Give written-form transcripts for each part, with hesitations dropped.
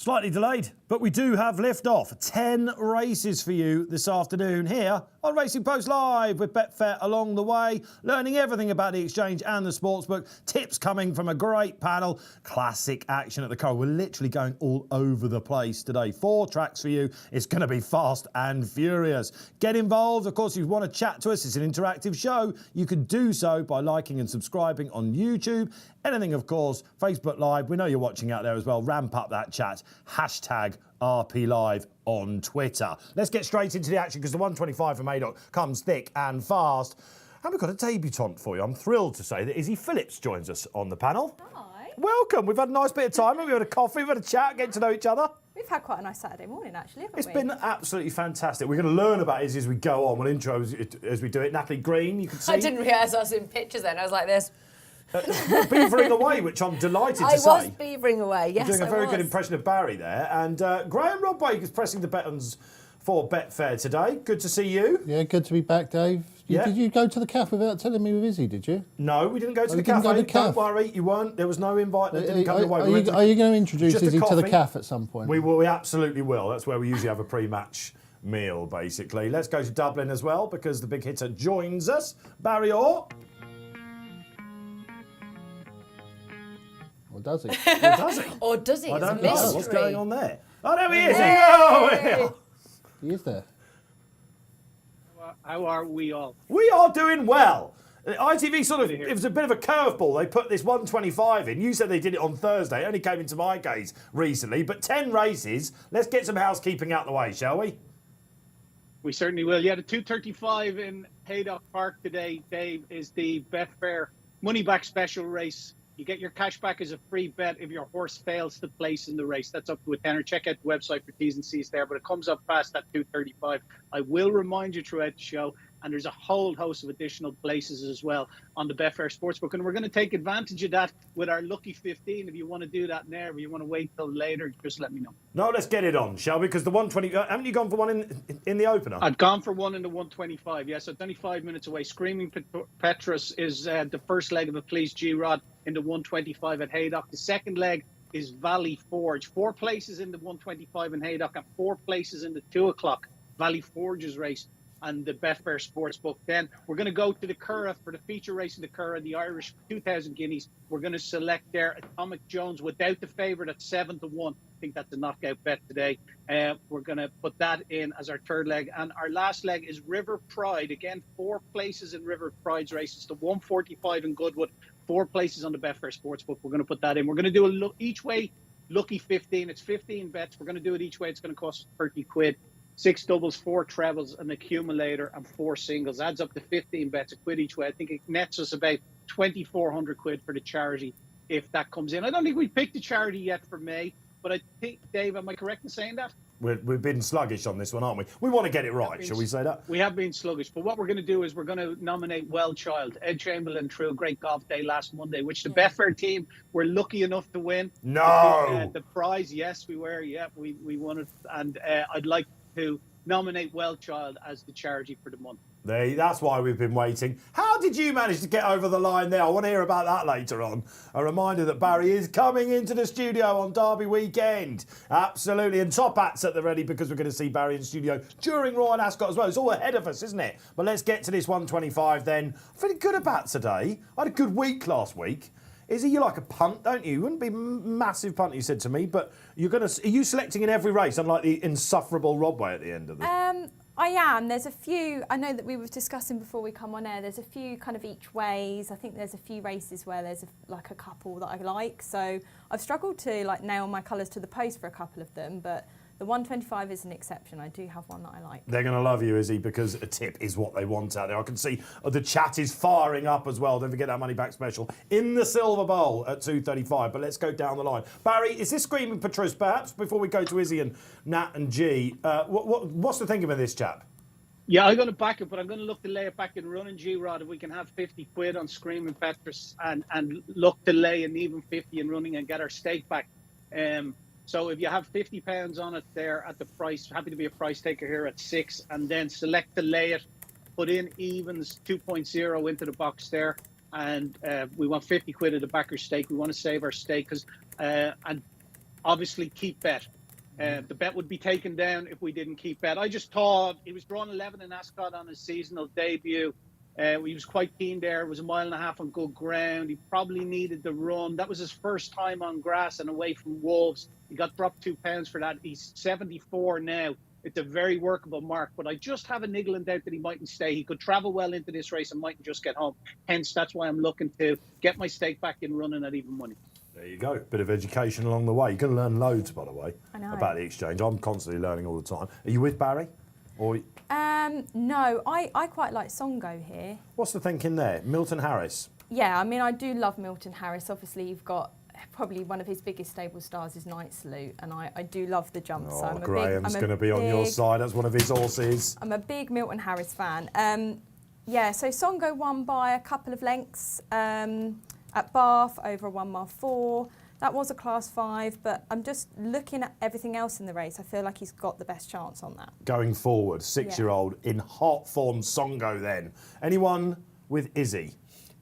Slightly delayed, but we do have lift-off. 10 races for you this afternoon here on Racing Post Live with Betfair along the way, learning everything about the exchange and the sportsbook. Tips coming from a great panel. Classic action at the Curragh. We're literally going all over the place today. 4 tracks for you. It's going to be fast and furious. Get involved. Of course, if you want to chat to us, it's an interactive show. You can do so by liking and subscribing on YouTube. Anything, of course, Facebook Live. We know you're watching out there as well. Ramp up that chat. Hashtag RP Live on Twitter. Let's get straight into the action because the 125 from Haydock comes thick and fast. And we've got a debutante for you. I'm thrilled to say that Izzy Phillips joins us on the panel. Hi. Welcome. We've had a nice bit of time. We've had a coffee, we've had a chat, getting to know each other. We've had quite a nice Saturday morning, actually, haven't It's we? been absolutely fantastic. We're going to learn about Izzy as we go on. We'll intro as we do it. Natalie, Graeme, you can see. I didn't realise I was in pictures then. I was like this. Beavering away, which I'm delighted to say. I was beavering away, yes, You're doing a very I good was. impression of Barry there. And Graeme Rodway is pressing the buttons for Betfair today. Good to see you. Yeah, good to be back, Dave. Yeah. Did you go to the cafe without telling me with Izzy, did you? No, we didn't go to the you didn't cafe. go to the Don't cafe? worry, you weren't. There was no invite that didn't come your way. Are We went you going to introduce just a Izzy to the coffee. cafe at some point? We will. We absolutely will. That's where we usually have a pre-match meal, basically. Let's go to Dublin as well because the big hitter joins us. Barry Orr. Or does he? Or does he? Or does he? I It's a don't know. mystery. What's going on there? Oh, there he is. Hey. Oh, He is there. How are we all? we are doing well. ITV sort of, it was a bit of a curveball. They put this 125 in. You said they did it on Thursday. It only came into my gaze recently. But 10 races. Let's get some housekeeping out the way, shall we? We certainly will. Yeah, the 235 in Haydock Park today, Dave, is the Betfair money back special race. You get your cash back as a free bet if your horse fails to place in the race. That's up to a tenner. Check out the website for T's and C's there, but it comes up fast at 235. I will remind you throughout the show, and there's a whole host of additional places as well on the Betfair Sportsbook, and we're going to take advantage of that with our Lucky 15. If you want to do that now, if you want to wait till later, just let me know. No, let's get it on, shall we? Because the 120, haven't you gone for one in the opener? I've gone for one in the 125, yes, so it's only 5 minutes away. Screaming Petrus is the first leg of a Please G-Rod in the 125 at Haydock. The second leg is Valley Forge. 4 places in the 125 in Haydock and 4 places in the 2 o'clock Valley Forge's race and the Betfair Sportsbook. Then we're going to go to the Curragh for the feature race in the Curragh, the Irish 2,000 guineas. We're going to select there Atomic Jones without the favourite at 7-1. I think that's a knockout bet today. We're going to put that in as our third leg. And our last leg is River Pride. Again, 4 places in River Pride's race. It's the 145 in Goodwood. 4 places on the Betfair Sportsbook. We're going to put that in. We're going to do a each way Lucky 15. It's 15 bets. We're going to do it each way. It's going to cost 30 quid. 6 doubles, 4 trebles, an accumulator, and 4 singles. Adds up to 15 bets, a quid each way. I think it nets us about 2,400 quid for the charity if that comes in. I don't think we picked the charity yet for May, but I think, Dave, am I correct in saying that? We've been sluggish on this one, aren't we? We want to get it right, shall we say that? We have been sluggish, but what we're going to do is we're going to nominate Well Child. Ed Chamberlain threw a great golf day last Monday, which the Betfair team were lucky enough to win. No! The prize, yes, we were. Yeah, we won it. And I'd like to nominate Well Child as the charity for the month. That's why we've been waiting. How did you manage to get over the line there? I want to hear about that later on. A reminder that Barry is coming into the studio on Derby weekend. Absolutely. And top hats at the ready because we're going to see Barry in studio during Royal Ascot as well. It's all ahead of us, isn't it? But let's get to this 125 then. Feeling good about today. I had a good week last week. Izzy, you like a punt, don't you? You wouldn't be a massive punt, you said to me, but are you selecting in every race, unlike the insufferable Rodway at the end of this? I am. There's a few, I know that we were discussing before we come on air, there's a few kind of each ways. I think there's a few races where there's a couple that I like. So I've struggled to nail my colours to the post for a couple of them, but the 125 is an exception. I do have one that I like. They're going to love you, Izzy, because a tip is what they want out there. I can see the chat is firing up as well. Don't forget that money back special in the Silver Bowl at 2:35. But let's go down the line. Barry, is this Screaming Petrus, perhaps, before we go to Izzy and Nat and G? What's the thinking of this chap? Yeah, I'm going to back it, but I'm going to look to lay it back in running G-Rod if we can have 50 quid on Screaming Petrus and look to lay an even 50 in running and get our stake back. So if you have £50 on it there at the price, happy to be a price taker here at 6, and then select to lay it, put in evens 2.0 into the box there, and we want 50 quid at the backer stake. We want to save our stake because and obviously keep bet. The bet would be taken down if we didn't keep bet. I just thought he was drawn 11 in Ascot on his seasonal debut. He was quite keen there. It was a mile and a half on good ground. He probably needed the run. That was his first time on grass and away from Wolves. He got dropped £2 for that. He's 74 now. It's a very workable mark, but I just have a niggling doubt that he mightn't stay. He could travel well into this race and mightn't just get home. Hence, that's why I'm looking to get my stake back in running at even money. There you go. Bit of education along the way. You're going to learn loads, by the way, I know. about the exchange. I'm constantly learning all the time. Are you with Barry? Or No, I quite like Songo here. what's the thinking there? Milton Harris. Yeah, I mean, I do love Milton Harris. Obviously, you've got probably one of his biggest stable stars is Night Salute, and I do love the jump. So I'm Graham's going to be on your side. That's one of his horses. I'm a big Milton Harris fan. Yeah, so Songo won by a couple of lengths at Bath over a 1 mile 4. That was a class 5, but I'm just looking at everything else in the race. I feel like he's got the best chance on that. Going forward, 6-year-old in hot form, Songo then. Anyone with Izzy?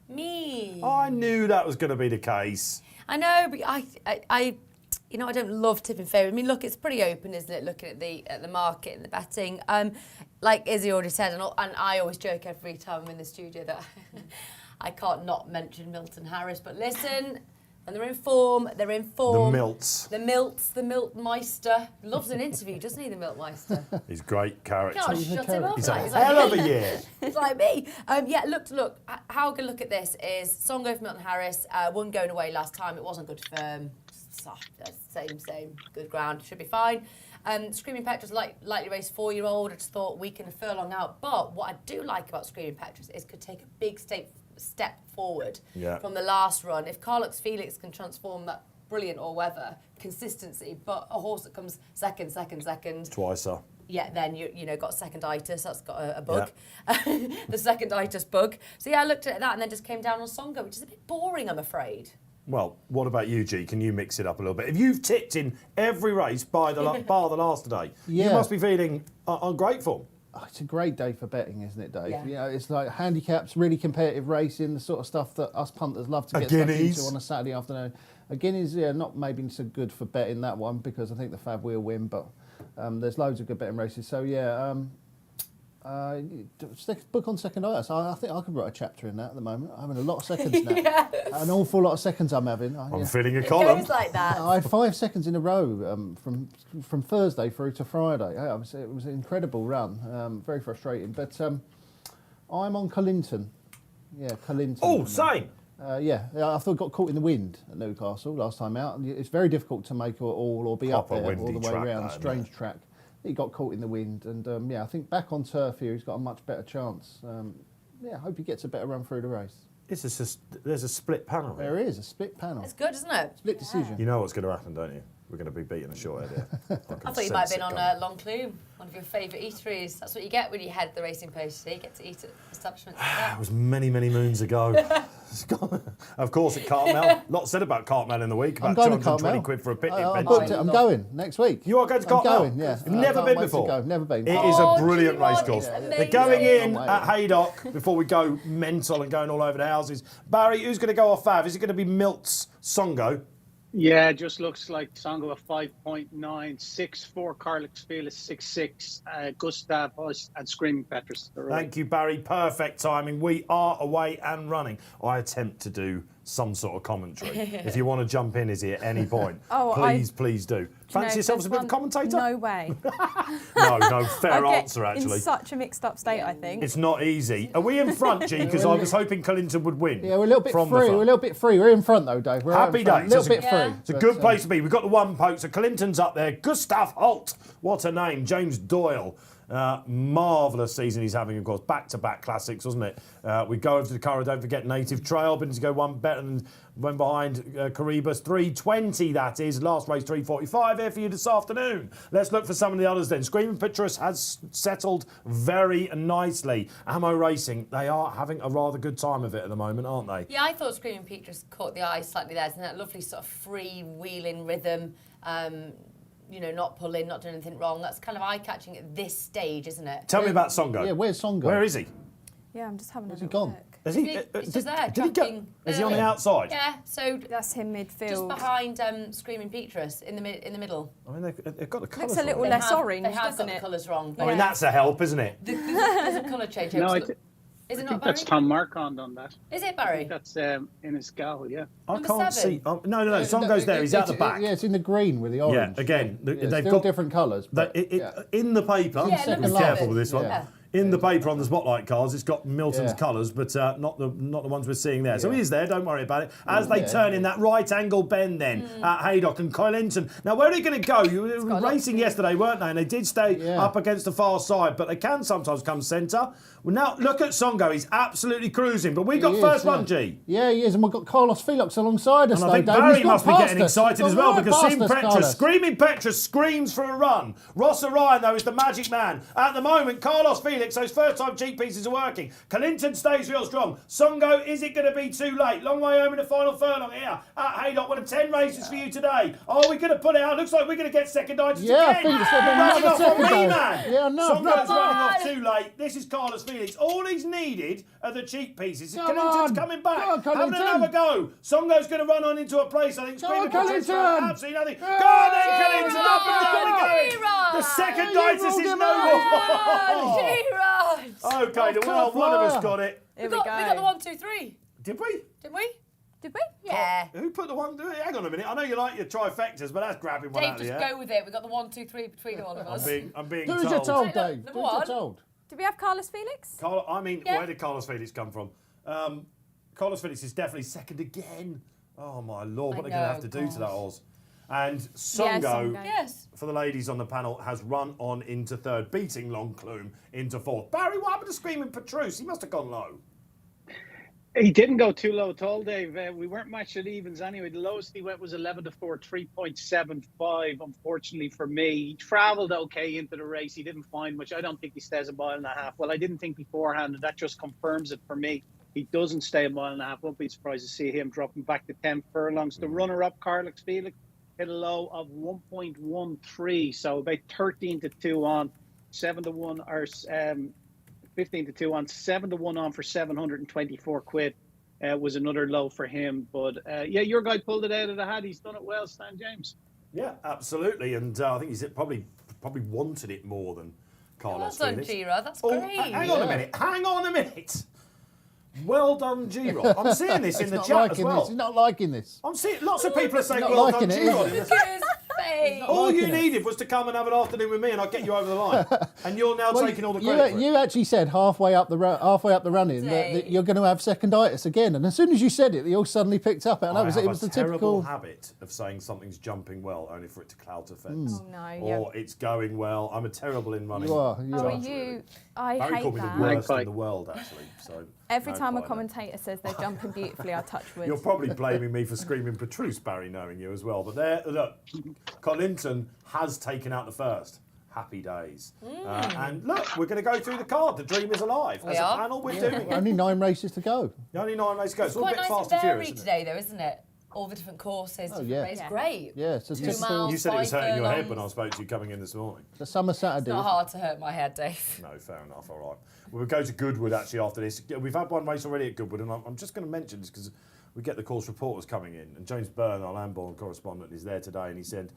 Me. I knew that was going to be the case. I know, but I don't love tipping favourite. I mean, look, it's pretty open, isn't it? Looking at the market and the betting. Like Izzy already said, and I always joke every time I'm in the studio that I can't not mention Milton Harris. But listen, when they're in form, they're in form. The Milts. The Miltmeister. Loves an interview, doesn't he, the Miltmeister? He's great character. Can't shut him up. He's a like hell of a me. year. It's like me. Yeah, look. How I can look at this is Songo for Milton Harris. One going away last time. It wasn't good firm. Same. Good ground. Should be fine. Screaming Petrus, lightly raced 4-year-old. I just thought week and a furlong out. But what I do like about Screaming Petrus is could take a big step forward from the last run. If Carlux Felix can transform that brilliant all-weather consistency, but a horse that comes second. Twice, sir. Yeah, then you got seconditis. That's got a bug, the seconditis bug. So yeah, I looked at that and then just came down on Songo, which is a bit boring, I'm afraid. Well, what about you, G? Can you mix it up a little bit? If you've tipped in every race bar the last today, you must be feeling ungrateful. Oh, it's a great day for betting, isn't it, Dave? Yeah. You know, it's like handicaps, really competitive racing, the sort of stuff that us punters love to get stuck Guineas into on a Saturday afternoon. A Guineas, yeah, not maybe so good for betting that one because I think the Fab will win, but there's loads of good betting races. So yeah, book on second itis. I think I could write a chapter in that at the moment. I'm having a lot of seconds now. An awful lot of seconds I'm having. I'm filling a It column. goes like that. I had 5 seconds in a row from Thursday through to Friday. It was an incredible run, very frustrating. But I'm on Cullinton. Yeah, Cullinton. Oh, same. Yeah, I thought got caught in the wind at Newcastle last time out. And it's very difficult to make all or be Proper up there all windy the way track, around. that, isn't Strange it? track. He got caught in the wind, and I think back on turf here, he's got a much better chance. I hope he gets a better run through the race. There's a split panel here. There is a split panel, It's good, isn't it? split decision. You know what's going to happen, don't you? We're going to be beating a short head here. I thought you might have been on Long Clume, one of your favourite eateries. That's what you get when you head the racing post. You get to eat at establishments like It that. was many, many moons ago. Of course, at Cartmel. Lot said about Cartmel in the week. I'm About going to 220 Cartmel. quid for a picnic I bench. booked it. I'm going next week. You are going to I'm Cartmel? going, yeah. You've I never can't been wait to before? go. Never been. It is a Oh, brilliant do you know what? racecourse. It's They're going in amazing. at Haydock before we go mental and going all over the houses. Barry, who's going to go off Fav? Is it going to be Milt's Songo? Yeah, it just looks like Songo at 5.9, 6.4 Carlux Felix 6.6, Gustav Huss and Screaming Petrus. Thank you, Barry. Perfect timing. We are away and running. I attempt to do some sort of commentary. If you want to jump in, Izzy, at any point, please do. Fancy yourself as a bit of a commentator? No way. No, fair I get answer, actually. in such a mixed up state, I think. It's not easy. Are we in front, G? Because I was hoping Cullinton would win. Yeah, we're a little bit from the free. front. We're a little bit free. We're in front though, Dave. We're Happy in front. days. A little bit Yeah. free. It's a good place to be. We've got the one poke. So Cullinton's up there. Gustav Holt. What a name. James Doyle. Marvellous season he's having, of course. Back-to-back classics, wasn't it? We go over to the Curragh, don't forget Native Trail, but to go one better than went behind Curragh. 3.20, that is. Last race, 3.45 here for you this afternoon. Let's look for some of the others then. Screaming Petrus has settled very nicely. Ammo Racing, they are having a rather good time of it at the moment, aren't they? Yeah, I thought Screaming Petrus caught the eye slightly there. Isn't that lovely sort of free-wheeling rhythm? Not pulling, not doing anything wrong. That's kind of eye-catching at this stage, isn't it? Tell me about Songo. Yeah, where's Songo? Where is he? Yeah, I'm just having a Where's he little gone? look. Is he? He's just there, did he go? tracking Is he on the early. outside? Yeah, so That's him midfield. just behind Screaming Petrus in the middle. I mean, they've got the colours. Looks a little wrong. less orange, They have doesn't got it? the colours wrong. I mean, that's a help, isn't it? There's a colour change. No, Is it I not think Barry? that's Tom Marquand on that. Is it I Barry? think that's in his gal, yeah. I Number can't 7. see. No. Songo's there. He's out the back. Yeah, it's in the green with the orange. Yeah, again, Yeah, they've still got different colours. But in the paper. Yeah, Be number careful 7. with this one. Yeah. In the paper on the spotlight cards, it's got Milton's Yeah. colours, but not the ones we're seeing there. So Yeah. he is there. Don't worry about it. As they Yeah. turn in that right angle bend, then at Haydock and Kylinton. Now, where are they going to go? You were got a lot racing yesterday, weren't they? And they did stay up against the far side, but they can sometimes come centre. Well, now look at Songo. He's absolutely cruising. But we got He first is, one, yeah. G. Yeah, he is, and we've got Carlos Felix alongside us. And I though, think Dave. Barry He's got must be past getting us. excited He's as got well right because past Sim us, Petrus, Carlos. Screaming Petrus screams for a run. Ross Orion, though, is the magic man. At the moment, Carlos Felix, those first-time cheek pieces are working. Clinton stays real strong. Songo, is it going to be too late? Long way home in the final furlong here at Haydock. One of 10 races for you today. Are we going to put it out? Looks like we're going to get seconditis Yeah, again. I think so. Running off on me, Second man. Yeah, no, Songo's come running off on. too late. This is Carlos Felix. All he's needed are the cheek pieces. Come Clinton's on. coming back. Go on, Having Clinton. another go. Songo's going to run on into a place, I think. Go Screaming on, Petrus for Clinton. absolutely nothing. Go Yeah. on then, Clinton. Up and down we're going. G-Rod. The seconditis ruled is him no Oh, more. G-Rod! Okay, well, one of us got it. Here We got the 1, 2, 3, Did we? didn't we? Did we? Yeah. Who put the one? Hang on a minute. I know you like your trifectas, but that's grabbing one Dave, out of the just air. go with it. We got the 1, 2, 3 between all of us. I'm being Do as told. you're told, Look, Dave. number Do as you're one. told. Do we have Carlos Felix? Where did Carlos Felix come from? Carlos Felix is definitely second again. Oh my lord, what I are they going to have know, to do to that, gosh. Oz? And Songo, Yes. for the ladies on the panel, has run on into third, beating Longclume into fourth. Barry, what happened to Screaming Petrus? He must have gone low. He didn't go too low at all, Dave. We weren't matched at evens anyway. The lowest he went was 11 to 4, 3.75. Unfortunately for me, he travelled okay into the race. He didn't find much. I don't think he stays a mile and a half. Well, I didn't think beforehand, and that just confirms it for me. He doesn't stay a mile and a half. Won't be surprised to see him dropping back to 10 furlongs. The runner-up, Carlos Felix, hit a low of 1.13, so about 13 to 2 on, 7 to 1 or 15 to 2 on, 7 to 1 on for 724 quid was another low for him. But yeah, your guy pulled it out of the hat. He's done it well, Stan James. Yeah, absolutely, and I think he's probably wanted it more than Well Carlos done, Felix. G-Rod. That's Oh, great. hang on a minute. Hang on a minute. Well done, G-Rod. I'm seeing this in He's the not chat as liking well. this. He's not liking this. I'm seeing lots of people are saying not well liking done, it, G-Rod. is in it? the- Look at his face. All you liking it. needed was to come and have an afternoon with me, and I'd get you over the line. And you're now taking all the credit for it. You actually said halfway up the running that you're going to have seconditis again, and as soon as you said it, they all suddenly picked up. And I it was have the a terrible typical. habit of saying something's jumping well, only for it to cloud effect. Oh no, Or it's going well. I'm a terrible in running. You are. Oh, judge, you? really. I Barry hate called me the that. worst Magpie. in the world, actually. So Every no time a pie, no. commentator says they're jumping beautifully, I touch wood. You're probably blaming me for Screaming Petrus, Barry, knowing you as well. But there, look, Clinton has taken out the first. Happy days. And look, we're going to go through the card. The dream is alive. We As are. a panel, we're doing it. Only 9 races to go. Only 9 races to go. It's all a Quite bit nice fast and and furious, varied isn't it? today, though, isn't it? All the different courses. Oh, different yeah. races. Yeah. Great. Yeah, it's a Two typical. miles. You said it was 5 hurting your head furlongs. when I spoke to you coming in this morning. The summer Saturday. It's not hard to hurt my head, Dave. No, fair enough. All right. We'll go to Goodwood actually after this. Yeah, we've had one race already at Goodwood, and I'm just going to mention this because we get the course reporters coming in, and James Byrne, our Lamborn correspondent, is there today, and he said,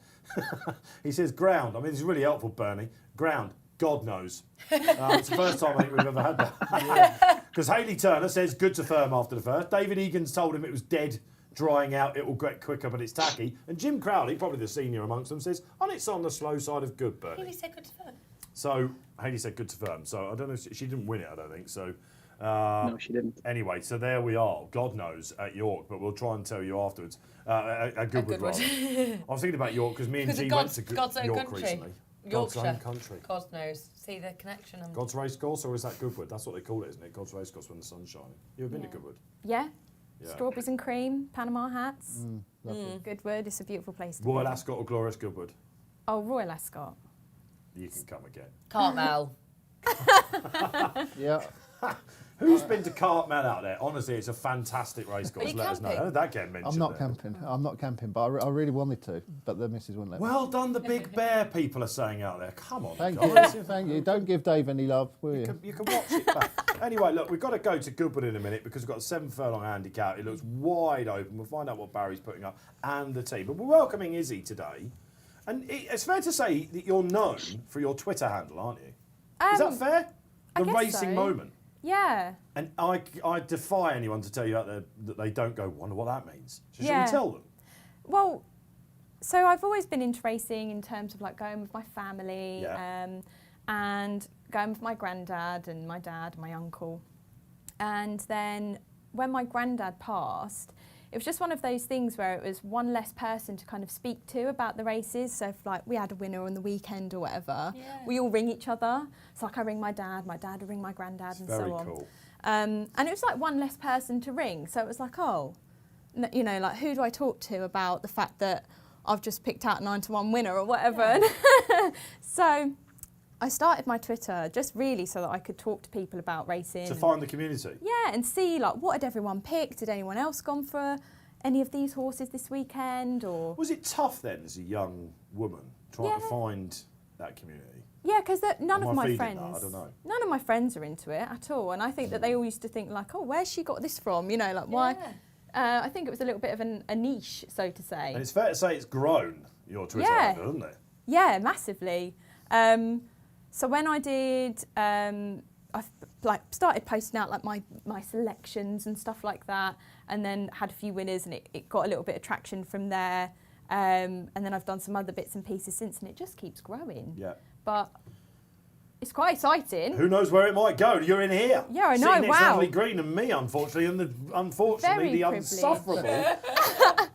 he says ground. I mean, this is really helpful, Bernie. Ground. God knows. It's the first time I think we've ever had that. Because Hayley Turner says good to firm after the first. David Egan's told him it was dead, drying out, it will get quicker, but it's tacky. And Jim Crowley, probably the senior amongst them, says, and it's on the slow side of good, Bernie. Really said good to firm. So Hayley said good to firm. So I don't know, she didn't win it, I don't think. So No, she didn't. anyway, so there we are. God knows at York, but we'll try and tell you afterwards. At Goodwood, Goodwood. rather. I was thinking about York because me and Because G of went to God's own York country. recently. Yorkshire. God's own country. God knows. See the connection. And God's racecourse, or is that Goodwood? That's what they call it, isn't it? God's racecourse when the sun's shining. You ever been to Goodwood? Yeah. Yeah. Strawberries and cream, Panama hats. Goodwood, it's a beautiful place to Royal be. Ascot or Glorious Goodwood? Oh, Royal Ascot. You can come again. Carmel. Yeah. Who's been to Cartmel out there? Honestly, it's a fantastic racecourse. Are you Let us know. camping? How did that get mentioned? I'm not there? camping. I'm not camping, but I really wanted to, but the missus wouldn't let me. Well done, the Big Bear people are saying out there. Come on, Thank guys. you, thank you. Don't give Dave any love, will you? You can watch it back. Anyway, look, we've got to go to Goodwood in a minute because we've got a 7 furlong handicap. It looks wide open. We'll find out what Barry's putting up and the team. But we're welcoming Izzy today. And it's fair to say that you're known for your Twitter handle, aren't you? Is that fair? I The guess racing so. moment. Yeah. And I defy anyone to tell you out there that they don't go, wonder what that means. So Yeah. should we tell them? Well, so I've always been into racing in terms of like going with my family Yeah. and going with my granddad and my dad and my uncle. And then when my granddad passed, it was just one of those things where it was one less person to kind of speak to about the races. So if like we had a winner on the weekend or whatever, we all ring each other. So like I ring my dad would ring my granddad and Very so on. cool. And it was like one less person to ring. So it was like, oh, you know, like who do I talk to about the fact that I've just picked out a 9-1 winner or whatever. Yeah. So I started my Twitter just really so that I could talk to people about racing. To find the community. Yeah, and see like what had everyone picked? Did anyone else gone for any of these horses this weekend? Or Was it tough then as a young woman trying to find that community? yeah, because none Am of I my feeding friends, that? I don't know. none of my friends are into it at all, and I think that they all used to think like, oh, where's she got this from? You know, like why? I think it was a little bit of a niche, so to say. And it's fair to say it's grown, your Twitter handle, hasn't it? Yeah, massively. So when I did, I like started posting out like my selections and stuff like that, and then had a few winners, and it got a little bit of traction from there. And then I've done some other bits and pieces since, and it just keeps growing. Yeah. But it's quite exciting. Who knows where it might go? You're in here. Yeah, I know, Sitting next to wow. Natalie Green and me, unfortunately, and Very the privileged. unsufferable.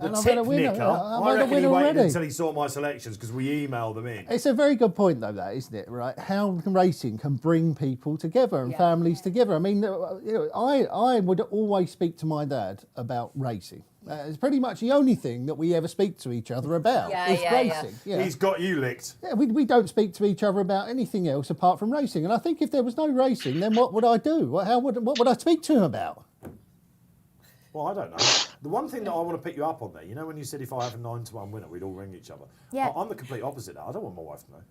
And The I've had a tip winner. nicker. I've I had a reckon he winner waited already. until he saw my selections because we emailed them in. It's a very good point, though, that isn't it? Right? How racing can bring people together and families together. I mean, you know, I would always speak to my dad about racing. It's pretty much the only thing that we ever speak to each other about is racing. Yeah. He's got you licked. Yeah, we don't speak to each other about anything else apart from racing. And I think if there was no racing, then what would I do? What would I speak to him about? Well, I don't know. The one thing that I want to pick you up on there, you know, when you said if I have a 9-1 winner, we'd all ring each other. Yeah. I'm the complete opposite now. I don't want my wife to know.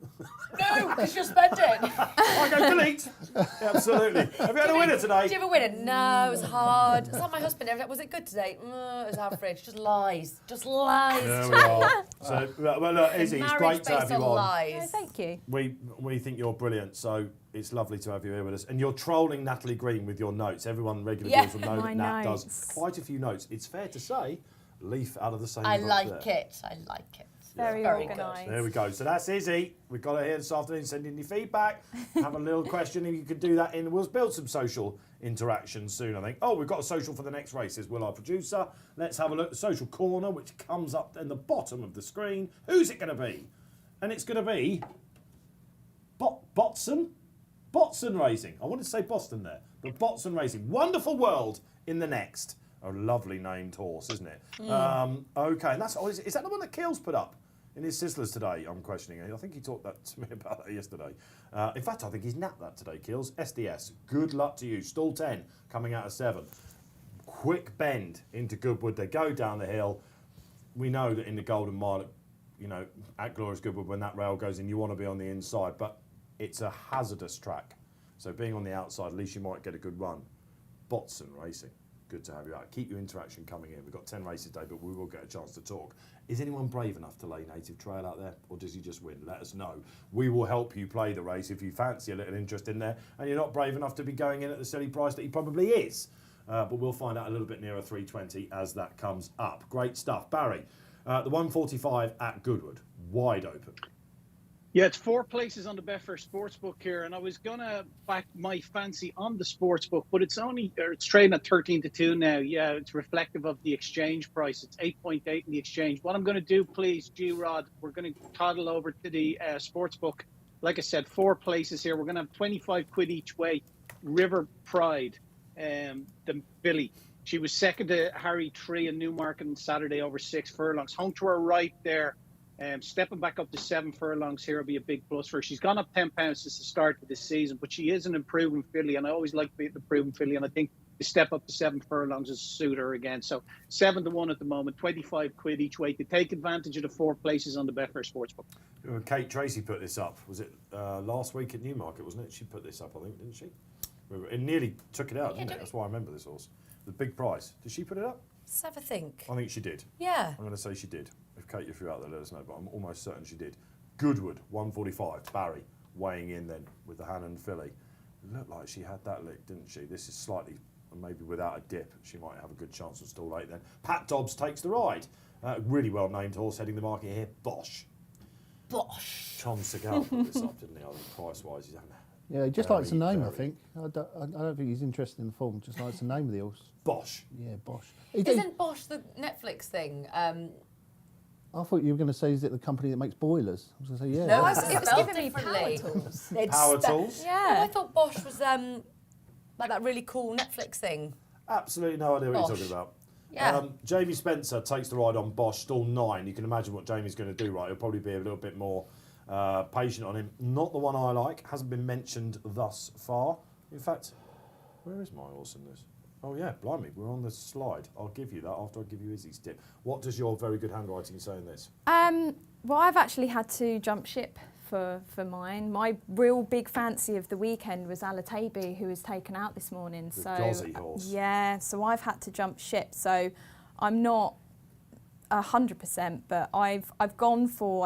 No, because you'll spend it. I go delete. Absolutely. Have you had a winner today? Did you have a winner? No, it was hard. It's like my husband. Was it good today? No, it was average. Just lies. Just lies. There we are. So, well, look, Izzy, it's great to have Marriage you based on on. lies. No, thank you. We think you're brilliant, so it's lovely to have you here with us. And you're trolling Natalie Green with your notes. Everyone regular viewers will know My that Nat notes. does quite a few notes. It's fair to say, leaf out of the same I book like there. it. I like it. Very Very good. organised. There we go. So that's Izzy. We've got her here this afternoon. Send in your feedback. Have a little question, and you can do that in. We'll build some social interaction soon, I think. Oh, we've got a social for the next race, as will our producer. Let's have a look. The social corner, which comes up in the bottom of the screen. Who's it going to be? And it's going to be Botson Racing. I wanted to say Boston there, but Botson Racing. Wonderful World in the next. A lovely named horse, isn't it? Okay, and that's is that the one that Keel's put up in his Sizzlers today? I'm questioning it. I think he talked that to me about that yesterday. In fact, I think he's napped that today, Keels. SDS. Good luck to you. Stall 10 coming out of 7. Quick bend into Goodwood. They go down the hill. We know that in the Golden Mile, you know, at Glorious Goodwood, when that rail goes in, you want to be on the inside, but it's a hazardous track. So being on the outside, at least you might get a good run. Botson Racing. Good to have you out. Keep your interaction coming in. We've got 10 races today, but we will get a chance to talk. Is anyone brave enough to lay Native Trail out there, or does he just win? Let us know. We will help you play the race if you fancy a little interest in there, and you're not brave enough to be going in at the silly price that he probably is. But we'll find out a little bit nearer 320 as that comes up. Great stuff. Barry, the 145 at Goodwood, wide open. Yeah, it's 4 places on the Betfair Sportsbook here, and I was gonna back my fancy on the Sportsbook, but it's trading at 13-2 now. Yeah, it's reflective of the exchange price. It's 8.8 in the exchange. What I'm going to do, please, G-Rod, we're going to toddle over to the Sportsbook. Like I said, 4 places here. We're going to have 25 quid each way. River Pride, the filly. She was second to Harry Tree in Newmarket on Saturday over 6 furlongs. Home to her right there. Stepping back up to 7 furlongs here will be a big plus for her. She's gone up £10 since the start of this season, but she is an improving filly, and I always like being an improving filly, and I think the step up to 7 furlongs is suit her again. So 7-1 at the moment, 25 quid each way to take advantage of the 4 places on the Betfair Sportsbook. Kate Tracy put this up. Was it last week at Newmarket, wasn't it? She put this up, I think, didn't she? It nearly took it out, didn't it? That's why I remember this horse. The big prize. Did she put it up? Let's have a think. I think she did. Yeah. I'm going to say she did. If Kate, if you're out there, let us know. But I'm almost certain she did. Goodwood, 145. Barry weighing in then with the Hannon filly. It looked like she had that lick, didn't she? This is slightly, maybe without a dip. She might have a good chance of stall 8 then. Pat Dobbs takes the ride. Really well named horse heading the market here. Bosch. Tom Segal put this up, didn't he? I think price-wise, he's having Yeah, he just likes the name, I think. I don't think he's interested in the form, just likes the name of the horse. Bosch. Yeah, Bosch. Isn't Bosch the Netflix thing? I thought you were going to say, is it the company that makes boilers? I was going to say, yeah. No, It was spelled giving me power differently. tools. Power tools? No, Yeah. I thought Bosch was like that really cool Netflix thing. Absolutely no idea what Bosch. you're talking about. Yeah. Jamie Spencer takes the ride on Bosch, stall 9. You can imagine what Jamie's going to do, right? He'll probably be a little bit more patient on him. Not the one I like. Hasn't been mentioned thus far. In fact, where is my horse in this? Oh, yeah, blimey, we're on the slide. I'll give you that after I give you Izzy's tip. What does your very good handwriting say in this? Well, I've actually had to jump ship for mine. My real big fancy of the weekend was Alatabi, who was taken out this morning. The Gozzy horse. Yeah, so I've had to jump ship. So I'm not 100%, but I've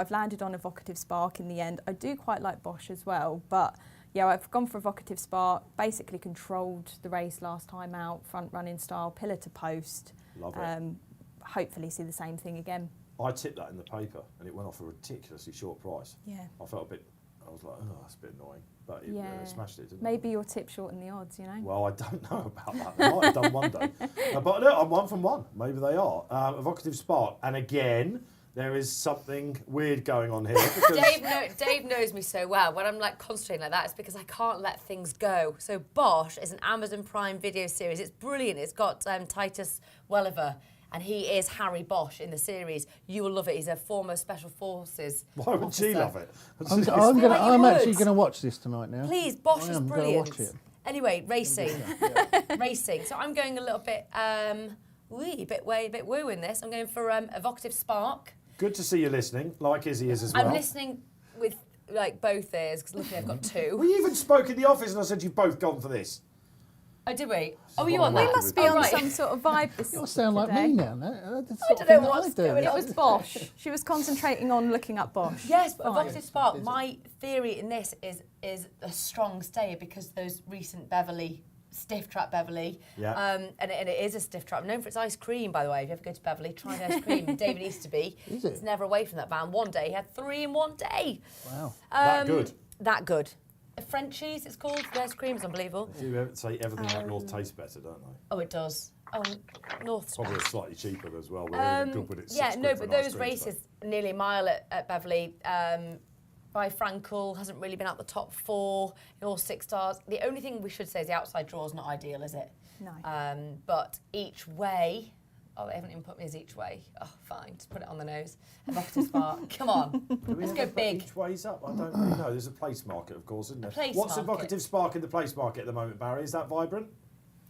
landed on Evocative Spark in the end. I do quite like Bosch as well, but yeah, I've gone for Evocative Spark, basically controlled the race last time out, front running style, pillar to post. Love it. Hopefully see the same thing again. I tipped that in the paper and it went off a ridiculously short price. Yeah. I felt a bit, I was like, oh, that's a bit annoying. But it smashed it, didn't Maybe your tip shortened the odds, you know? Well, I don't know about that. They might have done one day. But look, I'm 1 from 1. Maybe they are. Evocative Spark. And again, there is something weird going on here. Because Dave knows me so well. When I'm like concentrating like that, it's because I can't let things go. So Bosch is an Amazon Prime video series. It's brilliant. It's got Titus Welliver, and he is Harry Bosch in the series. You will love it. He's a former Special Forces why would she love it? I'm actually going to watch this tonight now. Please, Bosch is I'm gonna brilliant. watch it. Anyway, racing. Racing. So I'm going a little bit, a bit woo in this. I'm going for Evocative Spark. Good to see you listening, like Izzy is as well. I'm listening with like both ears, because luckily I've got 2. We even spoke in the office and I said you've both gone for this. Oh, did we? Oh, you on We that? We must be on some sort of vibe this You sound like today. me now. That's the I sort don't of know thing that what's I do. going on. It was Bosch. She was concentrating on looking up Bosch. Yes, but Fine. Evocative Spark, my theory in this is a strong stay because those recent stiff trap Beverley. Yeah. And it is a stiff trap. I'm known for its ice cream, by the way. If you ever go to Beverley, try the ice cream. David Easterby. Is it? It's never away from that van. One day, he had 3 in one day. Wow. That good. That good. Frenchies, it's called. The ice cream is unbelievable. You say everything up north tastes better, don't they? Oh, it does. Oh, North Probably slightly cheaper as well. We're in Goodwood, it's yeah, £6 no, for but an ice those cream races, today. nearly a mile at Beverley, by Frankel, hasn't really been out the top 4 in all 6 stars. The only thing we should say is the outside draw is not ideal, is it? No. But each way, they haven't even put me as each way. Oh, fine, just put it on the nose. Evocative Spark, come on, Do we let's have go to put big. Each way's up. I don't really know. There's a place market, of course, isn't there? place What's market. Evocative Spark in the place market at the moment, Barry? Is that vibrant?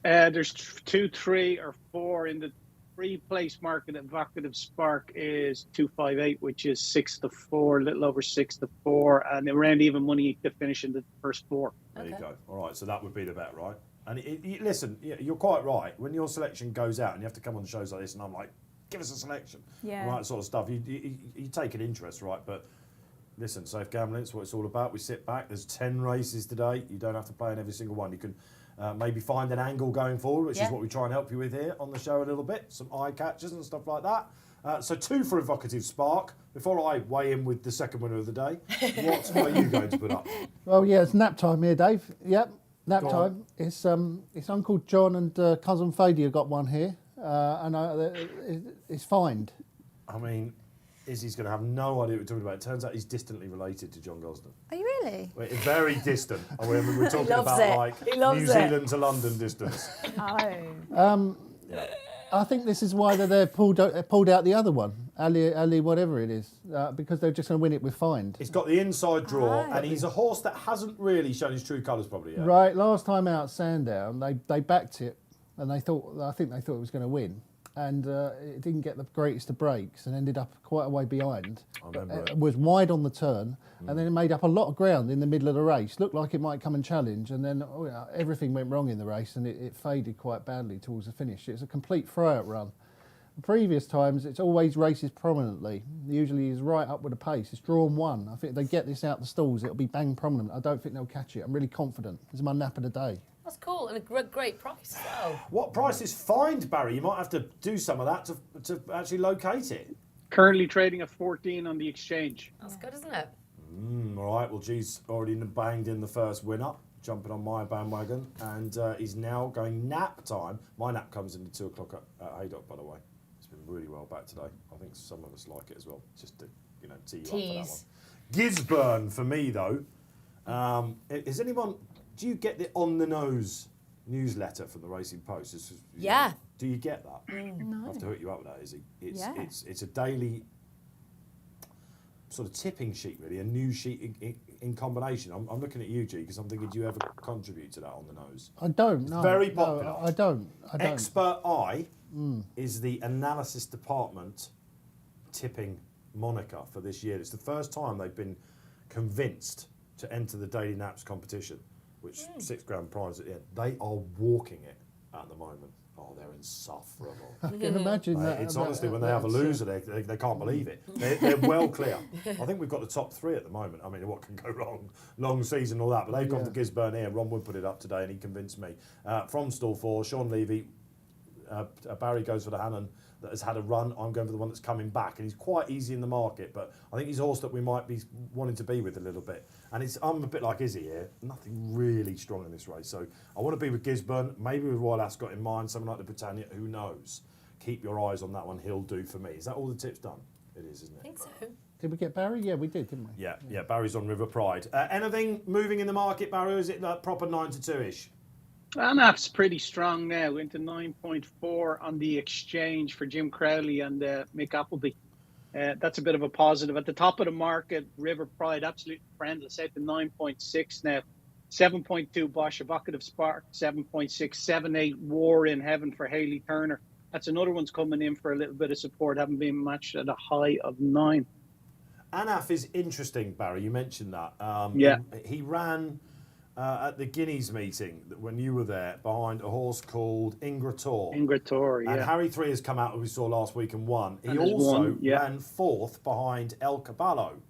There's 2, 3 or 4 in the 3-place market. Evocative Spark is 258, which is 6 to 4, a little over 6 to 4, and around even money to finish in the first 4. There you go. All right, so that would be the bet, right? And listen, you're quite right. When your selection goes out and you have to come on shows like this, and I'm like, give us a selection, Yeah. right, sort of stuff. You take an interest, right? But listen, safe gambling, it's what it's all about. We sit back. There's 10 races today. You don't have to play in every single one. You can maybe find an angle going forward, which is what we try and help you with here on the show a little bit. Some eye catchers and stuff like that. So 2 for Evocative Spark. Before I weigh in with the second winner of the day, what are you going to put up? Well, yeah, it's nap time here, Dave. Yep, nap Go time. It's Uncle John and Cousin Fadia got one here, and it's fined. I mean, Izzy's going to have no idea what we're talking about. It turns out he's distantly related to John Gosden. Are you really? We're very distant. We're talking loves about it. like He loves New it. Zealand to London distance. Oh. I think this is why they pulled out the other one. Ali, whatever it is, because they're just going to win it with Find. He's got the inside draw, Oh. and he's a horse that hasn't really shown his true colours probably yet. Right, last time out Sandown, they backed it, and I think they thought it was going to win, and it didn't get the greatest of breaks, and ended up quite a way behind. I remember it. Was wide on the turn, and then it made up a lot of ground in the middle of the race. Looked like it might come and challenge, and then everything went wrong in the race, and it faded quite badly towards the finish. It's a complete throw-out run. Previous times, it's always races prominently. Usually he's right up with the pace. It's drawn 1. I think if they get this out the stalls, it'll be bang prominent. I don't think they'll catch it. I'm really confident. This is my nap of the day. That's cool, and a great price as well. What price is Find, Barry? You might have to do some of that to actually locate it. Currently trading at 14 on the exchange. That's good, isn't it? All right, well, G's already banged in the first winner, jumping on my bandwagon, and he's now going nap time. My nap comes in at 2 o'clock at Haydock, by the way. It's been really well back today. I think some of us like it as well, just to tee you up for that one. Gisborne for me, though. Is anyone... Do you get the on-the-nose newsletter from the Racing Post? Yeah. Do you get that? No. I have to hook you up with that, Izzy. Yeah. It's a daily sort of tipping sheet, really, a news sheet in combination. I'm looking at you, G, because I'm thinking, do you ever contribute to that on the nose? I don't. No, very no, popular. I don't. Expert Eye is the analysis department tipping moniker for this year. It's the first time they've been convinced to enter the Daily Naps competition, which £6 grand prize at the end. They are walking it at the moment. Oh, they're insufferable. I can imagine Mate, that. it's honestly, when they have a loser, they can't believe it. They're well clear. I think we've got the top 3 at the moment. I mean, what can go wrong? Long season, all that. But they've gone to Gisborne here. Ron Wood put it up today, and he convinced me. From stall 4, Sean Levy, Barry goes for the Hannon that has had a run. I'm going for the one that's coming back, and he's quite easy in the market, but I think he's a horse that we might be wanting to be with a little bit. And I'm a bit like Izzy here, nothing really strong in this race, so I want to be with Gisborne, maybe with Royal Ascot in mind, something like the Britannia, who knows. Keep your eyes on that one, he'll do for me. Is that all the tips done? It is, isn't it? I think so. Did we get Barry? Yeah, we did, didn't we? Yeah, Barry's on River Pride. Anything moving in the market, Barry, or is it like proper 9 to 2-ish? ANAF's pretty strong now, into 9.4 on the exchange for Jim Crowley and Mick Appleby. That's a bit of a positive. At the top of the market, River Pride, absolutely friendless, out to 9.6 now. 7.2 Bosch, Evocative Spark, 7.6, 7.8 War in Heaven for Hayley Turner. That's another one's coming in for a little bit of support, having been matched at a high of 9. ANAF is interesting, Barry. You mentioned that. He ran at the Guineas meeting when you were there behind a horse called Ingrator. Ingrator, yeah. And Harry 3 has come out, as we saw last week, and won. He And has also won, yeah. ran 4th behind El Caballo,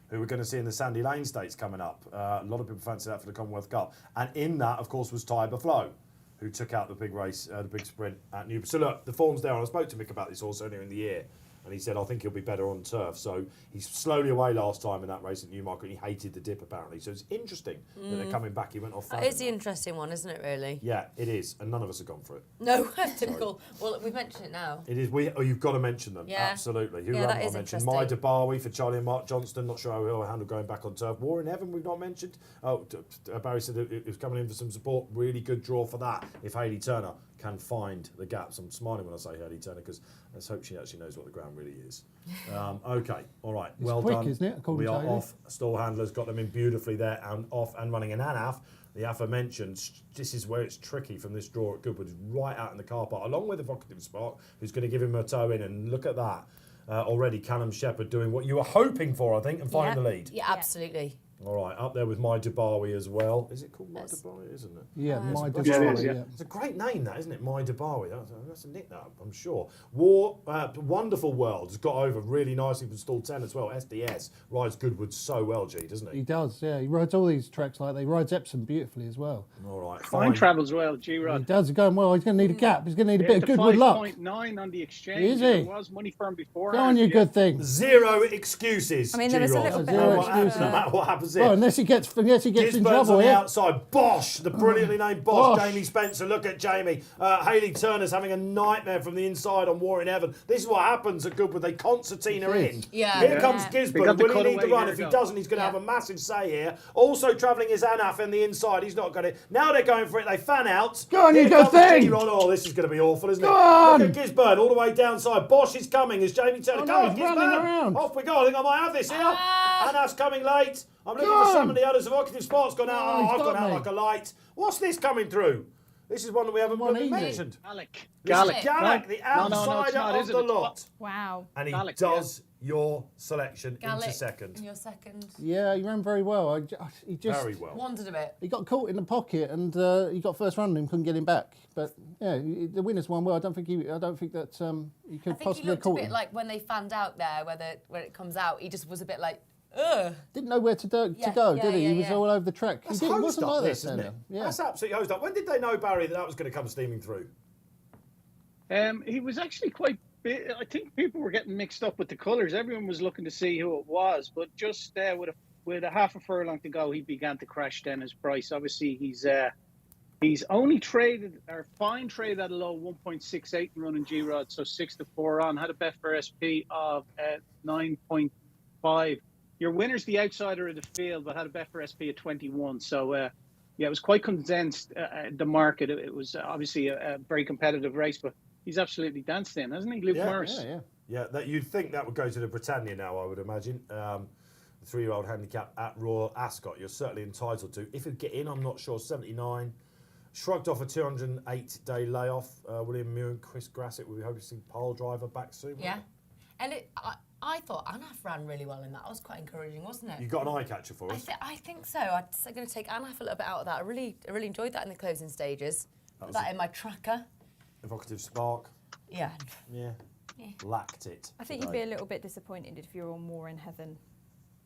who we're going to see in the Sandy Lane Stakes coming up. A lot of people fancy that for the Commonwealth Cup. And in that, of course, was Tiber Flow, who took out the big race, the big sprint at Newbury. So look, the form's there. I spoke to Mick about this horse earlier in the year, and he said, I think he'll be better on turf. So he's slowly away last time in that race at Newmarket, and he hated the dip, apparently. So it's interesting that they're coming back. He went off. That is the interesting one, isn't it, really? Yeah, it is. And none of us have gone for it. No, typical. Well, we've mentioned it now. It is. You've got to mention them. Yeah. Absolutely. Who Yeah, haven't that I is mentioned? interesting. My Dabawi for Charlie and Mark Johnston. Not sure how he'll handle going back on turf. War in Heaven, we've not mentioned. Oh, Barry said it was coming in for some support. Really good draw for that. If Hayley Turner can find the gaps. I'm smiling when I say Hayley Turner because let's hope she actually knows what the ground really is. Okay, all right. It's well quick, done. isn't it, according We to are Hayley? off. Stall handlers got them in beautifully there and off and running. And ANAF, the aforementioned, this is where it's tricky from this draw at Goodwood, right out in the car park, along with Evocative Spark, who's going to give him a toe in. And look at that. Already Callum Shepherd doing what you were hoping for, I think, and finding the lead. Yeah, absolutely. All right, up there with My Dabawi as well. Is it called My Dabawi, isn't it? Yeah, my It's Yeah, it is, Dabawi, yeah. yeah. It's a great name, that, isn't it? My Dabawi. That's a nickname, I'm sure. Wonderful World has got over really nicely from stall 10 as well. SDS rides Goodwood so well, G, doesn't He he? does, yeah. He rides all these tracks like that. He rides Epsom beautifully as well. All right, Fine travels well, He G-Rod. does. He's going well. He's going to need a gap. He's going to need a bit of Goodwood luck. 5.9 on the exchange. Is he? There was money firm before. Go on, you good thing. Zero excuses. I mean, there was a G-Rod. little bit Zero of excuses. No matter what happens opposite. Well, unless he gets in Gisburn's trouble, on the yeah. outside. Bosch, the brilliantly named Bosch. Bosch. Jamie Spencer, look at Jamie. Hayley Turner's having a nightmare from the inside on Warren Evan. This is what happens at Goodwood. They concertina in. Yeah. Here comes They Gisburn. got the Will he need the cutaway run? here, If he go. doesn't, he's going to have a massive say here. Also travelling is Anaf in the inside. He's not got it. Now they're going for it. They fan out. Go on, Here you go comes thing. Ginny Ron. Oh, this is going to be awful, isn't it? Go on. Look at Gisburn all the way downside. Bosch is coming as Jamie Turner. Oh, Go no, on, he's running Gisburn. around. Off we go. I think I might have this here. Anaf's coming late. I'm looking Go for some on. of the others. Evocative Spot's gone out. Oh, Oh, he's I've got gone out me. like a light. What's this coming through? This is one that we haven't One bloody easy. mentioned. Gallic. This Gallic. is Gallic, the No, no, it's outsider not, of is it? the It's lot. Wow. And he Gallic, does your selection Gallic into second. in your second. Yeah, he ran very well. He just Very well. Wandered a bit. he got caught in the pocket and he got first run and couldn't get him back. But yeah, the winners won well. I don't think that he could I think he possibly have looked a caught bit him. like when they fanned out there, when it comes out, he just was a bit like, ugh. Didn't know where to go, Yeah, did he? yeah, he was yeah. all over the track. That's he hosed wasn't up like this, that, isn't it? Tanner. Yeah. That's absolutely hosed up. When did they know, Barry, that was going to come steaming through? He was actually quite big. I think people were getting mixed up with the colours. Everyone was looking to see who it was, but just with a half a furlong to go, he began to crash down his price. Obviously, he's only traded or fine traded at a low 1.68 and running G-Rod, so 6 to 4 on. Had a Betfair SP of 9.5. Your winner's the outsider of the field, but had a Betfair SP of 21. So yeah, it was quite condensed. The market. It was obviously a very competitive race, but he's absolutely danced in, hasn't he, Luke Morris? Yeah. Yeah, you'd think that would go to the Britannia now, I would imagine. The 3-year-old handicap at Royal Ascot, you're certainly entitled to. If you get in, I'm not sure, 79. Shrugged off a 208-day layoff. William Muir and Chris Grassett will be hoping to see Pole Driver back soon. Yeah. And I thought Anaf ran really well in that. That was quite encouraging, wasn't it? You got an eye catcher for us. I think so. I'm going to take Anaf a little bit out of that. I really enjoyed that in the closing stages. Put that in my tracker. Evocative Spark. Yeah. Yeah. Lacked it. I think you'd be a little bit disappointed if you were on More in Heaven.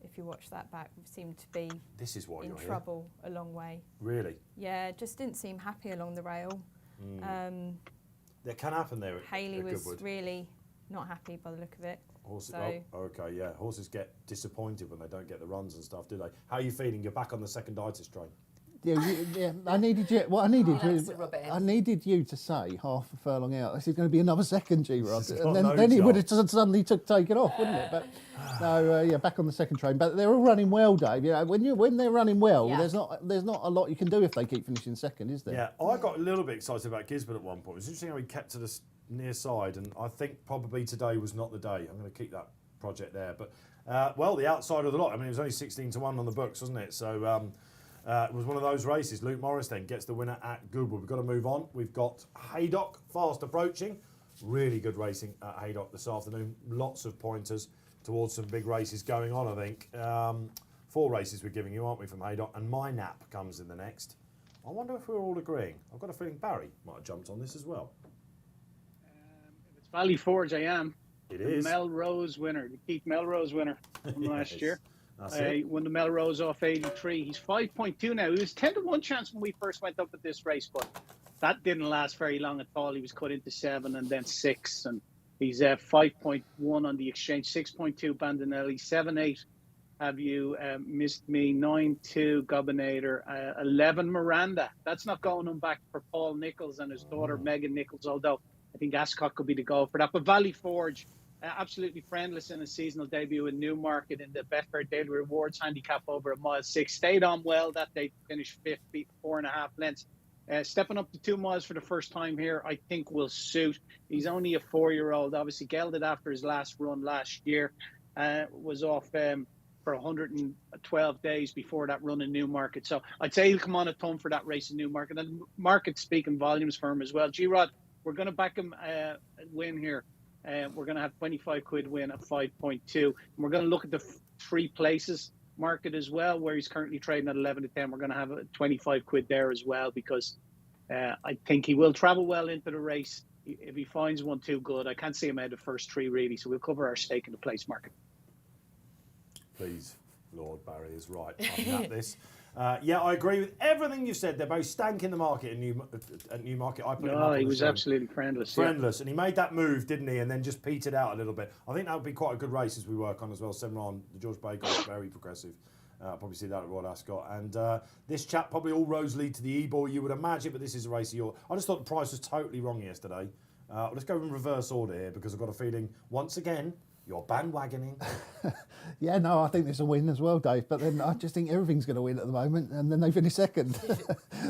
If you watch that back, we seemed to be This is why in you're trouble a long way. here. Really? Yeah, just didn't seem happy along the rail. That can happen there at Hayley at was Goodwood. really not happy by the look of it. Horses, So- okay, yeah. Horses get disappointed when they don't get the runs and stuff, do they? How are you feeling? You're back on the seconditis train. Yeah, I needed you. What I needed He likes to rub it in. I needed you to say half a furlong out. This is going to be another second G-Rod, It's and got then, no then it would have chance. suddenly taken off, wouldn't it? But no, yeah, back on the second train. But they're all running well, Dave. You know, when they're running well, Yeah. there's not a lot you can do if they keep finishing second, is there? Yeah, I got a little bit excited about Gisborne at one point. It was interesting how he kept to the near side, and I think probably today was not the day. I'm going to keep that project there. But, well, the outside of the lot, I mean, it was only 16 to 1 on the books, wasn't it? So it was one of those races. Luke Morris then gets the winner at Goodwood. We've got to move on. We've got Haydock fast approaching. Really good racing at Haydock this afternoon. Lots of pointers towards some big races going on, I think. 4 races we're giving you, aren't we, from Haydock? And my nap comes in the next. I wonder if we're all agreeing. I've got a feeling Barry might have jumped on this as well. If it's Valley Forge, I am. It The is. Melrose winner, the Keith Melrose winner from last Yes, year. that's it. Won the Melrose off 83. He's 5.2 now. He was 10 to 1 chance when we first went up at this race, but that didn't last very long at all. He was cut into 7 and then 6, and he's 5.1 on the exchange, 6.2 Bandinelli, 7.8. Have you missed me? 9-2 Gobinator, 11 Miranda. That's not going on back for Paul Nichols and his daughter Megan Nichols, although I think Ascot could be the goal for that. But Valley Forge, absolutely friendless in a seasonal debut in Newmarket in the Betfair Daily Rewards handicap over a mile 6. Stayed on well that day, finished 5th, beat 4.5 lengths. Stepping up to 2 miles for the first time here, I think will suit. He's only a 4-year-old, obviously gelded after his last run last year. Was off for 112 days before that run in Newmarket. So I'd say he'll come on a ton for that race in Newmarket. And market speaking volumes for him as well. G-Rod, we're going to back him win here. We're going to have 25 quid win at 5.2. And we're going to look at the 3 places market as well, where he's currently trading at 11 to 10. We're going to have a 25 quid there as well, because I think he will travel well into the race. If he finds one too good, I can't see him out of the first 3 really. So we'll cover our stake in the place market. Please, Lord Barry is right. I've napped this. Yeah, I agree with everything you've said. They're both stank in the market at Newmarket. I put him up No, on he the was show. absolutely friendless. Friendless, and he made that move, didn't he? And then just petered out a little bit. I think that would be quite a good race as we work on as well. Semron, the George Baker, very progressive. Probably see that at Royal Ascot. And this chap, probably all roads lead to the E-Ball, you would imagine, but this is a race of your... I just thought the price was totally wrong yesterday. Let's go in reverse order here, because I've got a feeling, once again, you're bandwagoning. Yeah, no, I think there's a win as well, Dave. But then I just think everything's going to win at the moment, and then they finish second.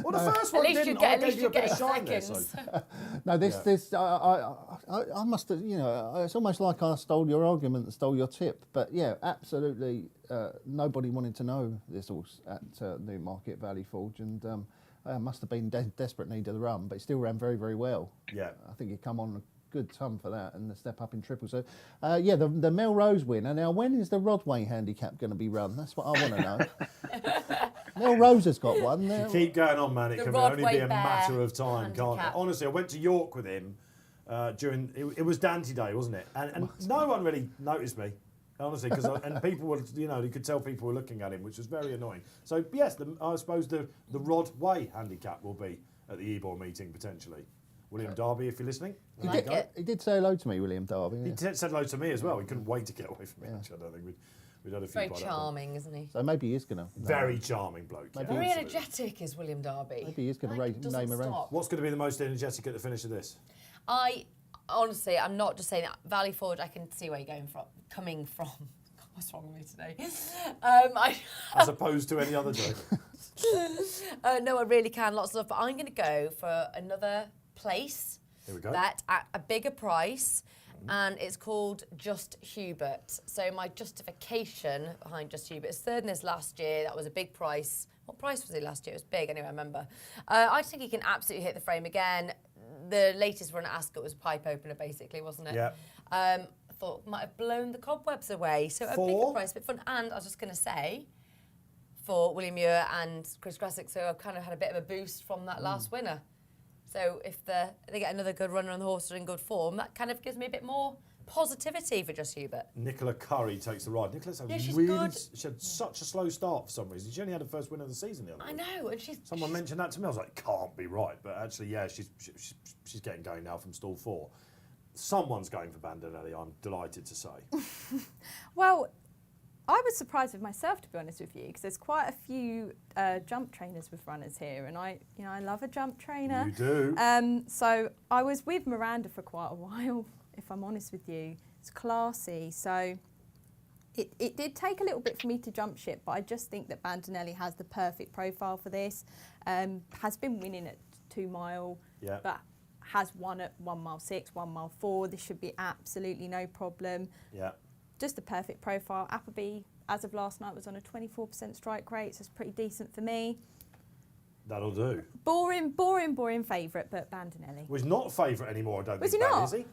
Well, the first one didn't. I gave you a bit of shine there. seconds. No, I must have, it's almost like I stole your argument and stole your tip. But yeah, absolutely, nobody wanted to know this horse at Newmarket Valley Forge, and must have been desperate need of the run, but he still ran very, very well. Yeah, I think he'd come on a good ton for that, and the step up in triple. So, yeah, the Melrose winner. Now, when is the Rodway handicap going to be run? That's what I want to know. Melrose has got one. You keep going on, man. It The can only be Rodway a matter of time, can't it? handicap. Honestly, I went to York with him during. It was Dante Day, wasn't it? And no one really noticed me. Honestly, and people were, you could tell people were looking at him, which was very annoying. So yes, I suppose the Rodway handicap will be at the E-Ball meeting potentially. William Darby, if you're listening. He did say hello to me, William Darby. Yeah. He said hello to me as well. He couldn't wait to get away from me. Actually, I don't think we'd had a few. Very by that charming, isn't he? So maybe he is going to. Very charming bloke. Yeah, Very absolutely. energetic is William Darby. Maybe he is going to name a race. What's going to be the most energetic at the finish of this? Honestly, I'm not just saying that. Valley Forge, I can see where you're coming from. God, what's wrong with me today? As opposed to any other joke. No, I really can. Lots of stuff. But I'm going to go for another place. Here we go. That at a bigger price, and it's called Just Hubert. So my justification behind Just Hubert is third in this last year. That was a big price. What price was he last year? It was big, anyway, I remember. I just think he can absolutely hit the frame again. The latest run at Ascot was a pipe opener, basically, wasn't it? Yeah. I thought might have blown the cobwebs away. So a bigger price, a bit fun. And I was just going to say, for William Muir and Chris Gressick, so I've kind of had a bit of a boost from that last winner. So if they get another good runner on the horse or in good form, that kind of gives me a bit more positivity for Just Hubert. Nicola Curry takes the ride. Nicola's she's really good. She had such a slow start for some reason. She only had her first win of the season the other week. I know, and Someone mentioned that to me. I was like, can't be right. But actually, yeah, she's getting going now from stall 4. Someone's going for Bandinelli, I'm delighted to say. Well, I was surprised with myself, to be honest with you, because there's quite a few jump trainers with runners here, and I love a jump trainer. You do. So I was with Miranda for quite a while, if I'm honest with you. It's classy, so it did take a little bit for me to jump ship, but I just think that Bandinelli has the perfect profile for this. Has been winning at 2 mile, but has won at 1 mile 6, 1 mile 4. This should be absolutely no problem. Yeah. Just the perfect profile. Appleby, as of last night, was on a 24% strike rate, so it's pretty decent for me. That'll do. Boring favourite, but Bandinelli. Well, he's not favourite anymore, I don't Was think, he not? is he?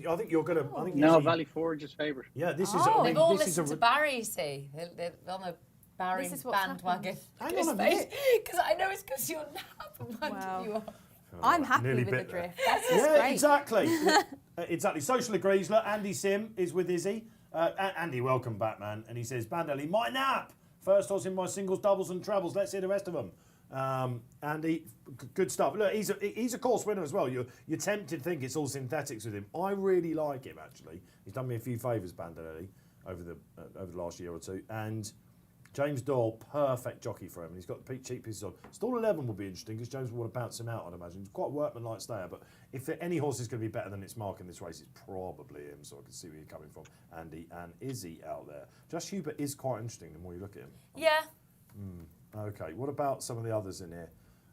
I think you're going to... I think No, Izzy- Valley Forge is favourite. Yeah, this is... Oh, I mean, they've all this is listened to Barry, you see. They're on the Barry This is what's bandwagon. Hang on a minute. Because I know it's because you're not. Wow. You are. I'm happy Nearly with the bit there. drift. That's Yeah, great. exactly. Exactly. Social agrees. Look, Andy Sim is with Izzy. Andy, welcome back, man. And he says, Bandinelli, my nap. First horse in my singles, doubles and trebles. Let's hear the rest of them. Andy, good stuff. Look, he's a course winner as well. You're tempted to think it's all synthetics with him. I really like him, actually. He's done me a few favours, Bandinelli, over the last year or two. And James Doyle, perfect jockey for him. And he's got the cheap pieces on. Stall 11 will be interesting because James will want to bounce him out, I'd imagine. He's quite a workmanlike stayer, but if any horse is going to be better than its mark in this race, it's probably him. So I can see where you're coming from, Andy and Izzy out there. Just Hubert is quite interesting the more you look at him. Yeah. Okay, what about some of the others in here?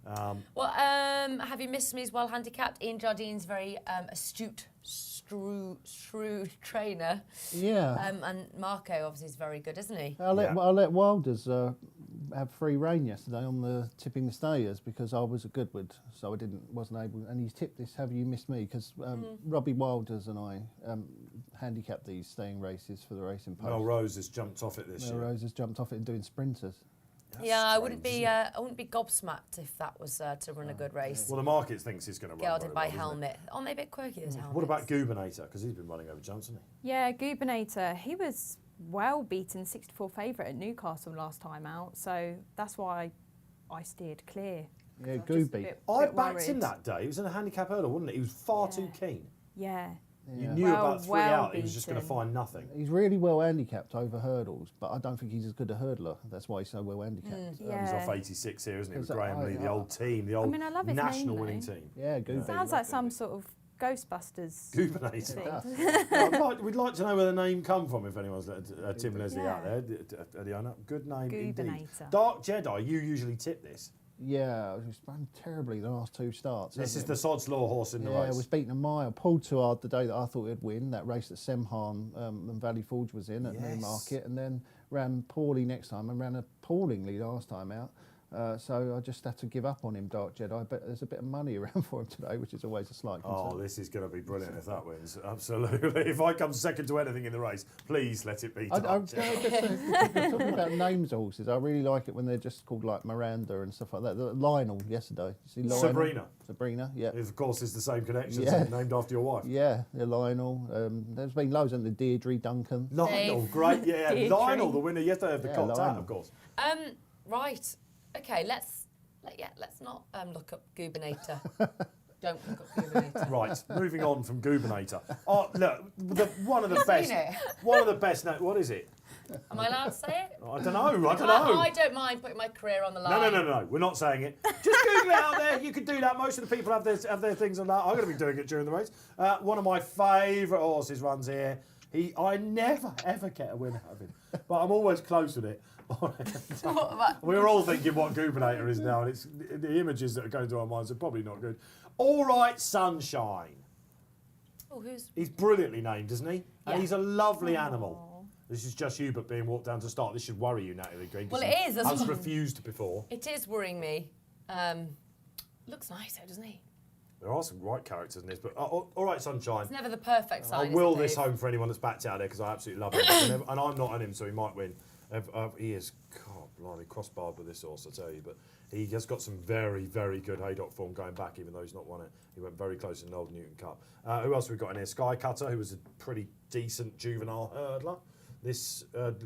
Have you missed me as well handicapped? Ian Jardine's very astute, shrewd trainer. Yeah. And Marco obviously is very good, isn't he? I let Wilders have free rein yesterday on the tipping the stayers because I was at Goodwood, so I wasn't able. And he's tipped this. Have you missed me? Because Robbie Wilders and I handicapped these staying races for the Racing Post. Melrose has jumped off it this year. Melrose has jumped off it and doing sprinters. That's Yeah, I strange, wouldn't be. isn't it? I wouldn't be gobsmacked if that was to run a good race. Well, the market thinks he's going to run Gelded very by well, doesn't it? helmet. Oh, maybe a bit quirky those helmets. What about Gubernator? Because he's been running over jumps, hasn't Yeah, Gubernator. He was well beaten 64 favourite at Newcastle last time out, so that's why I steered clear. Yeah, I'm just a Gooby. bit he? I backed worried. him that day. He was in a handicap earlier, wasn't it? He was far too keen. Yeah. You knew Well, about 3 out, he was just going to beaten. find nothing. He's really well handicapped over hurdles, but I don't think he's as good a hurdler. That's why he's so well handicapped. He's off 86 here, isn't he? With Is that Graeme right? Lee, the old team, the old mean, I love his national name, winning though. team. Yeah, Gooby. Sounds like some sort of Ghostbusters. Goobernator. We'd like to know where the name come from if anyone's Tim Leslie out there. Diana, good name indeed. Goobernator. Dark Jedi, you usually tip this. Yeah, he's run terribly the last 2 starts. This is hasn't the Sod's Law horse in the Yeah, race. was beaten a mile. Pulled too hard the day that I thought he'd win. That race that Semhan and Valley Forge was in at Newmarket, and then ran poorly next time and ran appallingly last time out. So I just had to give up on him, Dark Jedi. But there's a bit of money around for him today, which is always a slight concern. Oh, this is going to be brilliant if that wins. Absolutely. If I come second to anything in the race, please let it be Dark Jedi. Talking about names of horses, I really like it when they're just called like Miranda and stuff like that. Lionel yesterday. You see Lionel? Sabrina, yeah. Of course, it's the same connection, Yeah. named after your wife. Yeah, Lionel. There's been loads, and the Deirdre Duncan. Lionel, Dave. great, yeah. Deirdre. Lionel, the winner yesterday of the Yeah, Cocked Hat, Lionel. of course. Right. Okay. Let's not look up Goobernator. Don't look up Goobernator. Right, moving on from Goobernator. Oh, look, one of the You've best. seen it? One of the best. What is it? Am I allowed to say it? I don't know. I don't know. I don't mind putting my career on the line. No. We're not saying it. Just Google it out there. You can do that. Most of the people have their things on that. I'm going to be doing it during the race. One of my favourite horses runs here. I never ever get a win out of him, but I'm always close with it. We're all thinking what Goobernator is now, and it's the images that are going to our minds are probably not good. All right, Sunshine. Oh, He's brilliantly named, isn't he? Yeah. And he's a lovely animal. This is just Hubert being walked down to start. This should worry you, Natalie Green. Well, it is, that's Has what- refused before. It is worrying me. Looks nice though, doesn't he? There are some right characters in this, but all right, Sunshine. It's never the perfect sign. I'll will is it, this Dave? home for anyone that's backed out there because I absolutely love him. And I'm not on him, so he might win. He is, God, blimey, crossbarred with this horse, I tell you. But he has got some very, very good Haydock form going back, even though he's not won it. He went very close in the Old Newton Cup. Who else have we got in here? Sky Cutter, who was a pretty decent juvenile hurdler this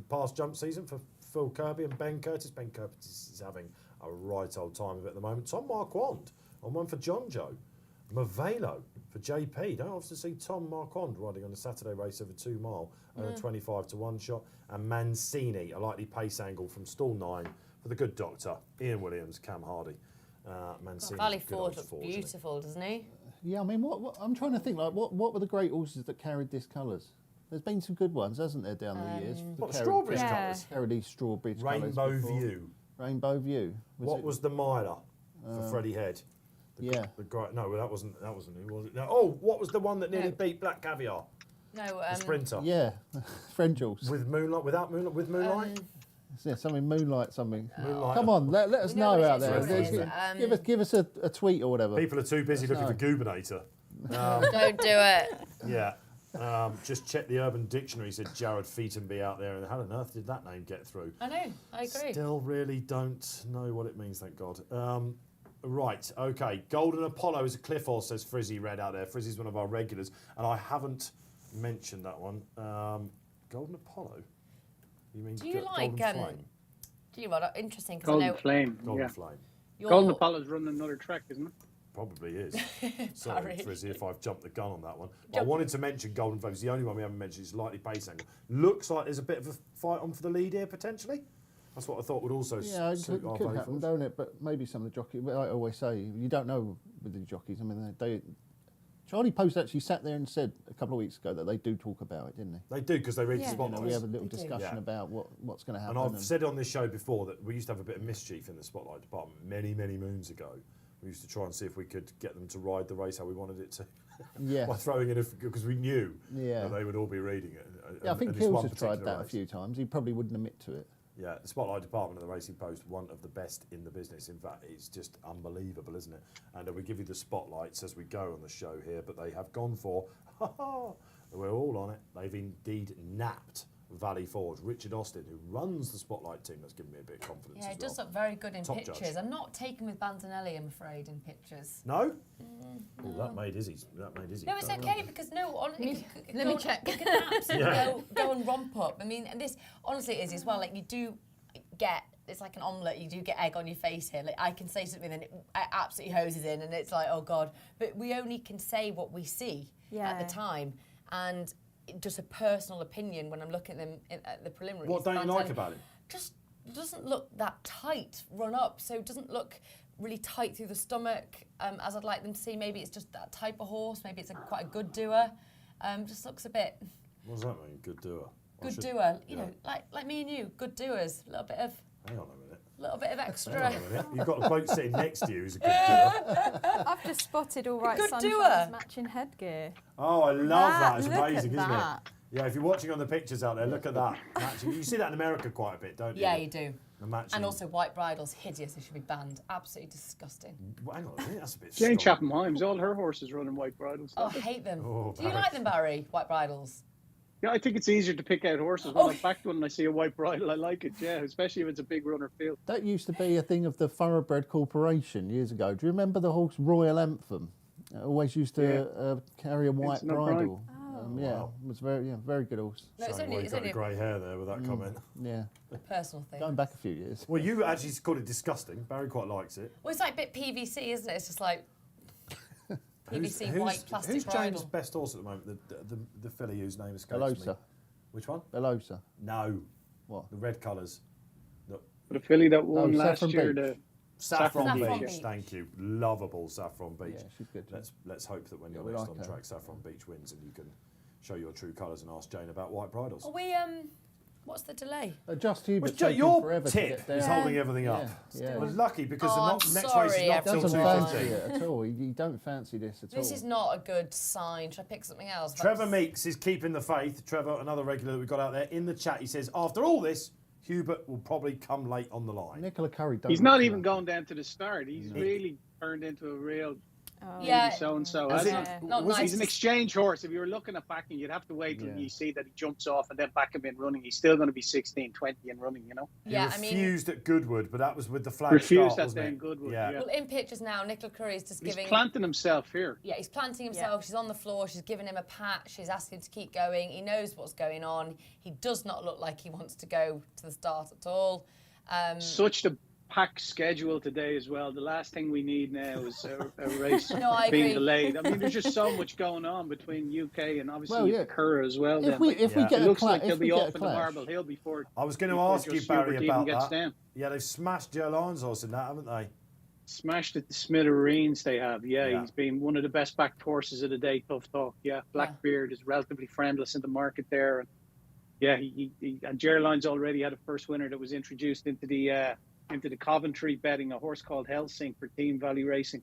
past jump season for Phil Kirby and Ben Curtis. Ben Curtis is having a right old time of it at the moment. Tom Marquand on one for John Joe. Mavelo for JP. Don't often see Tom Marquand riding on a Saturday race over 2 mile and a 25 to 1 shot. And Mancini, a likely pace angle from stall 9 for the good doctor. Ian Williams, Cam Hardy. Mancini. Valley Forge looks beautiful, doesn't he? Yeah, I mean, what I'm trying to think, like, what were the great horses that carried this colours? There's been some good ones, hasn't there, down the years? What, strawberry Yeah. colours? Carried these strawberry colours Rainbow before. View. Rainbow View. What was the miler for Freddie Head? Yeah. No, that wasn't who was it? No. Oh, what was the one that nearly beat Black Caviar? No. The Sprinter. Yeah, Frenjals. With moonlight, without moonlight, with moonlight. Yeah, something Moonlight, something. Moonlight. Come on, let us We know know what out it there. is, what it is. Give us a tweet or whatever. People are too busy looking for Goobernator. Don't do it. Yeah. Just check the Urban Dictionary, said Jared Featonby out there, and how on earth did that name get through? I know. I agree. Still really don't know what it means, thank God. Right, okay. Golden Apollo is a cliff horse, says Frizzy Red out there. Frizzy's one of our regulars, and I haven't mentioned that one. Golden Apollo? You mean Do you like Golden Flame? Do you what? Interesting because I Golden know Flame. Golden Yeah. Flame. you're, Golden Apollo's running another track, isn't it? Probably is. Sorry, Sorry. Frizzy, if I've jumped the gun on that one. But I wanted to mention Golden Flame. It's the only one we haven't mentioned. It's lightly pace angle. Looks like there's a bit of a fight on for the lead here, potentially. That's what I thought would also Yeah, it suit our could Valley happen, Forge. don't it? But maybe some of the jockeys. I always say you don't know with the jockeys. I mean, Charlie Post actually sat there and said a couple of weeks ago that they do talk about it, didn't they? They do, because they read the Yeah. spotlights. We have a little They do. discussion Yeah. about what's going to happen. And I've said on this show before that we used to have a bit of mischief in the Spotlight department many, many moons ago. We used to try and see if we could get them to ride the race how we wanted it to. Yeah. By throwing in, because we knew Yeah. that they would all be reading it. Yeah, I think and this Hills one has tried particular that a race. few times. He probably wouldn't admit to it. Yeah, the Spotlight department of the Racing Post, one of the best in the business. In fact, it's just unbelievable, isn't it? And we give you the spotlights as we go on the show here, but they have gone for, we're all on it. They've indeed napped Valley Forge. Richard Austin, who runs the Spotlight team, that's given me a bit of confidence Yeah, as it does well. look very good in Top pictures. judge. I'm not taken with Bantanelli, I'm afraid, in pictures. No? Oh, that made Izzy. No, it's okay because Let me check. You can absolutely go and romp up. I mean, and this honestly is as well. Like you do get, it's like an omelette. You do get egg on your face here. Like I can say something and it absolutely hoses in, and it's like, oh god. But we only can say what we see at Yeah. the time. And just a personal opinion when I'm looking at them at the preliminaries. What don't you like about it? Just doesn't look that tight run up, so it doesn't look really tight through the stomach as I'd like them to see. Maybe it's just that type of horse. Maybe it's quite a good doer. Just looks a bit. What does that mean, good doer? Good doer, you know, like me and you, good doers. A little bit of. Hang on a minute. Little bit of extra. Hang on a minute. You've got a bloke sitting next to you who's a good doer. I've just spotted All Right Good Sunshine's doer. matching headgear. Oh, I love that. It's Look amazing, at isn't that. it? Yeah, if you're watching on the pictures out there, look at that. Matching. You see that in America quite a bit, don't you? Yeah, you do. The matching. And also white bridles, hideous. They should be banned. Absolutely disgusting. Well, hang on a minute, that's a bit Jane strong. Chatham Himes, all her horses running white bridles. Oh, I hate them. Oh, Do you Barry. like them, Barry? White bridles? Yeah, I think it's easier to pick out horses. When I backed one and I see a white bridle, I like it, yeah, especially if it's a big runner field. That used to be a thing of the Thoroughbred Corporation years ago. Do you remember the horse Royal Anthem? It always used to carry a white Vincent bridle. Oh. Yeah, it was very good horse. No, it's Showing only, why it's you got only the grey hair there with that comment. Yeah, a personal thing. going back a few years. Well, you actually called it disgusting. Barry quite likes it. Well, it's like a bit PVC, isn't it? It's just like PVC white plastic Who's James' bridle. best horse at the moment? The filly whose name escapes me. Belosa. Which one? Belosa. No. What? The red colours. But a filly that won Oh, last Saffron year, Beach. the Saffron, Saffron Beach. Beach. Thank you. Lovable Saffron Beach. Yeah, she's good. Let's hope that when you're we next like on her. track, Saffron Beach wins and you can show your true colours and ask Jane about white bridles. Are we, what's the delay? Just Hubert Well, taking your forever to tip get there. is holding everything up. Yeah. Well, lucky because Oh, the I'm next sorry, race is not till Doesn't everyone. fancy 2:15. it at all. You don't fancy this at all. This is not a good sign. Should I pick something else? Trevor Meeks is keeping the faith. Trevor, another regular that we got out there in the chat, he says, after all this, Hubert will probably come late on the line. Nicola Curry. he's not even going down to the start. He's really turned into a real Yeah. so-and-so. Has hasn't he- he? Not was nice. He's an exchange horse. If you were looking at backing, you'd have to wait till Yeah. you see that he jumps off and then back him in running. He's still going to be 16, 20 and running, you know. Yeah, He I mean, refused at Goodwood, but that was with the flag Refused start, at wasn't then it? Goodwood, Yeah. yeah. well, in pictures now, Nicola Curry's just He's giving. planting himself here. Yeah, he's planting himself. She's on the floor. She's giving him a pat. She's asking him to keep going. He knows what's going on. He does not look like he wants to go to the start at all. Such the packed schedule today as well. The last thing we need now is a race No, I being agree. delayed. I mean, there's just so much going on between UK and obviously Well, yeah. Curragh as well. If then. we But if we Yeah. get it a looks clash, like they'll if we be get off a in the clash, Marble Hill before. I was going to before ask you, just Barry, Hubert even about gets that. down. Yeah, they've smashed Joe Lyons' horse in that, haven't they? Smashed at the smithereens they have. Yeah, Yeah. he's been one of the best backed horses of the day. Tough talk. Yeah, Blackbeard is relatively friendless in the market there. And yeah, he and Jerry Lyons already had a first winner that was introduced into the Coventry betting, a horse called Helsing for Team Valley Racing.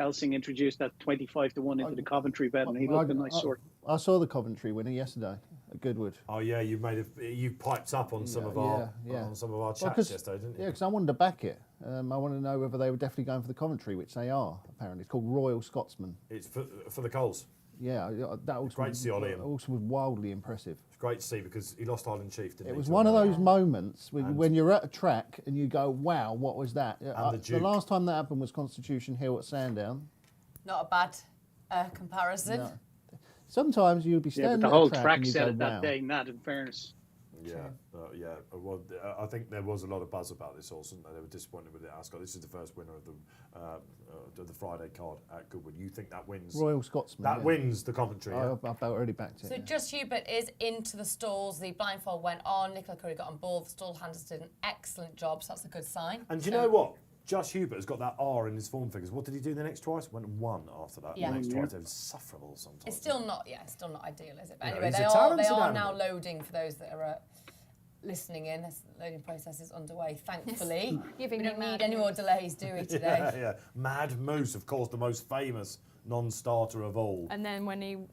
Helsing introduced that 25-1 into the Coventry bet, and he looked a nice sort. I saw the Coventry winner yesterday at Goodwood. Oh yeah, you piped up on some of our on some of our chats yesterday, didn't you? Yeah, because I wanted to back it. I wanted to know whether they were definitely going for the Coventry, which they are, apparently. It's called Royal Scotsman. It's for the Coles. Yeah, that also, Great to see Ollie. also was wildly impressive. It's great to see because he lost Highland Chief, didn't he? It was to one of America? those moments when you're at a track and you go, wow, what was that? the Duke. last time that happened was Constitution Hill at Sandown. Not a bad comparison. No. Sometimes you'll be Yeah, standing but the whole at a track track and you said go, it that wow. day, Nat, in fairness. Yeah, yeah. Well, I think there was a lot of buzz about this horse, and they were disappointed with it. Ascot. This is the first winner of the Friday card at Goodwood. You think that wins? Royal Scotsman. That yeah. wins the Coventry. Yeah? I've already backed it. So yeah. Just Hubert is into the stalls. The blindfold went on. Nicola Curry got on board. The stall handlers did an excellent job, so that's a good sign. And do you know what? Just Hubert has got that R in his form figures. What did he do the next twice? Went and won after that. Yeah. The next Yeah. twice. It was insufferable sometimes. It's still not, still not ideal, is it? But No, anyway, he's they a are talented now animal. loading for those that are listening in. The loading process is underway, thankfully. Giving We me don't mad need any more moves. delays, do we, today? Yeah, yeah. Mad Moose, of course, the most famous non-starter of all. And then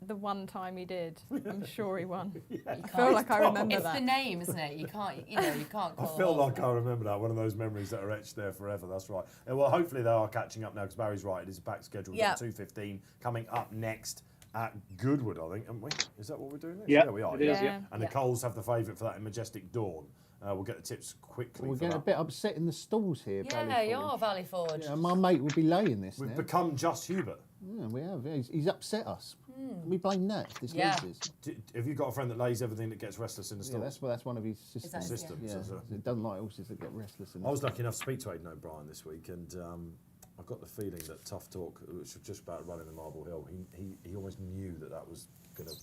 the one time he did, I'm sure he won. You I can't- feel like I remember It's that. the name, isn't it? You can't, you can't I call feel them like I remember that. One of those memories that are etched there forever. That's right. Well, hopefully they are catching up now because Barry's right. It is a packed schedule. We've got Yeah. 2:15 coming up next at Goodwood, I think, haven't we? Is that what we're doing next? Yeah, we are. it is, yeah. And the Coles have the favourite for that in Majestic Dawn. We'll get the tips quickly. We're for getting a that. bit upset in the stalls here. Yeah, Valley you Forge. are Valley Forge. Yeah, my mate will be laying this We've now. become Just Hubert. Yeah, we have. Yeah. He's upset us. We blame Nat if this Yeah. loses. Have you got a friend that lays everything that gets restless in the Yeah, stall? that's one of his systems. that his- Systems. Yeah, So- he doesn't like horses that get restless. I was lucky enough to speak to Aidan O'Brien this week, and I've got the feeling that Tough Talk, which was just about running the Marble Hill, he almost knew that was going to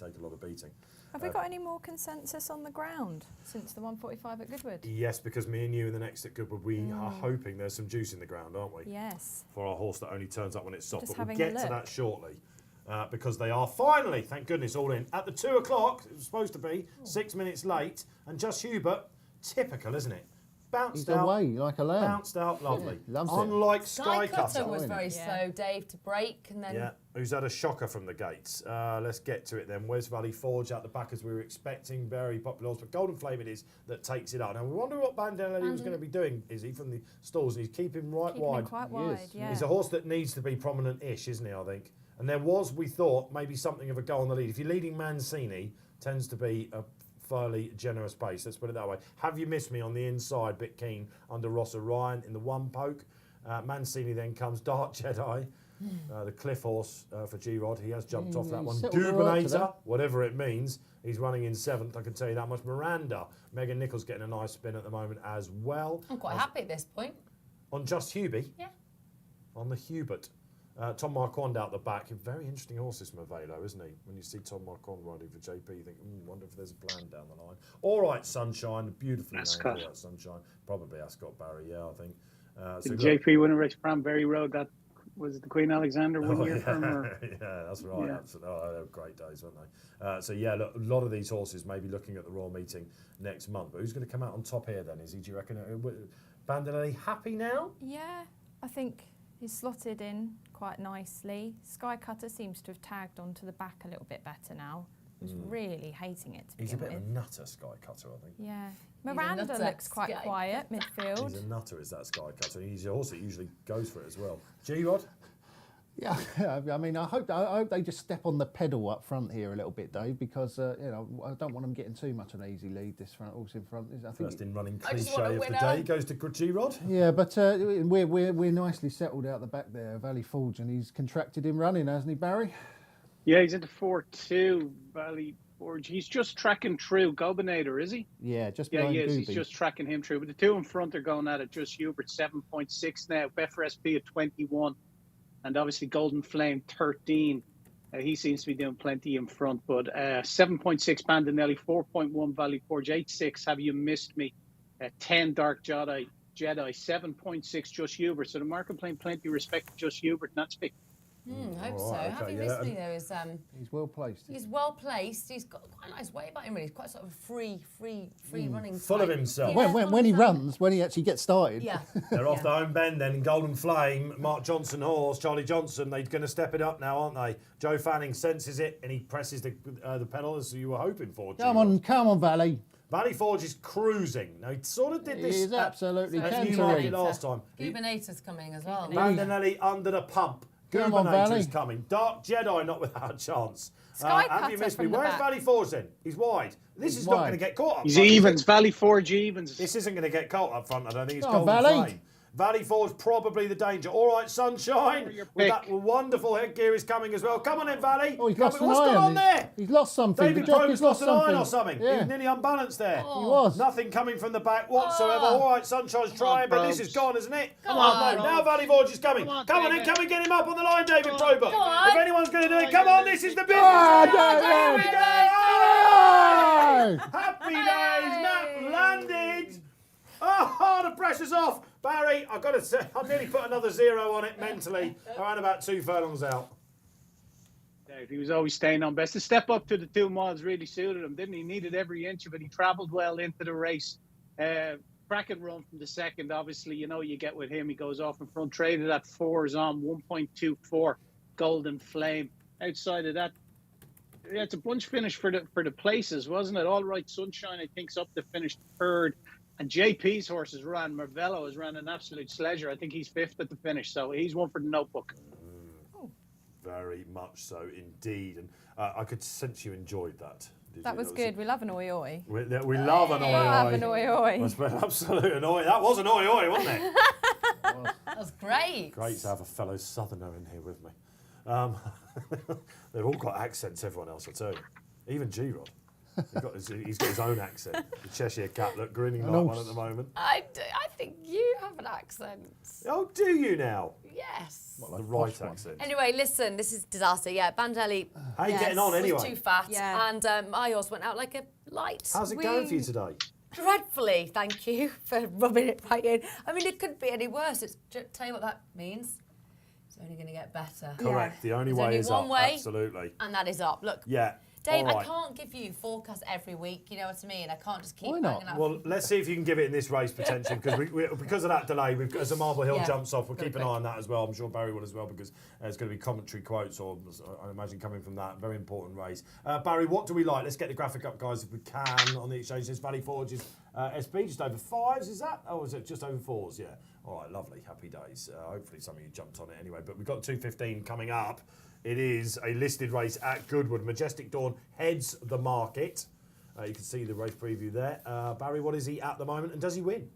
take a lot of beating. Have we got any more consensus on the ground since the 145 at Goodwood? Yes, because me and you in the next at Goodwood, we are hoping there's some juice in the ground, aren't we? Yes. For our horse that only turns up when it's soft. Just But we'll having a get to look. that shortly. Because they are finally, thank goodness, all in. At the 2 o'clock, it was supposed to be, 6 minutes late. And Just Hubert, typical, isn't it? Bounced He's out. away like a lamb. Bounced out, lovely. Loves it. Unlike Sky Cutter Cutter. was very slow, Dave, to break, and then Yeah, who's had a shocker from the gates. Let's get to it then. Where's Valley Forge out the back as we were expecting? Very popular horse, but Golden Flame it is that takes it up. Now we wonder what Bandelli was going to be doing, is he, from the stalls? He's keeping right Keeping wide. it quite wide, Yes. yeah. He's a horse that needs to be prominent-ish, isn't he, I think? And there was, we thought, maybe something of a go on the lead. If you're leading Mancini, tends to be a fairly generous pace, let's put it that way. Have You Missed Me on the inside, bit keen under Ross Orion in the one poke. Mancini then comes, Dark Jedi, the cliff horse for G-Rod. He has jumped off that he's one. settled all right today. Dubinator, whatever it means, he's running in 7th, I can tell you that much. Miranda, Megan Nichols getting a nice spin at the moment as well. I'm quite happy at this point. On Just Hubie. Yeah. On the Hubert. Tom Marquand out the back. A very interesting horse, this Movelo, isn't he? When you see Tom Marquand riding for JP, you think, wonder if there's a plan down the line. All right, Sunshine, beautifully named. Ascot. All right, Sunshine. Probably Ascot Barry, yeah, I think. Did JP win a race Cranberry Road? That was it the Queen Alexander 1 year from her? Yeah, that's right. Yeah. Absolutely. Oh, they were great days, weren't they? So, yeah, look, a lot of these horses may be looking at the Royal Meeting next month. But who's going to come out on top here then? Is he, do you reckon? Bandelli happy now? Yeah, I think he's slotted in quite nicely. Sky Cutter seems to have tagged onto the back a little bit better now. He's really hating it to He's a begin bit with. of a nutter, Sky Cutter, I think. Yeah. a Miranda nutter, looks quite Sky quiet midfield. He's a nutter, is that Sky Cutter? He's a horse that usually goes for it as well. G-Rod? Yeah, I mean, I hope they just step on the pedal up front here a little bit, Dave, because I don't want them getting too much of an easy lead. This front horse in front, I think. First in running I just cliche want a of the winner. day goes to G-Rod. Yeah, but we're nicely settled out the back there, Valley Forge, and he's contracted in running, hasn't he, Barry? Yeah, he's into 4-2, Valley Forge. He's just tracking through Gobinator, is he? Yeah, just Yeah, behind he is. Gooby. He's just tracking him through. But the two in front are going at it. Just Hubert, 7.6 now. Betfair SP at 21. And obviously Golden Flame, 13. He seems to be doing plenty in front. But 7.6 Bandinelli, 4.1 Valley Forge, 8.6 Have You Missed Me, 10 Dark Jedi, 7.6 Just Hubert. So the market playing plenty of respect to Just Hubert, and that's big. Hope All so. right, Have okay, You yeah, Missed that- Me, though, is He's well placed. he's well placed. He's got quite a nice way about him, really. He's quite sort of free running. Full of type. himself. Yeah, When he full of runs, when he actually gets started. Yeah. They're off the home bend then in Golden Flame. Mark Johnson horse, Charlie Johnson. They're going to step it up now, aren't they? Joe Fanning senses it and he presses the pedal as you were hoping for. Come on, Valley. Valley Forge is cruising. Now, he sort of did He this is absolutely at cantering. Newmarket last time. Gubinator's coming as well. Bandinelli under the pump. Come on, Valley. Gubernator's coming. Dark Jedi not without a chance. Sky Have you Cutter missed me? from the Where's back. Valley Forge then? He's wide. This He's is not wide. going to get caught up He's front, is it? evens. Valley Forge evens. This isn't going to get caught up front, I don't think. It's Come on, Golden Valley. Flame. Valley Forge probably the danger. All right, Sunshine. Your With pick. that wonderful headgear is coming as well. Come on in, Valley. Oh, he's Come lost on. an What's iron. going on there? He's lost something. David The jockey's Probert's lost an iron or something. He Yeah, was nearly unbalanced there. he was. Nothing coming from the back whatsoever. Oh. All right, Sunshine's trying, but this Probes. is gone, isn't it? Come Oh, on, no. Now Valley Forge is coming. Come on, Come on in, David. come and get him up on the line, David Probert. on. If anyone's going to do it, come on, this is the business. Ah, Here we David. go. Oh! Happy days, Nat landed. Oh, the pressure's off. Barry, I've got to say, I've nearly put another 0 on it mentally. Around about 2 furlongs out. Dave, he was always staying on best. The step up to the 2 miles really suited him, didn't he? Needed every inch of it. He travelled well into the race. Cracking run from the second, obviously, you get with him. He goes off in front, traded at 4s on 1.24 Golden Flame. Outside of that, yeah, it's a bunch finish for the places, wasn't it? All right, Sunshine, I think's up to finish 3rd. And JP's horses ran, Marvello has ran an absolute sledger. I think he's 5th at the finish, so he's one for the notebook. Very much so indeed. And I could sense you enjoyed that. Did That you? was good. We love an oi oi. We love an oi Love an oi. oi oi. That's been absolute an oi. That was an oi oi, wasn't it? That was great. Great to have a fellow southerner in here with me. They've all got accents, everyone else, I tell you. Even G-Rod. He's got his own accent. The Cheshire Cat, look, grinning like one at the moment. I think you have an accent. Oh, do you now? Yes. What, like the right accent. Anyway, listen, this is disaster. Yeah, Bandelli. How are you getting on anyway? Was too fat, Yeah. and my horse went out like a light. How's it going for you today? Dreadfully, thank you for rubbing it right in. I mean, it couldn't be any worse. Tell you what that means. It's only going to get better. Correct. The only There's way only is one up. way, Absolutely. and that is up. Look. Yeah. Dave, all I right. can't give you forecasts every week, you know what I mean? I can't just keep Why not? hanging out. Well, let's see if you can give it in this race potentially, because because of that delay, as the Marble Hill Yeah. jumps off, we'll keep an eye Quick. on that as well. I'm sure Barry will as well, because there's going to be commentary quotes, or I imagine coming from that. Very important race. Barry, what do we like? Let's get the graphic up, guys, if we can, on the exchange. This Valley Forge's SP, just over 5s, is that? Oh, is it just over 4s? Yeah. All right, lovely. Happy days. Hopefully some of you jumped on it anyway, but we've got 2:15 coming up. It is a listed race at Goodwood. Majestic Dawn heads the market. You can see the race preview there. Barry, what is he at the moment, and does he win?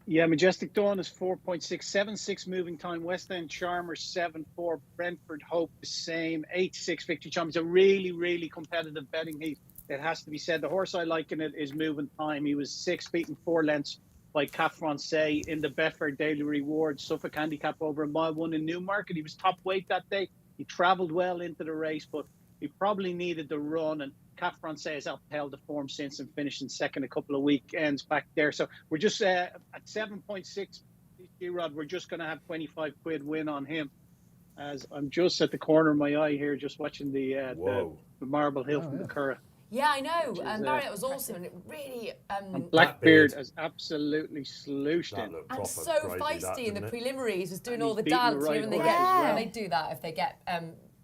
Yeah, Majestic Dawn is 4.676 moving time. West End Charmer 7.4. Brentford Hope the same. 8.6 Victory Charm. It's a really, really competitive betting heat. It has to be said. The horse I like in it is moving time. He was 6 beaten 4 lengths by Cap Francais in the Betfair Daily Reward Suffolk Handicap over a mile 1 in Newmarket. He was top weight that day. He travelled well into the race, but he probably needed the run, and Cap Francais has upheld the form since and finished in second a couple of weekends back there. So we're just at 7.6 G-Rod. We're just going to have 25 quid win on him, as I'm just at the corner of my eye here, just watching the Marble Hill from the Curragh. Yeah, I know. And Barry, that was awesome. And it really... and Blackbeard has absolutely slooshed That him. looked And proper so crazy, feisty that, in the didn't it? preliminaries, was doing And all he's the beaten the dance. right You know, when they horse as well. when they do that, if they get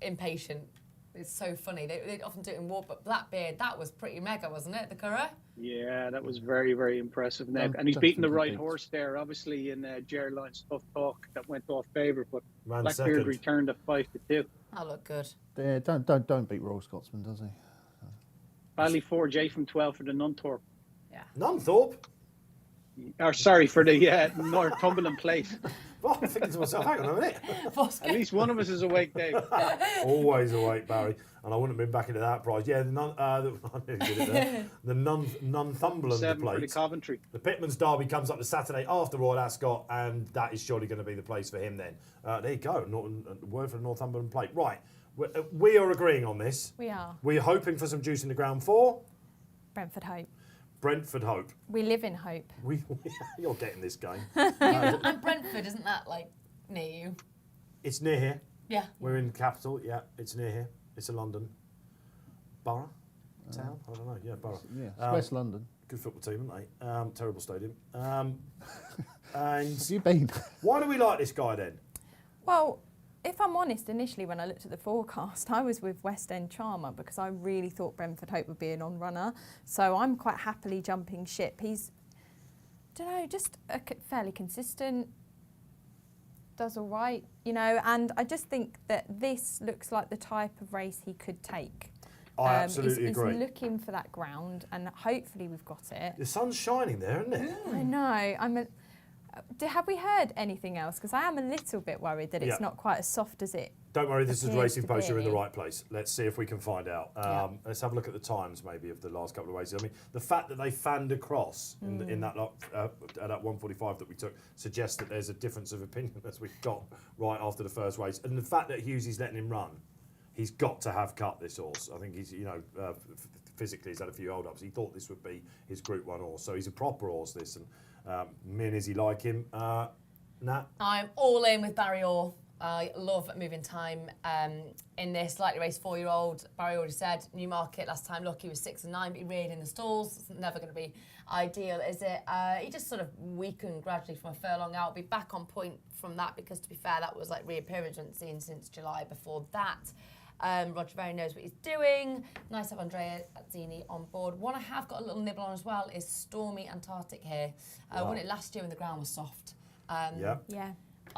impatient. It's so funny. They often do it in war, but Blackbeard, that was pretty mega, wasn't it, the Curragh? Yeah, that was very, very impressive. Now, and he's beaten the right horse there, obviously, in Gerline's Tough Talk that went off favour, but Ran Blackbeard second. returned at 5-2. That looked good. Yeah, don't beat Royal Scotsman, does he? Valley Forge 8 from 12 for the Nunthorpe. Nunthorpe? Or sorry, for the Northumberland Plate. Well, I'm thinking to myself, hang on a minute. At least one of us is awake, Dave. Always awake, Barry. And I wouldn't have been back into that prize. Yeah, the Northumberland 7 for the Plate. Coventry. The Pitman's Derby comes up the Saturday after Royal Ascot, and that is surely going to be the place for him then. There you go, word for the Northumberland Plate. Right, we are agreeing on this. We are. We're hoping for some juice in the ground for Brentford Hope. Brentford Hope. We live in hope. You're getting this game. And Brentford, isn't that, like, near you? It's near here. Yeah. We're in the capital. Yeah, it's near here. It's a London borough, town. I don't know. Yeah, borough. Yeah, it's West London. Good football team, aren't they? Terrible stadium. And You been? why do we like this guy then? Well, if I'm honest, initially when I looked at the forecast, I was with West End Charmer because I really thought Brentford Hope would be an on-runner. So I'm quite happily jumping ship. He's, just fairly consistent, does all right, and I just think that this looks like the type of race he could take. I absolutely agree. He's looking for that ground, and hopefully we've got it. The sun's shining there, isn't it? I know. Have we heard anything else? Because I am a little bit worried that it's not quite as soft as it. Don't worry, this is appears Racing to Post. You're in the be. right place. Let's see if we can find out. Let's have a look at the times maybe of the last couple of races. I mean, the fact that they fanned across in that lot, at that 145 that we took suggests that there's a difference of opinion as we got right after the first race. And the fact that Hughesy's letting him run, he's got to have cut this horse. I think he's, physically he's had a few hold-ups. He thought this would be his Group 1 horse. So he's a proper horse, this. And me and Izzy like him. Nat? I'm all in with Barry Orr. I love moving time in this lightly raced 4-year-old. Barry already said Newmarket last time. Look, he was 6 and 9, but he reared in the stalls. It's never going to be ideal, is it? He just sort of weakened gradually from a furlong out. Be back on point from that because, to be fair, that was like reappearance we haven't seen since July. Before that, Roger very knows what he's doing. Nice to have Andrea Azzini on board. One I have got a little nibble on as well is Stormy Antarctic here. Won it last year when the ground was soft. Yeah.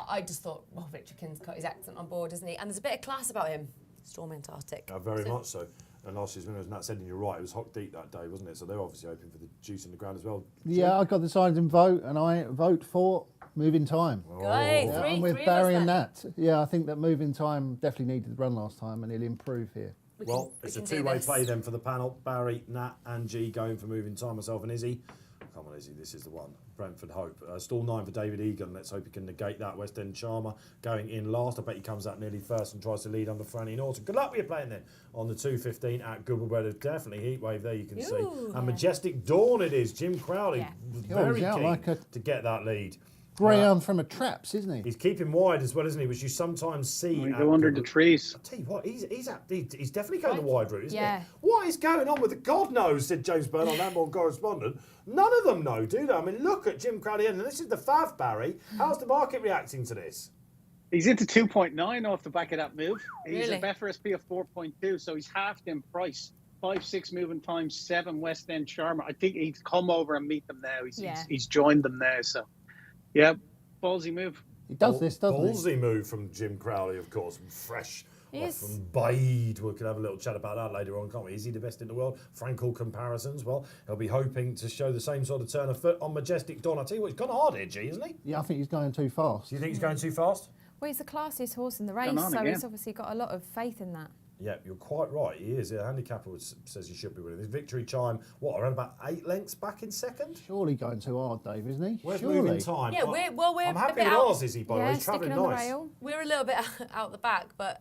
I just thought, well, Richard Kinscott is excellent on board, isn't he? And there's a bit of class about him. Stormy Antarctic. Very much so. And last year's winner, as Nat said, and you're right, it was hot deep that day, wasn't it? So they're obviously hoping for the juice in the ground as well. Yeah, I got the signs in vote, and I vote for Moving Time. Great. Yeah, Three I'm with of us Barry and then. Nat. Yeah, I think that Moving Time definitely needed the run last time, and he'll improve here. Well, it's a two-way play then for the panel. Barry, Nat and G going for moving time, myself and Izzy. Come on, Izzy, this is the one. Brentford Hope. Stall 9 for David Egan. Let's hope he can negate that. West End Charmer going in last. I bet he comes out nearly first and tries to lead under Franny and Orton. Good luck with your playing then on the 2.15 at Goodwood. Definitely heat wave there, you can see. And Majestic Dawn it is. Jim Crowley very keen to get that lead. Graham from a traps, isn't he? He's keeping wide as well, isn't he? Which you sometimes see. We go under the trees. I'll tell you what, he's definitely going the wide route, isn't Yeah. he? What is going on with the God knows, said James Byrne on Handball Correspondent. None of them know, do they? I mean, look at Jim Crowley, and this is the fav, Barry. How's the market reacting to this? He's into 2.9 off the back of that move. He's Really? a Betfair SP of 4.2, so he's halved in price. 5-6 moving time, 7 West End Charmer. I think he'd come over and meet them now. He's joined them now, so yeah, ballsy move. He does this, doesn't he? Ballsy move from Jim Crowley, of course, fresh. Yes. From Bade. We could have a little chat about that later on, can't we? Is he the best in the world? Frankel comparisons. Well, he'll be hoping to show the same sort of turn of foot on Majestic Dawn. I tell you what, he's gone hard here, G, isn't he? Yeah, I think he's going too fast. Do you think he's going too fast? Well, he's the classiest horse in the race, Come on so again. he's obviously got a lot of faith in that. Yeah, you're quite right. He is. Yeah, handicapper says he should be winning. His victory chime, around about 8 lengths back in second? Surely going too hard, Dave, isn't he? Where's Surely. moving time? Yeah, we're I'm a happy bit with out. ours, Izzy, by the way. Yeah, He's travelling sticking on the nice. rail. We're a little bit out the back, but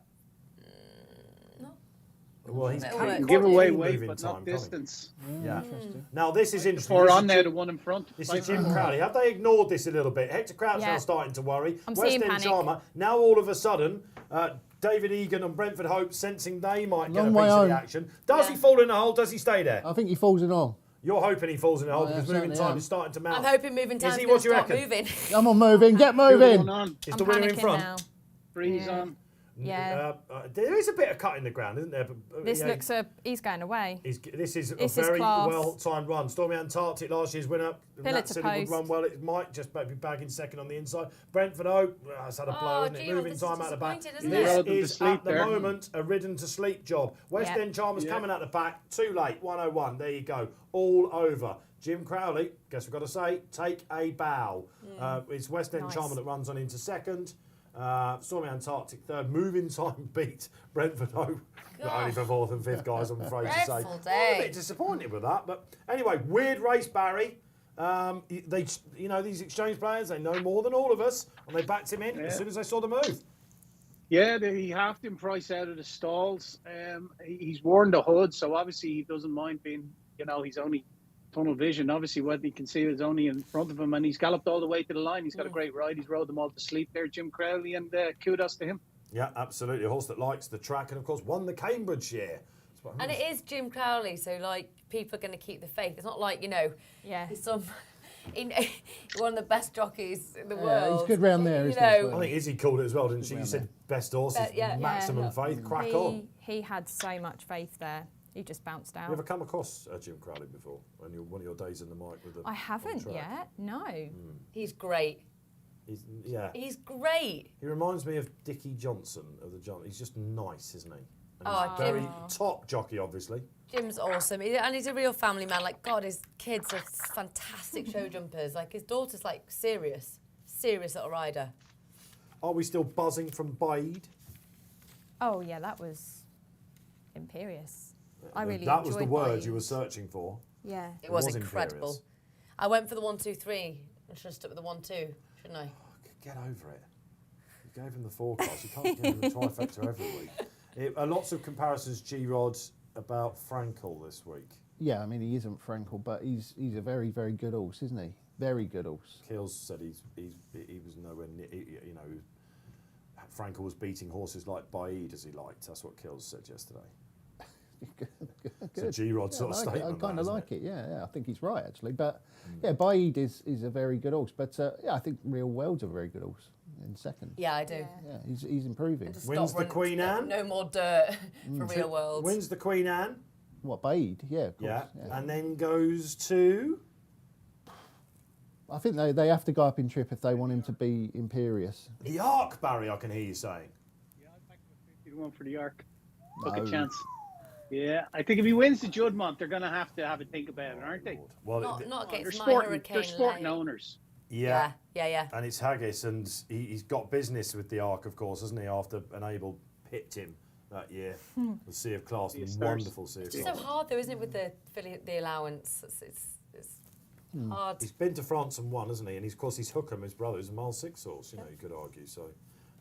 Well, he's It'll can't work. Give away moving weight, but time, not can't he? distance. Yeah. Interesting. Now, this is interesting. Or This on is there, Jim- the one in front. This is Jim Crowley. Have they ignored this a little bit? Hector Crouch now Yeah. starting to worry. I'm West seeing End panic. Charmer. Now all of a sudden, David Egan and Brentford Hope sensing they might get a Long piece way of home. the action. Does he fall in the hole? Does he stay there? I think he falls in all. You're hoping he falls in the hole Oh, yeah, because moving certainly time am. is starting to mount. I'm hoping moving time's Izzy, going what to do you start reckon? moving. Come on, moving, get Going moving. on. Is I'm the winner in panicking front? now. Freeze Yeah. on. Yeah. There is a bit of cut in the ground, isn't there? But, This yeah, looks he's going away. This is a This is very class. well-timed run. Stormy Antarctic last year's winner. Pillar Nat to said it would post. run well. It might just be bagging second on the inside. Brentford Hope has had a blow, isn't it? gee, Moving this time is out the back. disappointed, isn't This it? Relative to is sleep at the there. moment a ridden to sleep job. West Yeah. End Charmers Yeah. coming out the back. Too late. 101. There you go. All over. Jim Crowley, guess we've got to say, take a bow. It's West End Nice. Charmer that runs on into second. Stormy Antarctic third. Moving time beat Brentford Hope. Not only for fourth and fifth, guys, I'm afraid to say. Dreadful I'm a day. bit disappointed with that. But anyway, weird race, Barry. They, these exchange players, they know more than all of us, and they backed him in as soon as they saw the move. Yeah, he halved him price out of the stalls. He's worn the hood, so obviously he doesn't mind being, he's only tunnel vision. Obviously, what he can see is only in front of him, and he's galloped all the way to the line. He's got a great ride. He's rode them all to sleep there, Jim Crowley, and kudos to him. Yeah, absolutely. A horse that likes the track and, of course, won the Cambridgeshire. And it is Jim Crowley, so people are going to keep the faith. It's not like Yeah. he's one of the best jockeys in the Yeah, world. he's good round there, isn't he, as well? I think Izzy called it as well, didn't she? You said best horses, Yeah. maximum faith, crack on. He had so much faith there. He just bounced You ever out. come across Jim Crowley before? On one of your days in the mic with the I haven't track? yet. No. He's great. Yeah. He's great. He reminds me of Dickie Johnson of the John. He's just nice, isn't he? And Oh, he's very Jim. top jockey, obviously. Jim's awesome, and he's a real family man. God, his kids are fantastic show jumpers. His daughter's serious little rider. Are we still buzzing from Bade? Oh yeah, that was imperious. I really That was the enjoyed word Bade. you were searching for. Yeah. It was was incredible. imperious. I went for the 1-2-3. I should have stuck with the 1-2, shouldn't I? Get over it. You gave him the forecast. You can't give him the trifecta every week. Lots of comparisons, G-Rod, about Frankel this week. Yeah, I mean, he isn't Frankel, but he's a very, very good horse, isn't he? Very good horse. Kills said he was nowhere near, Frankel was beating horses like Bade as he liked. That's what Kills said yesterday. It's a G-Rod sort of statement. I kind of like it. Yeah, I think he's right actually. But yeah, Bade is a very good horse. But I think Real World's a very good horse in second. Yeah, I do. Yeah, he's improving. Just Wins stop the Queen Anne. No more dirt for real world. Wins the Queen Anne. What, Bade? Yeah, of course. Yeah. And then goes to. I think they have to go up in trip if they want him to be imperious. The Arc, Barry, I can hear you saying. Yeah, I'd back him 50-1 for the Arc. No. Took a chance. Yeah, I think if he wins the Juddmonte, they're going to have a think about it, aren't they? Well, Not They're against my sporting, Hurricane they're sporting Lane. owners. yeah. Yeah. And it's Haggis, and he's got business with the Arc, of course, hasn't he? After Enable pipped him that year. The Sea of Class, Sea the of Stars. wonderful Sea of It's Class. so hard though, isn't it, with the allowance? It's hard. He's been to France and won, hasn't he? And of course he's Hookham, his brother, is a mile 6 horse, you know, you could argue. So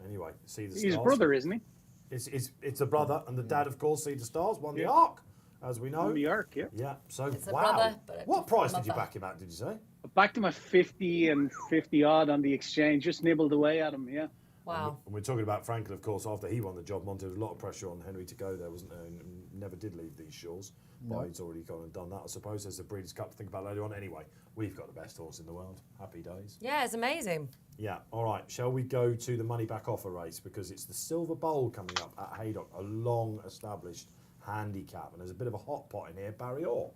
anyway, See the Stars. His brother, isn't he? It's a brother, and the dad, of course, See the Stars, won the Arc, as we know. New York, yeah. Yeah, so It's a wow. brother, but a What price did you mother. back him at, did you say? I backed him at 50 and 50 odd on the exchange, just nibbled away at him, yeah. Wow. And we're talking about Franklin, of course, after he won the job, Monty, there was a lot of pressure on Henry to go there, wasn't there? And never did leave these shores. Well, he's already gone and done that, I suppose. There's the Breeders' Cup to think about later on. Anyway, we've got the best horse in the world. Happy days. Yeah, it's amazing. Yeah, all right. Shall we go to the money back offer race? Because it's the Silver Bowl coming up at Haydock, a long-established handicap. And there's a bit of a hot pot in here, Barry Orr.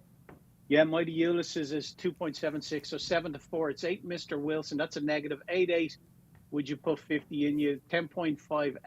Yeah, Mighty Ulysses is 2.76, so 7-4. It's 8 Mr. Wilson. That's a negative. 8-8. Would you put 50 in you? 10.5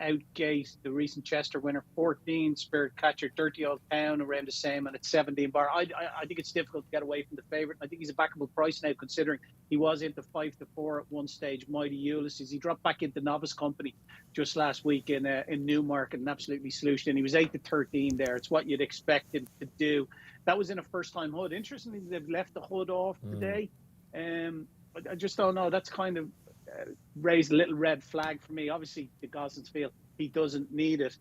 Outgate, the recent Chester winner. 14 Spirit Catcher, 30 Old Town, around the same, and it's 17 bar. I think it's difficult to get away from the favourite. I think he's a backable price now, considering he was into 5-4 at one stage. Mighty Ulysses. He dropped back into novice company just last week in Newmarket and absolutely sleushed in. He was 8-13 there. It's what you'd expect him to do. That was in a first-time hood. Interestingly, they've left the hood off today. I just don't know. That's kind of raised a little red flag for me. Obviously, the Goslings feel he doesn't need it.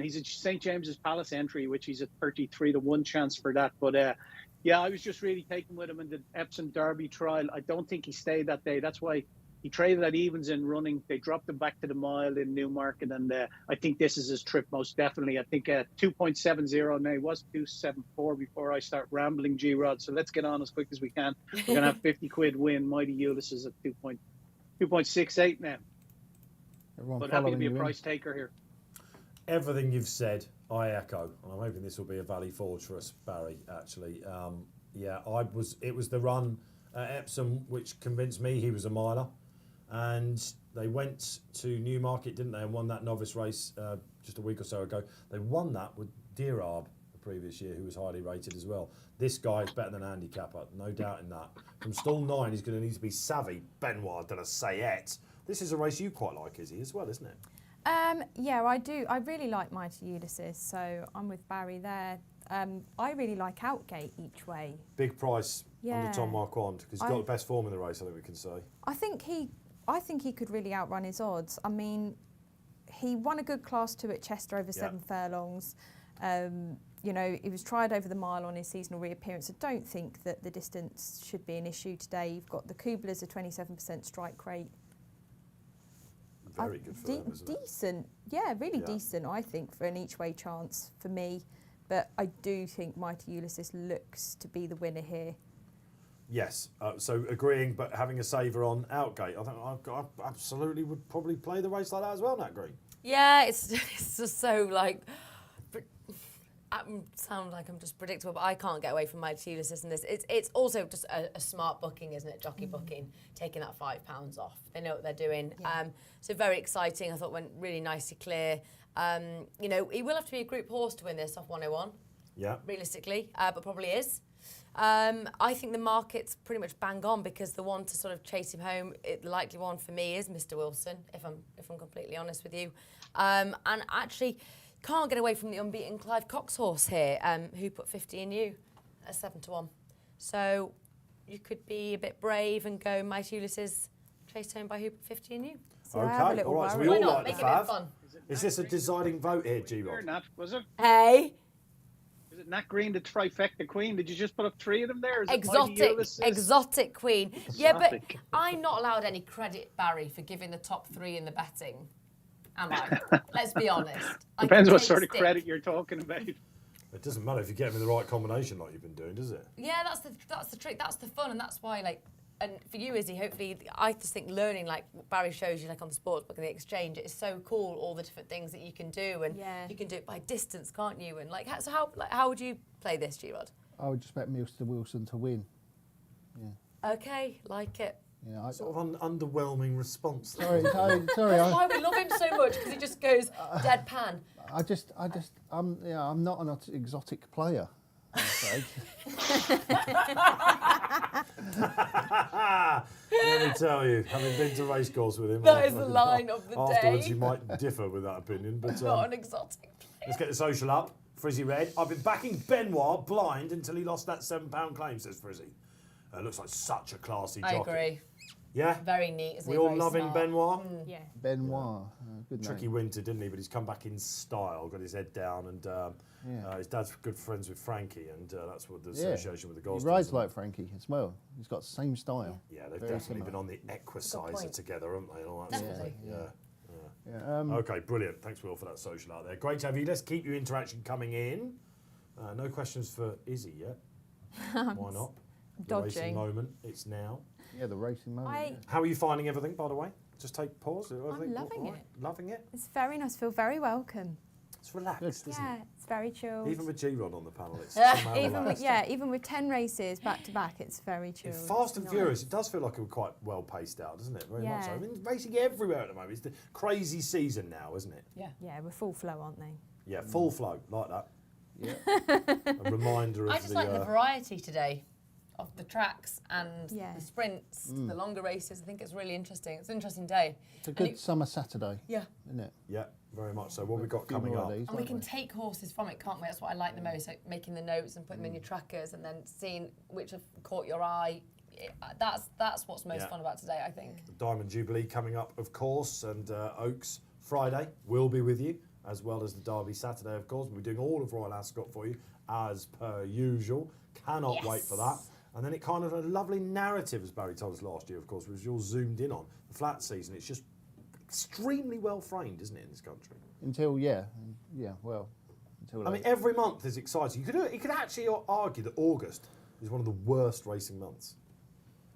He's a St. James's Palace entry, which he's a 33-1 chance for that. But yeah, I was just really taken with him in the Epsom Derby trial. I don't think he stayed that day. That's why he traded at evens in running. They dropped him back to the mile in Newmarket, and I think this is his trip most definitely. I think 2.70 now. He was 2.74 before I start rambling, G-Rod. So let's get on as quick as we can. We're going to have 50 quid win. Mighty Ulysses at 2.68 now. Everyone But happy to following be a you in. price taker here. Everything you've said, I echo. And I'm hoping this will be a Valley Forge for us, Barry, actually. Yeah, it was the run at Epsom which convinced me he was a miler. And they went to Newmarket, didn't they, and won that novice race just a week or so ago. They won that with Deerarb the previous year, who was highly rated as well. This guy is better than a handicapper, no doubt in that. From stall 9, he's going to need to be savvy. Benoit de la Sayette. This is a race you quite like, Izzy, as well, isn't it? Yeah, I do. I really like Mighty Ulysses, so I'm with Barry there. I really like Outgate each way. Big price under Yeah. Tom Marquand, because he's got the best form in the race, I think we can say. I think he could really outrun his odds. I mean, he won a good Class 2 at Chester over 7 furlongs. You know, he was tried over the mile on his seasonal reappearance. I don't think that the distance should be an issue today. You've got the Kubler's a 27% strike rate. Very good for them, isn't it? Decent, yeah, really decent, I think, for an each-way chance for me. But I do think Mighty Ulysses looks to be the winner here. Yes, so agreeing, but having a saver on Outgate. I think I absolutely would probably play the race like that as well, Nat Green. Yeah, it's just so like. I sound like I'm just predictable, but I can't get away from Mighty Ulysses in this. It's also just a smart booking, isn't it? Jockey booking, taking that £5 off. They know what they're doing. Yeah. So very exciting. I thought went really nicely clear. You know, he will have to be a group horse to win this off 101. Yeah. Realistically, but probably is. I think the market's pretty much bang on because the one to sort of chase him home, the likely one for me is Mr. Wilson, if I'm completely honest with you. And actually, can't get away from the unbeaten Clive Cox horse here, who put 50 in you at 7-1. So you could be a bit brave and go Mighty Ulysses, chased home by who put 50 in you. So I have a Okay, little all right, so we worry. all Why not? like the Make it a bit Fav. fun. Is this a deciding vote here, G-Rod? Nat, was it? Hey, Is it Nat Green, the trifecta queen? Did you just put up 3 of them there? Is it Mighty exotic Ulysses? queen. Yeah, but Exotic. I'm not allowed any credit, Barry, for giving the top 3 in the betting. Am I? Let's be honest. I Depends can what take sort of stick. credit you're talking about. It doesn't matter if you get them in the right combination like you've been doing, does it? Yeah, that's the trick. That's the fun, and that's why and for you, Izzy, hopefully, I just think learning like what Barry shows you, like on the sportsbook and the exchange, it's so cool. All the different things that you can do, and you can do it by distance, can't you? And how would you play this, G-Rod? I would just bet Mr. Wilson to win. Okay, like it. Yeah, Sort of an underwhelming response. sorry. That's why we love him so much, because he just goes deadpan. I'm not an exotic player. I'm afraid. Let me tell you, having been to racecourse with him, That is the line of the afterwards day. you might differ with that opinion, but Not an exotic. let's get the social up. Frizzy Red. I've been backing Benoit blind until he lost that £7 claim, says Frizzy. Looks like such a classy jockey. I agree. Yeah? Very neat, isn't We he? all Very love him, smart. Benoit. Yeah. Benoit, good Tricky name. winter, didn't he? But he's come back in style, got his head down, and his dad's good friends with Frankie, and that's what the association with the He Gosdens. rides like Frankie as well. He's got the same style. Yeah, they've Very definitely similar. been on the Equisizer point. together, haven't they? And all that sort of Definitely. thing. Yeah. Yeah, Okay, brilliant. Thanks, Will, for that social out there. Great to have you. Let's keep your interaction coming in. No questions for Izzy yet. Why not? The racing Dodging. moment. It's now. yeah, the racing moment. yeah. How are you finding everything, by the way? Just take pause. I'm loving it. Loving it. It's very nice. Feel very welcome. It's relaxed, isn't Yeah, it's very chilled. it? Even with G-Rod on the panel, it's somehow Even relaxed. with, even with 10 races back to back, it's very chilled. It's Fast and Nice. Furious, it does feel like it was quite well paced out, doesn't it? Very much so. Yeah. I mean, racing everywhere at the moment. It's the crazy season now, isn't it? Yeah. Yeah, we're full flow, aren't they? Yeah, full flow, like that. Yeah. A reminder of I just the... like the variety today of the tracks and Yeah. the sprints, the longer races. I think it's really interesting. It's an interesting day. It's a good summer Saturday, Yeah. isn't it? Yeah, very much so. What have we got Few coming more up? of these, And we won't can take horses from it, can't we? That's what I like the most, like making the notes and putting them in your trackers and then seeing which have caught your eye. That's what's most Yeah. fun about today, I think. Diamond Jubilee coming up, of course, and Oaks Friday will be with you, as well as the Derby Saturday, of course. We'll be doing all of Royal Ascot for you, as per usual. Cannot wait for that. And then it kind of a lovely narrative, as Barry told us last year, of course, which you all zoomed in on. The flat season, it's just extremely well framed, isn't it, in this country? Until, well, until I mean, every month is exciting. You could actually argue that August is one of the worst racing months.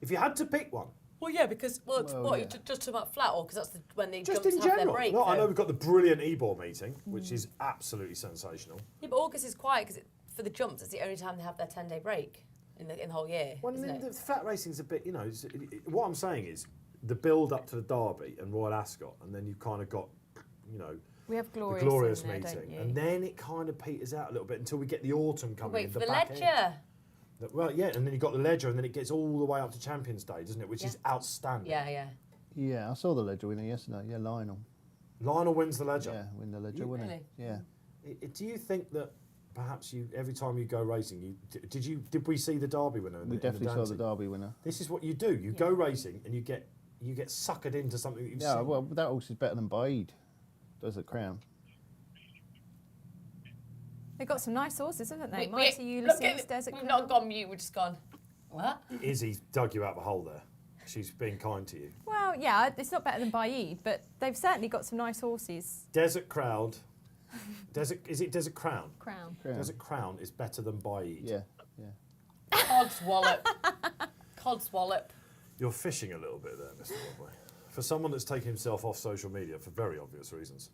If you had to pick one, Well, yeah, because, Well, what, yeah. you just talking about flat, or because that's when they just jumps in have their general. break? No, I though? know we've got the brilliant Ebor meeting, which is absolutely sensational. Yeah, but August is quiet because for the jumps, it's the only time they have their 10-day break in the whole year, Well, isn't the it? flat racing's a bit, what I'm saying is the build up to the Derby and Royal Ascot, and then you've kind of got, We have the Glorious, glorious in there, meeting, don't you? and then it kind of peters out a little bit until we get the autumn coming. Wait in for the back end. ledger. Well, yeah, and then you've got the ledger, and then it gets all the way up to Champions Day, doesn't it? Which is outstanding. Yeah, yeah. Yeah, I saw the ledger winner yesterday. Yeah, Lionel. Lionel wins the ledger. Yeah, win the ledger, You- wouldn't Really? he? Yeah. Do you think that perhaps every time you go racing, did we see the Derby winner? We definitely saw the Derby winner. This is what you do. You go racing, and you get suckered into something that you've Yeah, seen. well, that horse is better than Baid. Does at Crown. They've got some nice horses, haven't they? Wait, Mighty look Ulysses, at Desert We've Crown. not gone mute, we've just gone, what? Izzy dug you out of a hole there. She's being kind to you. Well, yeah, it's not better than Baid, but they've certainly got some nice horses. Desert Crowd. Is it Desert Crown? Crown. Crown. Desert Crown is better than Baid. Yeah, yeah. Codswallop. Codswallop. You're fishing a little bit there, Mr. Rodway. For someone that's taken himself off social media for very obvious reasons,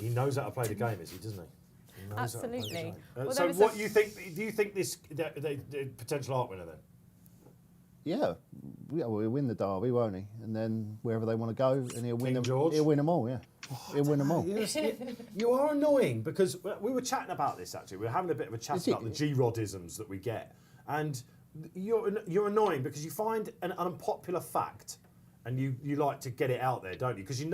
he knows how to play the game, doesn't he? He knows how to play the Absolutely. game. Well, So there was what a- you think? Do you think this the potential art winner then? Yeah, well, he'll win the Derby, won't he? And then wherever they want to go, and he'll win King them. George? He'll win them all. Yeah, he'll win them all. You are annoying because we were chatting about this actually. We were having a bit of a chat Is it- about the G-Rodisms that we get, and you're annoying because you find an unpopular fact, and you like to get it out there, don't you? Because 9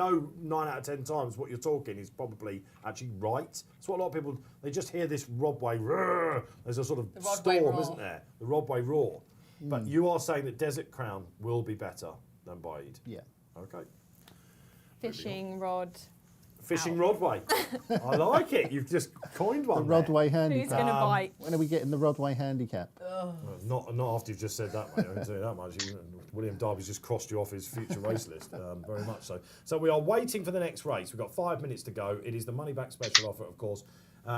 out of 10 times what you're talking is probably actually right. That's what a lot of people, they just hear this Rodway roar. There's a sort of The Rodway storm, roar. isn't there? The Rodway roar. But you are saying that Desert Crown will be better than Baid. Yeah. Okay. Fishing rod. Fishing Rodway. I like it. You've just coined The one. there. Rodway handicap. Who's going to bite? When are we getting the Rodway handicap? Well, not after you've just said that, mate. I can tell you that much. William Darby's just crossed you off his future race list, very much so. So we are waiting for the next race. We've got 5 minutes to go. It is the money back special offer, of course.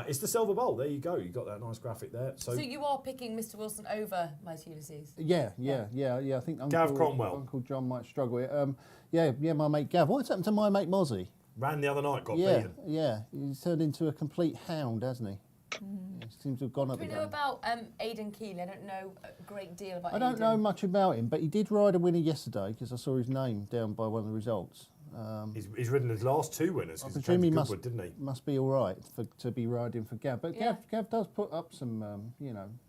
It's the Silver Bowl. There you go. You got that nice graphic there. So you are picking Mr. Wilson over Mighty Ulysses? Yeah. I think Gav Cromwell. Uncle John might struggle with it. Yeah, my mate Gav. What's happened to my mate Mozzie? ran the other night, got Yeah, beaten. yeah. He's turned into a complete hound, hasn't he? Yeah, seems to have gone Do up we the know game. about Aidan Keeley? I don't know a great deal about I don't know Aidan. much about him, but he did ride a winner yesterday because I saw his name down by one of the results. He's ridden his last 2 winners. I Because he presume came he to Goodwood, didn't he? must be all right to be riding for Gav. But Gav does put up some,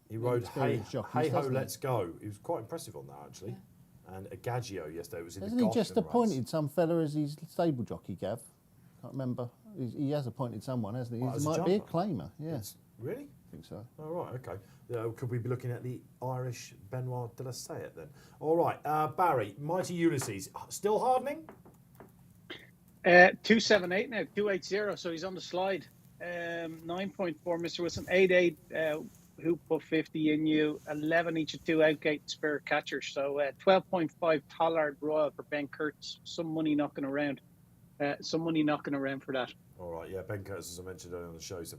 He rode Hey experienced jockeys, Ho, doesn't he? Let's Go. He was quite impressive on that, actually. And Agagio yesterday was in Hasn't the he Gosh just in the race. appointed some fella as his stable jockey, Gav? Can't remember. He has appointed someone, hasn't he? What, He as a might be a jumper? claimer, yeah. Really? I think so. All right, okay. Could we be looking at the Irish Benoit de la Sayet then? All right, Barry, Mighty Ulysses, still hardening? 278 now, 280. So he's on the slide. 9.4, Mr. Wilson. 8.8. Who put 50 in you? 11 each of 2 outgate spare catchers. So 12.5 Tollard Royal for Ben Kurtz. Some money knocking around. For that. All right, yeah, Ben Curtis, as I mentioned earlier on the show, he's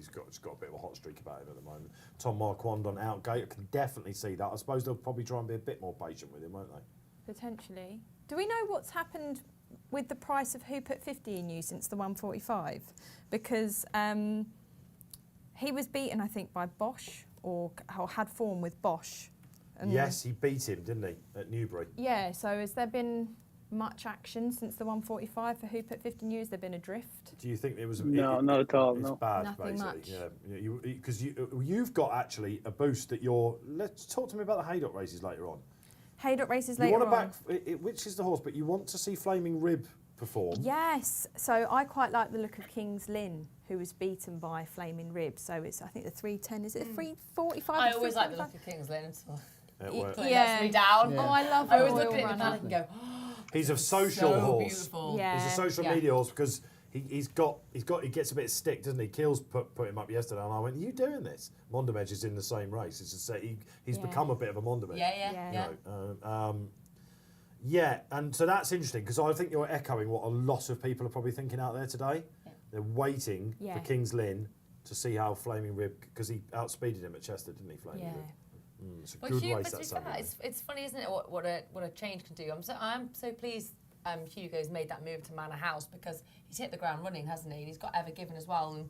got a bit of a hot streak about him at the moment. Tom Marquand on outgate, I can definitely see that. I suppose they'll probably try and be a bit more patient with him, won't they? Potentially. Do we know what's happened with the price of who put 50 in you since the 145? Because he was beaten, I think, by Bosch or had form with Bosch. And Yes, he beat him, didn't he, at Newbury? Yeah, so has there been much action since the 145 for who put 50 in you? Has there been a drift? Do you think there was... No, not at all, It's no. bad, Nothing basically. much. Yeah, because you've got actually a boost that you're... Let's talk to me about the Haydock races later on. Haydock races You later want to on. back... Which is the horse, but you want to see Flaming Rib perform. Yes, so I quite like the look of King's Lynn, who was beaten by Flaming Rib. So it's, I think, the 310, is it 345? I always like the look of King's Lynn. It works. It lets me down. Yeah. Oh, I love I always Royal look at it Runner. and go, He's a social so horse. beautiful. Yeah. He's a social Yeah. media horse because he gets a bit of stick, doesn't he? Keels put him up yesterday, and I went, "Are you doing this?" Mondamedge is in the same race. It's just that he's Yeah. become a bit of a Mondamedge. Yeah. Yeah, and so that's interesting because I think you're echoing what a lot of people are probably thinking out there today. Yeah. They're waiting Yeah. for King's Lynn to see how Flaming Rib, because he outspeeded him at Chester, didn't he, Flaming Yeah. Rib? It's a But good Hugh, race but to that be fair, Sunday. it's funny, isn't it? What a change can do. I'm so pleased. Hugo's made that move to Manor House because he's hit the ground running, hasn't he? And he's got Ever Given as well, and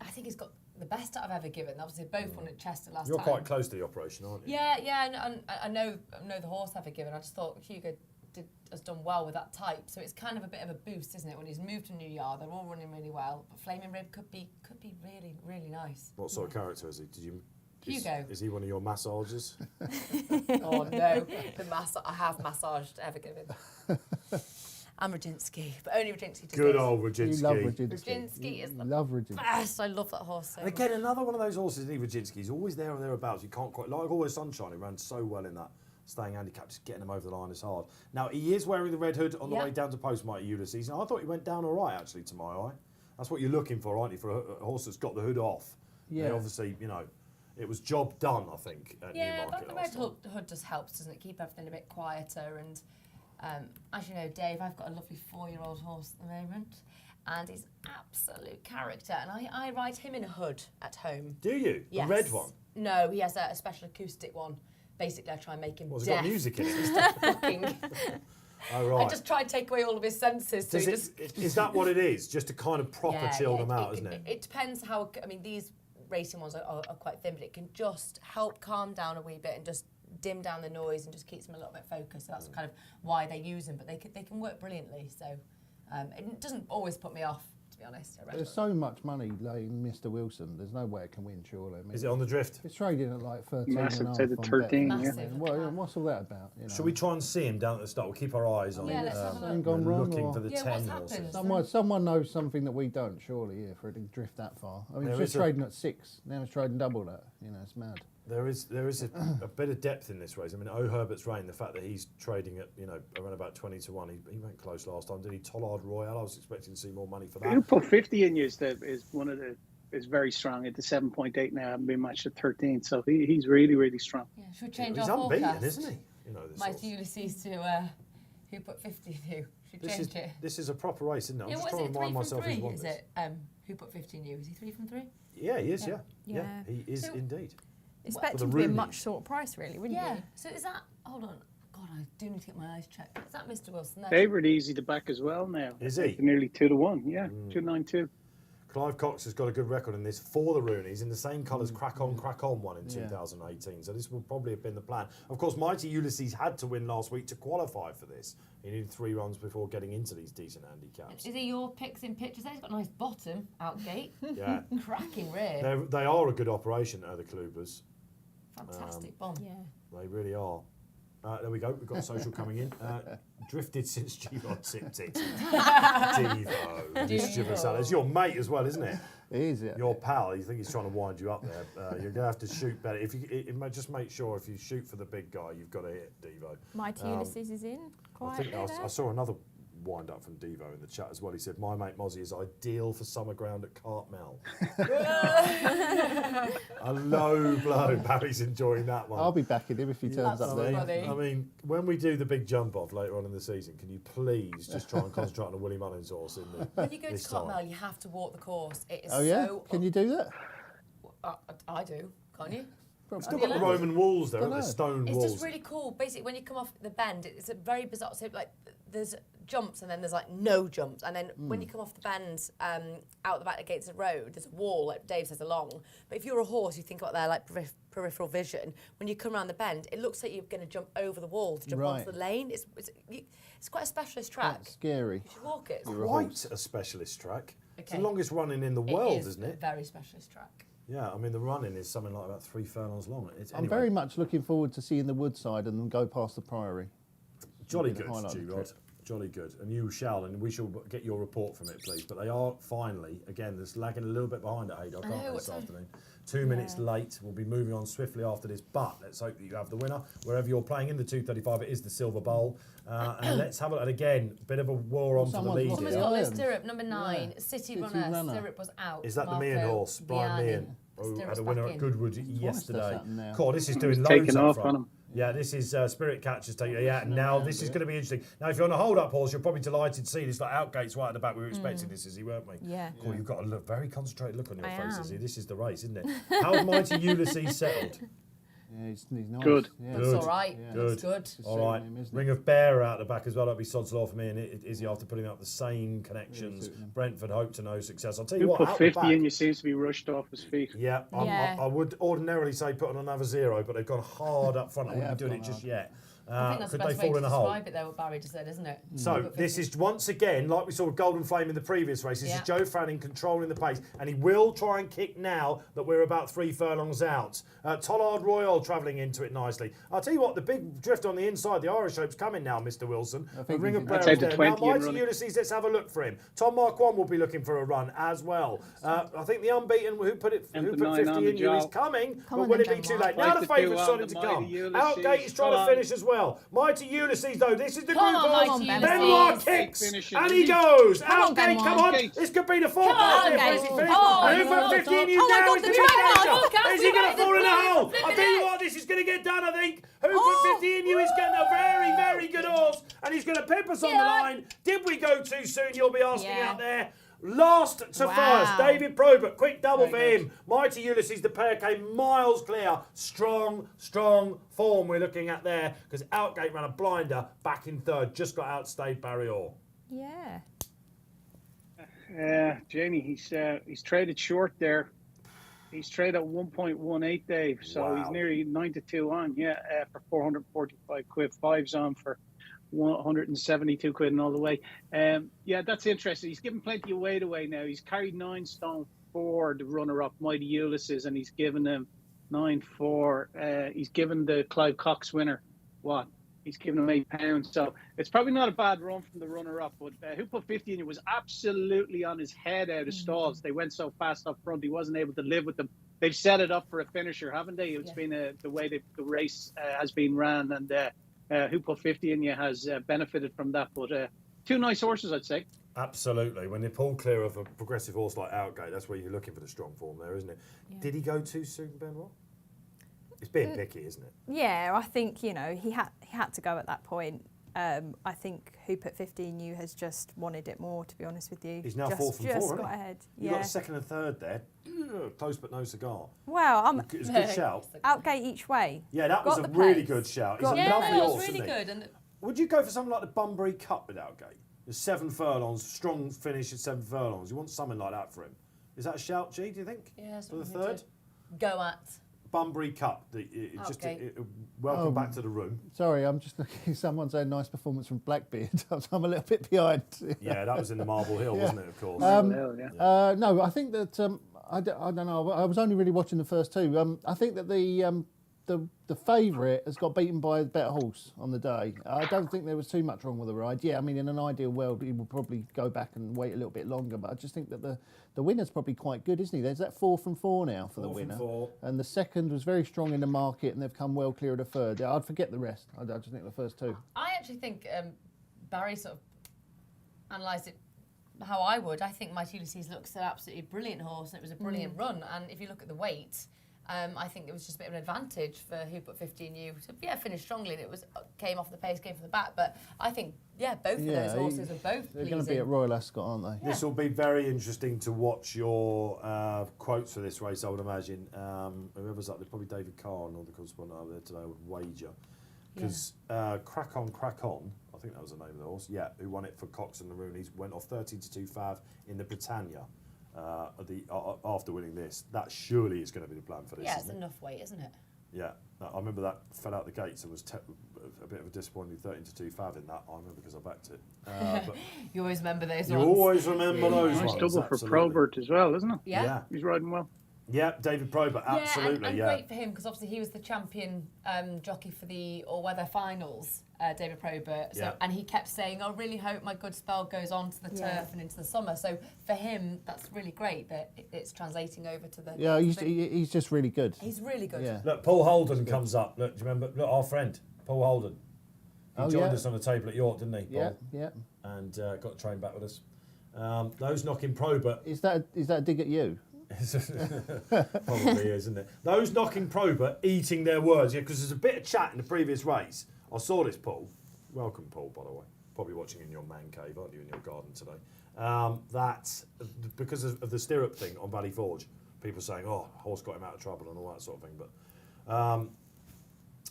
I think he's got the best out of Ever Given. Obviously, both won at Chester last You're time. quite close to the operation, aren't you? Yeah, I know the horse Ever Given. I just thought Hugo has done well with that type, so it's kind of a bit of a boost, isn't it? When he's moved to New Yard, they're all running really well. But Flaming Rib could be really, really nice. What sort of character is he? Hugo. Is he one of your massagers? Oh no, I have massaged Ever Given. And Roginski, but only Roginski does Good this. old You Roginski. love Roginski. Roginski is the Love Roginski. best. I love that horse so And much. again, another one of those horses, isn't he, Roginski? He's always there or thereabouts. You can't quite... Like Always Sunshine, he ran so well in that staying handicap, just getting him over the line is hard. Now, he is wearing the red hood on the Yeah. way down to post, Mighty Ulysses. And I thought he went down all right, actually, to my eye. That's what you're looking for, aren't you, for a horse that's got the hood off. Yeah. They obviously, it was job done, I think, at Yeah, Newmarket but the last red time. hood just helps, doesn't it? Keep everything a bit quieter. And as you know, Dave, I've got a lovely 4-year-old horse at the moment, and he's absolute character. And I ride him in a hood at home. Do you? Yes. The red one? No, he has a special acoustic one. Basically, I try and make him Has it deaf. got music in it? Looking. Oh, right. I just try and take away all of his senses. So Is that what it is? Just to kind of proper chill them out, isn't it? It depends how. I mean, these racing ones are quite thin, but it can just help calm down a wee bit and just dim down the noise and just keeps them a little bit focused. So that's kind of why they use them, but they can work brilliantly. So it doesn't always put me off, to be honest. There's so much money like in Mr. Wilson. There's no way it can win, surely. I mean, Is it on the drift? it's trading at like 13 Massive, and a half say the on 13, Betfair. yeah. I mean, what's all that about? Should we try and see him down at the start? We'll keep our eyes on Yeah, him. let's have a look. Something gone wrong, looking or- for the Yeah, 10 what's horses. happened? Someone knows something that we don't, surely, yeah, for it to drift that far. I mean, There it's just is a- trading at 6. Now it's trading double that. It's mad. There is a bit of depth in this race. I mean, Herbert's Reign, the fact that he's trading at around about 20 to 1. He went close last time, did he? Tollard Royale. I was expecting to see more money for Who that. put 50 in you is very strong at the 7.8 now, having been matched at 13. So he's really, really strong. Yeah, should we change He's our unbeaten, forecast? isn't he? This Mighty horse. Ulysses to who put 50 in you? Should This change it. This is a proper race, isn't it? I'm Yeah, just what is trying it? to 3 remind from myself 3? who's won Is this. it who put 50 in you? Is he 3 from 3? Yeah, he is. Yeah. Yeah, Yeah. he is So- indeed. Expect the him to be a Rooney. much short price, really, wouldn't Yeah. you? So is that? Hold on. God, I do need to get my eyes checked. Is that Mr. Wilson? There? Favourite easy to back as well now. Is he? Nearly 2 to 1. Yeah, 292. Clive Cox has got a good record in this for the Roonies in the same colours Crack On won in 2018. So this will probably have been the plan. Of course, Mighty Ulysses had to win last week to qualify for this. He needed 3 runs before getting into these decent handicaps. Is it your picks in pictures there? He's got a nice bottom out gate. Yeah. Cracking rear. They are a good operation, the Klubers. Fantastic bomb. Yeah. They really are. There we go. We've got social coming in. Drifted since G-Rod tipped it. Devo. Mischievous. It's your mate as well, isn't it? It is, yeah. Your pal. You think he's trying to wind you up there. You're going to have to shoot better. Just make sure if you shoot for the big guy, you've got to hit Devo. Mighty Ulysses is in. I saw another wind up from Devo in the chat as well. He said, my mate Mozzie is ideal for summer ground at Cartmel. A low blow. Barry's enjoying that one. I'll be backing him if he turns up there. funny. I mean, when we do the big jump off later on in the season, can you please just try and concentrate on a Willie Mullins horse in the When you go to this time? Cartmel, you have to walk the course. It is Oh, yeah? so... Can you do that? I do, can't you? We've still got the Roman walls there, Dunno. the stone It's walls. just really cool. Basically, when you come off the bend, it's a very bizarre. So, like, there's jumps and then there's like no jumps, and then when you come off the bend out the back gates of the road, there's a wall, like Dave says, along. But if you're a horse, you think about their like peripheral vision. When you come around the bend, it looks like you're going to jump over the wall to jump onto the lane. It's quite a specialist track. That's scary. You should walk it. Quite a specialist track. It's the Okay. longest running in the world, isn't a it? very specialist track. Yeah, I mean, the running is something like about 3 furlongs long. I'm very much looking forward to seeing the Woodside and then go past the Priory. Jolly It'll be good, the highlight of the G-Rod. trip. Jolly good. And you shall, and we shall get your report from it, please. But they are finally, again, there's lagging a little bit behind at Haydock, aren't they, this afternoon? 2 minutes late. We'll be moving on swiftly after this, but let's hope that you have the winner. Wherever you're playing in the 235, it is the Silver Bowl. And let's have a, and again, bit of a war on for the lead Someone's here. got a stirrup, number 9, City Runner. Runner. Stirrup was out. Is that the Meehan horse, Brian Meehan, who had a winner at Goodwood yesterday? happened now. God, this is doing loads Taking up off front. on him. Yeah, this is Spirit Catchers taking. Yeah, now this is going to be interesting. Now, if you're on a hold-up horse, you're probably delighted to see this. Like Outgate's right at the back. We were expecting this, Izzy, weren't we? Yeah. Cool, you've got a very concentrated look on your I face, am. Izzy. This is the race, isn't it? How's Mighty Ulysses settled? Yeah, he's nice. Good. Yeah. Looks all right. Good. Looks good. All right. him, isn't it? Ring of Bear out the back as well. That'll be sod's law for me and Izzy after putting up the same connections. suiting him. Brentford hope to no success. I'll tell you Who what. put out the 50 back, in you seems to be rushed off his feet. yeah, Yeah. I would ordinarily say put on another 0, but they've gone hard up front. I wouldn't have be doing it gone just yet. I think that's the Could they best way fall to in a hole? describe it, though, what Barry just said, isn't it? So this is once again, like we saw with Golden Flame in the previous race, this is Joe Fanning controlling the pace, and he will try and kick now that we're about 3 furlongs out. Tollard Royal travelling into it nicely. I'll tell you what, the big drift on the inside, the Irish Hope's coming now, Mr. Wilson. The Ring of Bear I'd say is the there. 20 Now, and Mighty running. Ulysses, let's have a look for him. Tom Marquand will be looking for a run as well. I think the unbeaten who put 50 in you is coming, but on will then, it be John too late? Mark. Now the Like the favourite's two starting on to the come. Mighty Ulysses. Outgate is trying Come to on. finish as well. Mighty Ulysses, though, this is the Come group on, horse. Mighty Ulysses. Benoit kicks, Finish it, and he Izzy. goes. Come on, Outgate, come on. Benoit. This could be the fourth Come on, place. Outgate. He finished. Oh, And who put 50 in you oh my now? God, Is the it track gonna on. catch up? Look, Outgate, Is he going to fall in a flipping hole? it. I'll tell you what, this is going to get done, I think. Who put 50 in you is getting a very, very good horse, and he's going to pip us on the line. Did we go too soon? You'll be asking Yeah. out there. Last to Wow. first, David Probert, quick double for Very him. Mighty Ulysses, the pair came miles clear. Strong, strong form we're looking at there, because Outgate ran a blinder back in third, just got outstayed Barry Orr. Yeah. Jamie, he's traded short there. He's traded at 1.18, Dave. So Wow. he's nearly 9-2 on. For 445 quid. 5's on for 172 quid and all the way. That's interesting. He's given plenty of weight away now. He's carried 9 stone 4, the runner-up, Mighty Ulysses, and he's given him 9-4. He's given the Clive Cox winner what? He's given him £8. So it's probably not a bad run from the runner-up, but who put 50 in it was absolutely on his head out of stalls. They went so fast up front, he wasn't able to live with them. They've set it up for a finisher, haven't they? It's been the way the race has been ran, and who put 50 in you has benefited from that. But 2 nice horses, I'd say. Absolutely. When they pull clear of a progressive horse like Outgate, that's where you're looking for the strong form there, isn't it? Yeah. Did he go too soon, Benoit? It's being picky, isn't it? Yeah, I think, he had to go at that point. I think who put 50 in you has just wanted it more, to be honest with you. He's now just, 4 from 4, just hasn't got he? ahead. You got a second and third there. Close but no cigar. Well, It's a good shout. Outgate each way. Yeah, that was Got a the really pace. good shout. He's Got a the Yeah, lovely no, it horse, was really isn't he? good. And Would you go for something like the Bunbury Cup with Outgate? The 7 furlongs, strong finish at 7 furlongs. You want something like that for him. Is that a shout, G, do you think? Yeah, For the something to third? Go at. Bunbury Cup. Welcome back to the room. Sorry, I'm just looking. Someone said nice performance from Blackbeard. I'm a little bit behind. Yeah, that was in the Marble Hill, wasn't it? Of course. No, I think that I don't know. I was only really watching the first two. I think that the favourite has got beaten by a better horse on the day. I don't think there was too much wrong with the ride. Yeah, I mean, in an ideal world, he would probably go back and wait a little bit longer. But I just think that the winner's probably quite good, isn't he? There's that 4 from 4 now for the winner. 4. And the second was very strong in the market, and they've come well clear of the third. I'd forget the rest. I just think the first two. I actually think Barry sort of analysed it how I would. I think Mighty Ulysses looks an absolutely brilliant horse, and it was a brilliant run. And if you look at the weight, I think it was just a bit of an advantage for who put 15U. So yeah, finished strongly, and it was came off the pace, came from the back. But I think both of those horses are both They're pleasing. going to be at Royal Ascot, aren't they? This will be very interesting to watch your quotes for this race, I would imagine. Whoever's up there, probably David Carr, or the correspondent up there today, would wager. Because Crack On, I think that was the name of the horse, who won it for Cox and the Roonies, went off 13-2 in the Britannia. After winning this, that surely is going to be the plan for this. Yeah, it's isn't it? enough weight, isn't it? Yeah, I remember that fell out the gates and was a bit of a disappointing 13-2 fav in that. I remember because I backed it. But You always remember those you ones. always remember those Nice ones. double for absolutely. Probert as well, isn't it? Yeah. He's riding well. Yeah, David Probert, absolutely. And great for him because obviously he was the champion jockey for the all-weather finals, David Probert. So, and he kept saying, "I really hope my good spell goes on to the turf and into the summer." So for him, that's really great that it's translating over to the. Yeah, he's just really good. He's really good. Yeah. Look, Paul Holden comes up. Look, do you remember? Look, our friend Paul Holden. He joined us on the table at York, didn't he, Paul? Yeah. And got the train back with us. Those knocking Probert. Is that a dig at you? Probably is, isn't it? Those knocking Probert eating their words, because there's a bit of chat in the previous race. I saw this, Paul. Welcome, Paul, by the way. Probably watching in your man cave, aren't you, in your garden today? That, because of the stirrup thing on Valley Forge, people saying, horse got him out of trouble and all that sort of thing. But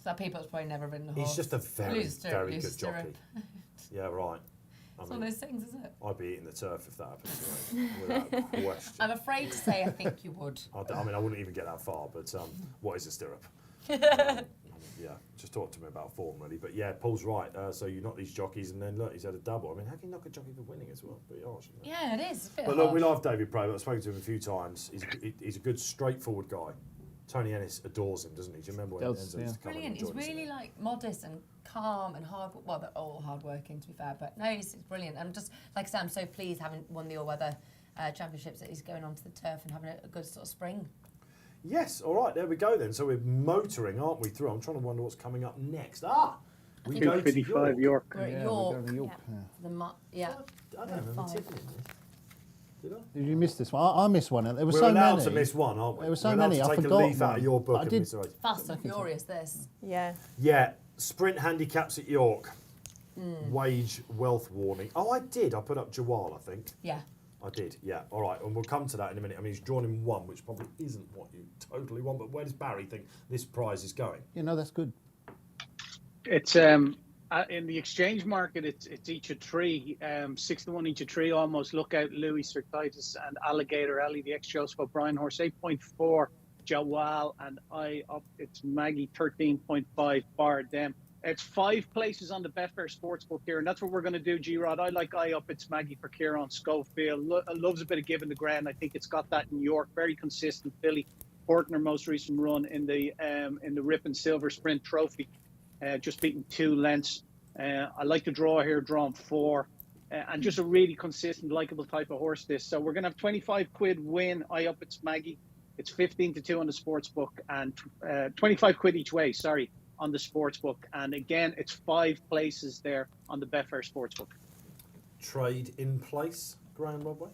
That people's probably never ridden a horse. he's just a very, very good stirrup. jockey. Yeah, right. It's one of those things, isn't it? I'd be eating the turf if that happens, right? Without question. I'm afraid to say I think you would. I mean, I wouldn't even get that far, but what is a stirrup? Yeah, just talk to me about form, really. But yeah, Paul's right. So you knock these jockeys, and then look, he's had a double. I mean, how can you knock a jockey for winning as well? Pretty harsh, isn't it? Yeah, it is. A bit But look, we harsh. love David Probert. I've spoken to him a few times. He's a good, straightforward guy. Tony Ennis adores him, doesn't he? Do you remember when Enzo used to come Brilliant. and He's join us in really it? like modest and calm and hard. Well, they're all hard working, to be fair. But no, he's brilliant. I'm just like I said, I'm so pleased having won the all-weather championships that he's going onto the turf and having a good sort of spring. Yes, all right, there we go then. So we're motoring, aren't we, through? I'm trying to wonder what's coming up next. We go to 255 York. We're at Yeah, York. we're going to York. I don't remember tipping in this. Did I? Did you miss this one? I missed one. There were We're so allowed many. to miss one, aren't we? There were so We're allowed many, to I take a forgot leaf out of one. your book I and did- miss a race. Fast and furious, this. Yeah. Yeah, sprint handicaps at York. Wage wealth warning. Oh, I did. I put up Jawal, I think. Yeah. I did, yeah. All right, and we'll come to that in a minute. I mean, he's drawn in one, which probably isn't what you totally want, but where does Barry think this prize is going? You know, that's good. It's in the exchange market. It's each of 3, 6-1 each of 3 almost. Look out, Louis Circitis and Alligator Alley, the ex-Joseph O'Brien horse. 8.4 Jawal, and I up. It's Maggie 13.5 bar them. It's 5 places on the Betfair Sportsbook here, and that's what we're going to do, G-Rod. I like I up. It's Maggie for Kieran Schofield. Loves a bit of giving the ground. I think it's got that in York. Very consistent filly. Orton, her most recent run in the Rip and Silver Sprint Trophy, just beating 2 lengths. I like the draw here, drawn 4, and just a really consistent, likable type of horse. This. So we're going to have 25 quid win. I up. It's Maggie. It's 15-2 on the Sportsbook, and 25 quid each way. Sorry. On the Sportsbook, and again, it's 5 places there on the Betfair Sportsbook. Trade in place, Graeme Rodway?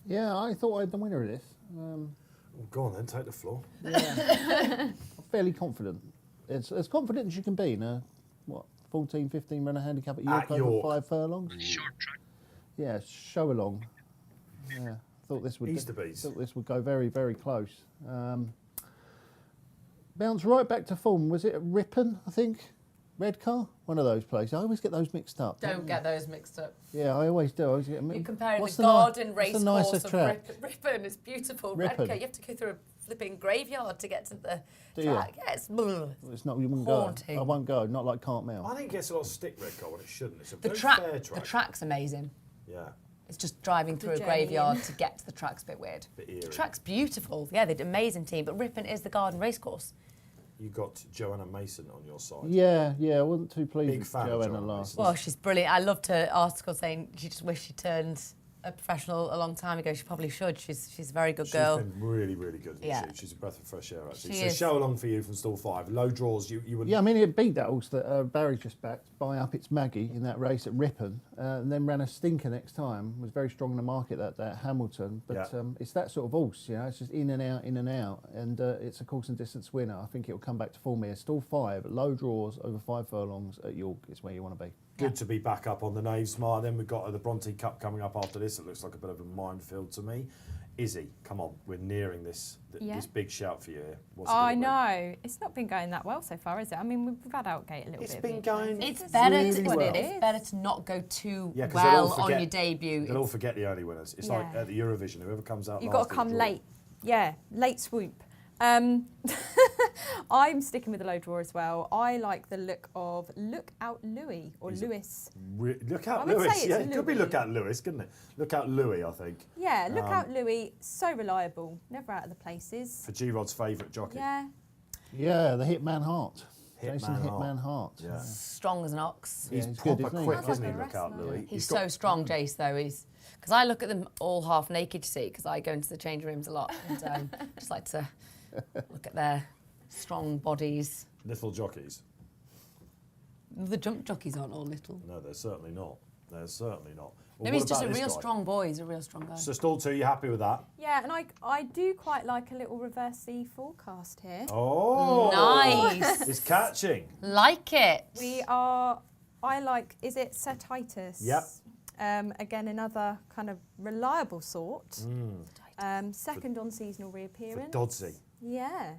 Yeah, I thought I had the winner of this. Well, go on then, take the floor. I'm fairly confident. It's as confident as you can be in a, 14, 15 runner handicap at York At over York. 5 furlongs? Short track. Yeah, show along. Yeah, thought this would Easter bees. Thought this would go very, very close. Bounce right back to form. Was it at Ripon, I think? Redcar, one of those places. I always get those mixed up. Don't get those mixed up. Yeah, I always do. I always get You're comparing what's the ni- garden what's the racecourse nicest of track? Ripon. It's beautiful. Ripon. Redcar, you have to go through a flipping graveyard to get to the Do you? track. Yeah, it's It's not. You wouldn't haunting. go. I won't go. Not like Cartmel. I think it gets a lot of stick, Redcar, when it shouldn't. It's a the very track. fair track. The track's amazing. Yeah. It's just driving through a journey graveyard in. to get to the track's a bit weird. Bit eerie. The track's beautiful. Yeah, they did an amazing team. But Ripon is the garden racecourse. You got Joanna Mason on your side. Yeah, I wasn't too pleased Big with fan of Joanna Joanna last. Well, she's brilliant. I loved her article saying she just wished she turned a professional a long time ago. She probably should. She's a very good girl. She's been really, really good. Yeah. She's a breath of fresh air, actually. She So is. show along for you from stall 5. Low draws, you would. Yeah, I mean, it beat that horse that Barry just backed by Up It's Maggie in that race at Ripon, and then ran a stinker next time. Was very strong in the market that Hamilton, but Yeah. it's that sort of horse, you know. It's just in and out, and it's a course and distance winner. I think it will come back to form here. Stall 5, low draws over 5 furlongs at York is where you want to be. Good to be back up on the Knave Smart. Then we've got the Bronte Cup coming up after this. It looks like a bit of a minefield to me. Izzy, come on, we're nearing this big shout for you here. What's it I gonna be? know. It's not been going that well so far, is it? I mean, we've had Outgate a little It's bit. been of going It's It's better really to well. it's better to not go too 'cause well they'll all on forget- your debut. They'll all forget the early winners. It's like Yeah. at the Eurovision, whoever comes out You've last got to come will draw. late. Yeah, late swoop. I'm sticking with the low draw as well. I like the look of Look Out Louis or He's a- Lewis. Look I out, would say Lewis. it's Yeah, it could be Louis. Look Out Lewis, couldn't it? Look Out Louis, I think. Yeah, Look Out Louis. So reliable, never out of the places. For G-Rod's favourite jockey. Yeah, Yeah, the Hitman Hart. Jason Hitman Hitman Hart. Yeah. Strong as an ox. He's he's good, proper isn't he? quick, Sounds isn't he? like a Look Out wrestler. Louis. He's so strong, Jace, though. Because I look at them all half naked, you see, because I go into the change rooms a lot and just like to look at their strong bodies. Little jockeys. The jump jockeys aren't all little. No, they're certainly not. They're certainly not. Well, No, what he's just about a this real guy? strong boy. He's a real strong guy. So stall 2, you happy with that? yeah, and I do quite like a little reverse C forecast here. Oh, Nice. It's catching. Like it. I like, is it Sir Titus? Yep. Again, another kind of reliable sort. Second on seasonal For reappearance. Dodsey. Yeah.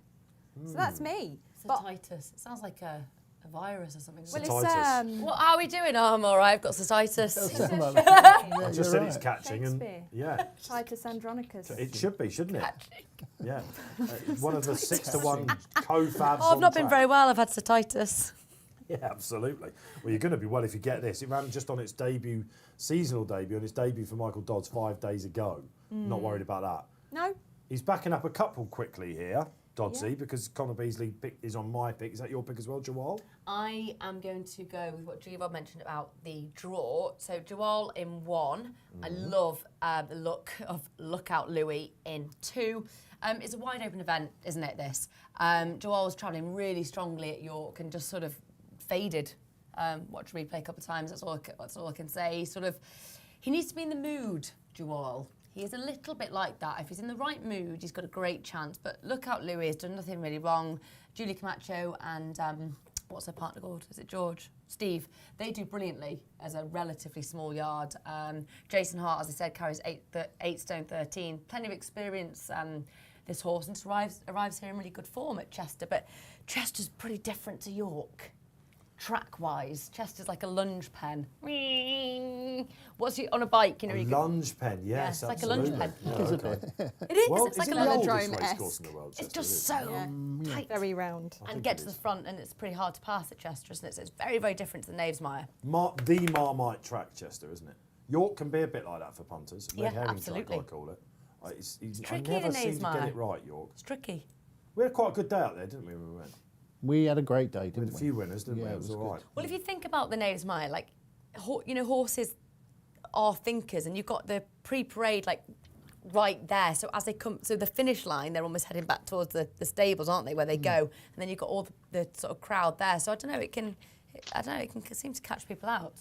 So that's me. But, Cytitis. It sounds like a virus or something. well, Cytitis. it's What, how are we doing? Oh, I'm all right. I've got cytitis. I just said it's catching, and Shakespeare. yeah, Titus Andronicus. it should be, shouldn't it? Yeah, one of the 6-to-1 co-fads. Oh, I've on not been track. very well. I've had cytitis. Yeah, absolutely. Well, you're going to be well if you get this. It ran just on its debut, seasonal debut, and its debut for Michael Dodds 5 days ago. Not worried about that. No? He's backing up a couple quickly here, Dodsey, Yeah. because Connor Beasley is on my pick. Is that your pick as well, Jawal? I am going to go with what G-Rod mentioned about the draw. So Jawal in 1. I love the look of Look Out Louis in 2. It's a wide open event, isn't it, this? Jawal was travelling really strongly at York and just sort of faded. Watched replay a couple of times, that's all I can say. He needs to be in the mood, Jawal. He is a little bit like that. If he's in the right mood, he's got a great chance. But Look Out Louis has done nothing really wrong. Julie Camacho and what's her partner called? Is it George? Steve. They do brilliantly as a relatively small yard. Jason Hart, as I said, carries 8 stone 13. Plenty of experience. This horse and just arrives here in really good form at Chester. But Chester's pretty different to York. Track-wise, Chester's like a lunge pen. What's he on a bike? You know, A you can, lunge pen, yes, it's like a lunge absolutely. pen. Yeah, okay. it is. Well, it's like is a it the lunge. oldest velodrome-esque. racecourse in the world, It's Chester, just is it? so tight. Very round. And get to the front, and it's pretty hard to pass at Chester, isn't it? So it's very, very different to the Knavesmire. The Marmite track, Chester, isn't it? York can be a bit like that for punters. Red Yeah, herring absolutely. track, I call it. I tricky never in seem to get Knavesmire. it right, York. It's tricky. We had quite a good day out there, didn't we, when we went? We had a great day, We had didn't a we? few winners, didn't we? Yeah, It was all right. Well, if you think about the Knavesmire, like, horses are thinkers, and you've got the pre-parade, like, right there. So as they come, so the finish line, they're almost heading back towards the stables, aren't they, where they go? And then you've got all the sort of crowd there. So I don't know, it can seem to catch people out.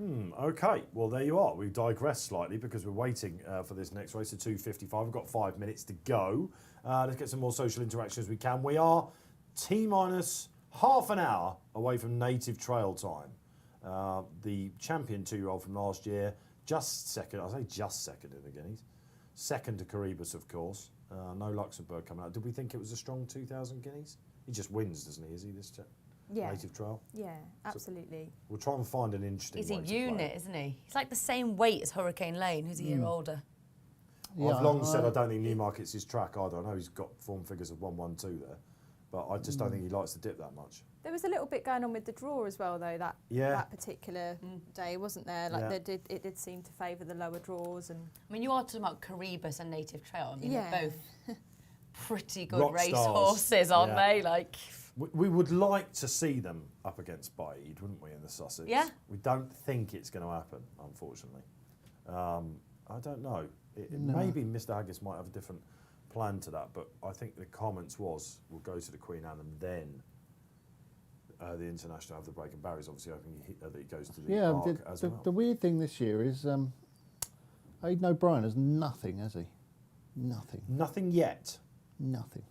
Okay, well, there you are. We've digressed slightly because we're waiting for this next race at 2:55. We've got 5 minutes to go. Let's get some more social interaction as we can. We are T-minus half an hour away from native trail time. The champion 2-year-old from last year, just second in the Guineas. Second to Curragh, of course. No Luxembourg coming out. Did we think it was a strong 2,000 Guineas? He just wins, doesn't he? Is he this chap? Yeah. native trail. Yeah, absolutely. We'll try and find an interesting He's a way to play. unit, isn't he? He's like the same weight as Hurricane Lane, who's a year older. Yeah, I've long said I don't think Newmarket's his track either. I know he's got form figures of 1-1-2 there, but I just don't think he likes to dip that much. There was a little bit going on with the draw as well, though, that particular day, wasn't there? Like it did seem to favour the lower draws. And I mean, you are talking about Curragh and Native Trail. I mean, Yeah. they're both pretty good Rock race stars. horses, aren't Yeah. they? Like, We would like to see them up against Bide, wouldn't we, in the Sussex? Yeah. We don't think it's going to happen, unfortunately. I don't know. Maybe Mr. Haggis might have a different plan to that, but I think the comments was we'll go to the Queen Anne and then the International have the breaking barriers. Obviously, hoping that he goes to the Arc as well. The weird thing this year is Aidan O'Brien has nothing, has he? Nothing. Nothing yet. Nothing.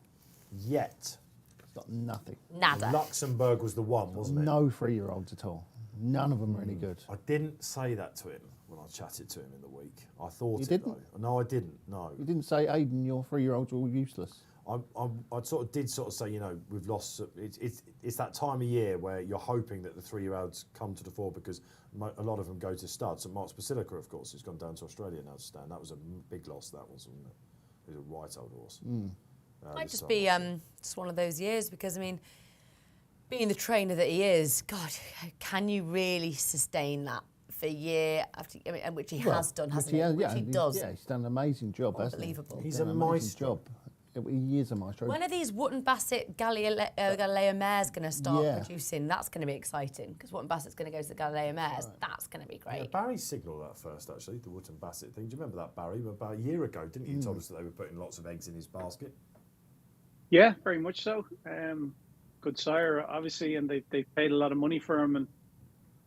Yet. He's got nothing. nada. Luxembourg was the one, wasn't it? No 3-year-olds at all. None of them are any good. I didn't say that to him when I chatted to him in the week. I thought You it, didn't? though. No, I didn't. No. You didn't say, Aidan, your 3-year-olds are all useless. I sort of did sort of say, you know, we've lost. It's that time of year where you're hoping that the 3-year-olds come to the fore because a lot of them go to stud. St Mark's Basilica, of course, has gone down to Australia now to stand. That was a big loss. That was, wasn't it? It was a right old horse. Might just be just one of those years because, I mean, being the trainer that he is, God, can you really sustain that for year after, I mean, which he has done, hasn't he? Which he does. Yeah, he's done an amazing job, hasn't he? Unbelievable. He's Done a an amazing maestro. job. He is a maestro. When are these Wootton Bassett Galileo mares going to start Yeah. producing? That's going to be exciting because Wootton Bassett's going to go to the Galileo mares. That's going to be great. Yeah, Barry signalled that first, actually, the Wootton Bassett thing. Do you remember that, Barry? About a year ago, didn't you? You told us that they were putting lots of eggs in his basket. Yeah, very much so. Good sire, obviously, and they paid a lot of money for him. And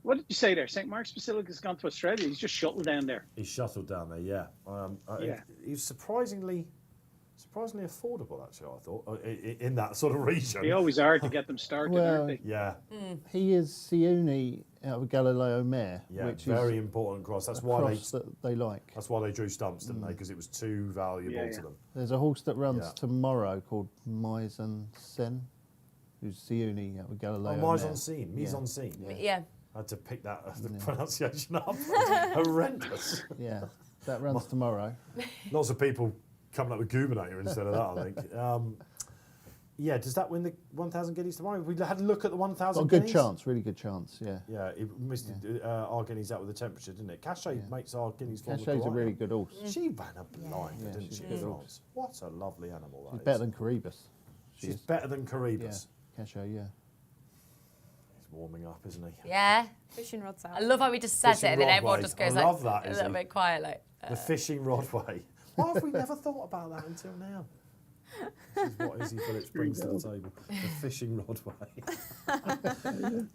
what did you say there? St Mark's Basilica's gone to Australia. He's just shuttled down there. He's shuttled down there, yeah. Yeah. He's surprisingly affordable, actually, I thought, in that sort of region. They always are to get them started, Well, aren't they? Yeah, He is Siuni out of Galileo Mare, yeah, which very is important cross. That's a why cross that they like. they drew stumps, didn't they? Because it was too valuable Yeah, to yeah. them. There's a horse that runs Yeah. tomorrow called Mise en Scène, who's Siuni out of Galileo Oh, mise Mare. en scene, mise en scene. Yeah. I had to pick that the pronunciation up. Horrendous. Yeah, that runs tomorrow. Lots of people coming up with Gubernator instead of that, I think. Yeah, does that win the 1,000 guineas tomorrow? We had a look at the 1,000 Got a good guineas. chance, really good chance, yeah. Yeah, it missed our guineas out with the temperature, didn't it? Cachet makes our guineas form. Cachet's a really good horse. She ran a blind, Yeah, didn't she's she, a in good France? What a lovely animal that She's is. better than Curragh. She's better than Yeah, Curragh. Cachet, yeah. He's warming up, isn't he? Yeah. fishing rods out. I love how he just says it Fishing and then everyone Rodway. just goes I like love that, a Izzy. little bit quiet, like. The fishing Rodway. Why have we never thought about that until now? This is what Izzy Phillips brings to the table. The fishing Rodway.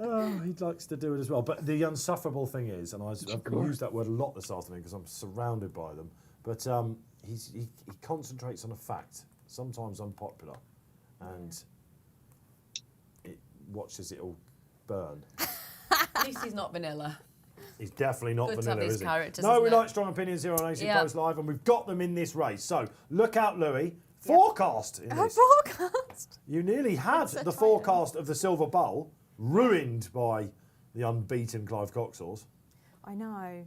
Oh, he likes to do it as well. But the unsufferable thing is, and I've used that word a lot this afternoon because I'm surrounded by them, but he concentrates on a fact, sometimes unpopular, and it watches it all burn. At least he's not vanilla. He's definitely not Good to have vanilla, these is he? characters, No, we isn't it? like strong opinions here on AC Yeah. Post Live, and we've got them in this race. So look out, Louis. Forecast in A this. forecast. You nearly had so the tired. forecast of the Silver Bowl ruined by the unbeaten Clive Coxhalls. I know. I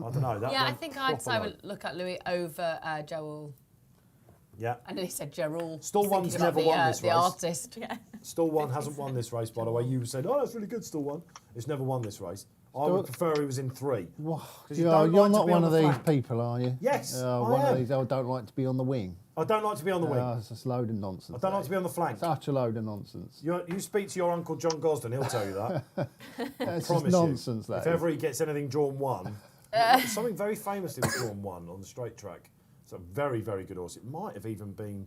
don't know. That Yeah, I went think I'd say I proper would look at Louis over Joel. Yeah. I know he said Gerald. Stall One's Thinking about never won this the race. artist. Yeah. Stall One hasn't won this race, by the way. You said, oh, that's really good, Stall One. It's never won this race. I would prefer he was in 3. Wow. 'Cause you You're, don't you're like to not be one on of the these flank. people, are you? Yes, I one am. of these, I don't like to be on the wing. I don't like to be on the wing. It's a load of nonsense. I don't like to be on the flank. Such a load of nonsense. You speak to your Uncle John Gosden, he'll tell you that. That's just Promise nonsense, you. that If is. ever he gets anything drawn 1, something very famously was drawn 1 on the straight track. It's a very, very good horse. It might have even been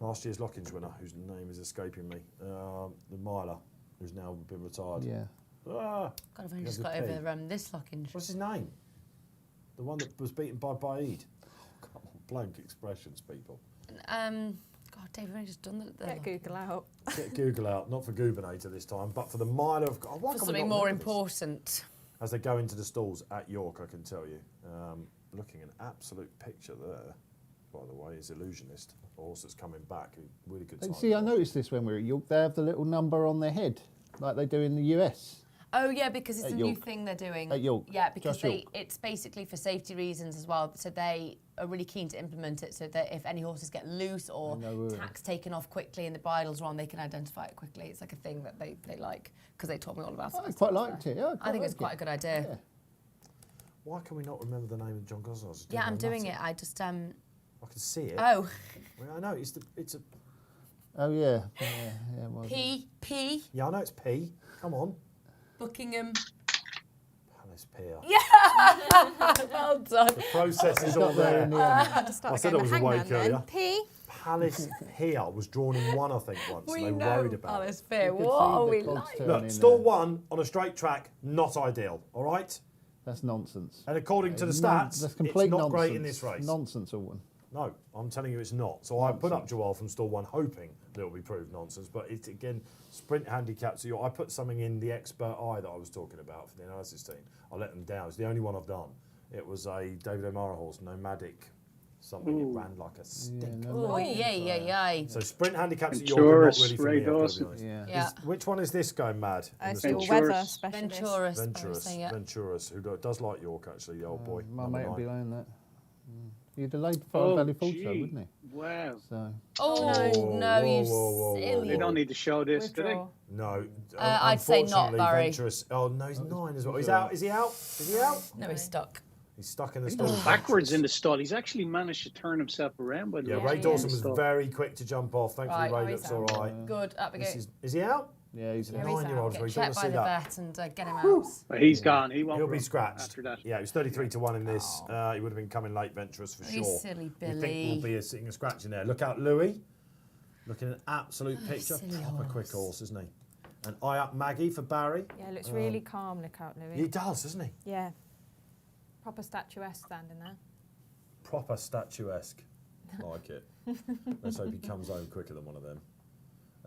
last year's Lockinge winner, whose name is escaping me, the miler, who's now been retired. Yeah. Ah, God, I've only There's just a got P. over this locking. what's his name? The one that was beaten by Baid. Come on, blank expressions, people. God, Dave, we've only just done the Get Google out. Get Google out, not for Gubernator this time, but for the miler of. Oh, why for can't we something not more remember this? important. As they go into the stalls at York, I can tell you. Looking an absolute picture there. by the way, is Illusionist, a horse that's coming back. Really good. And see, I noticed this when we were at York. They have the little number on their head, like they do in the US. Oh yeah, because it's At a new York. thing they're doing. At York. Yeah, because Just York. it's basically for safety reasons as well. So they are really keen to implement it so that if any horses get loose or tack's taken off quickly and the bridle's wrong, they can identify it quickly. It's like a thing that they like because they taught me all about it. I quite liked it. Yeah, I think it's quite a good idea. Yeah. Why can we not remember the name of John Gosling? Yeah, I'm doing it. I just I can see it. Oh. Well, I know it's a. Oh yeah. Well, P. Yeah, I know it's P. Come on. Buckingham. Palace Pier. Yeah. Well done. The process is all got there there. in the end. Had to start I said again. I was The awake Hangman then. earlier. P. Palace Pier was drawn in one, I think, once, and they worried about it. Fair. You could What see are the we cogs like? turning Look, stall there. 1 on a straight track, not ideal. All right. That's nonsense. And according to the That's stats, complete it's not nonsense. great in this race. Nonsense, Orton. No, I'm telling you it's not. So I put up Joel from stall 1 hoping that it'll be proved nonsense. But it's, again, sprint handicaps. So I put something in the expert eye that I was talking about for the analysis team. I let them down. It's the only one I've done. It was a David O'Mara horse, Nomadic something. It ran like a stick. Oh, yay. So sprint handicaps at York are not Venturus, really for Ray me, I've got to be Dawson. honest. Yeah. Which one is this going mad? in the It's your stall? weather specialist. Venturus. Who does like York, actually, the old boy. My number mate will 9. be laying that. He delayed Five Valley Falls, though, gee. wouldn't he? Wow. So Oh, no, you silly. They don't need to show this, do they? Withdraw. No, I'd say not, unfortunately, Barry. Venturous. Oh no, he's 9 as well. He's out. Is he out? Is he out? No, he's stuck. He's stuck in the He's stall. going backwards in the stall. He's actually managed to turn himself around. By the Yeah, looks Ray of Dawson the was stall. very quick to jump off. Thankfully, Right, Ray he's looks all out. right. Good, up we go. Is he out? yeah, he's A Yeah, he's out. 9-year-old. Get We don't want checked to by see the that. vet and get him out. But he's gone. He won't He'll be run scratched. after that. Yeah, he was 33-1 in this. He would have been coming late, Venturous, for You sure. silly We think Billy. will be sitting a scratch in there. Look out, Louis. Looking at an absolute picture. silly Proper horse. quick horse, isn't he? And eye up Maggie for Barry. Yeah, looks really calm. Look out, Louis. He does, doesn't he? Yeah. Proper statuesque standing there. Proper statuesque. Like it. Let's hope he comes home quicker than one of them.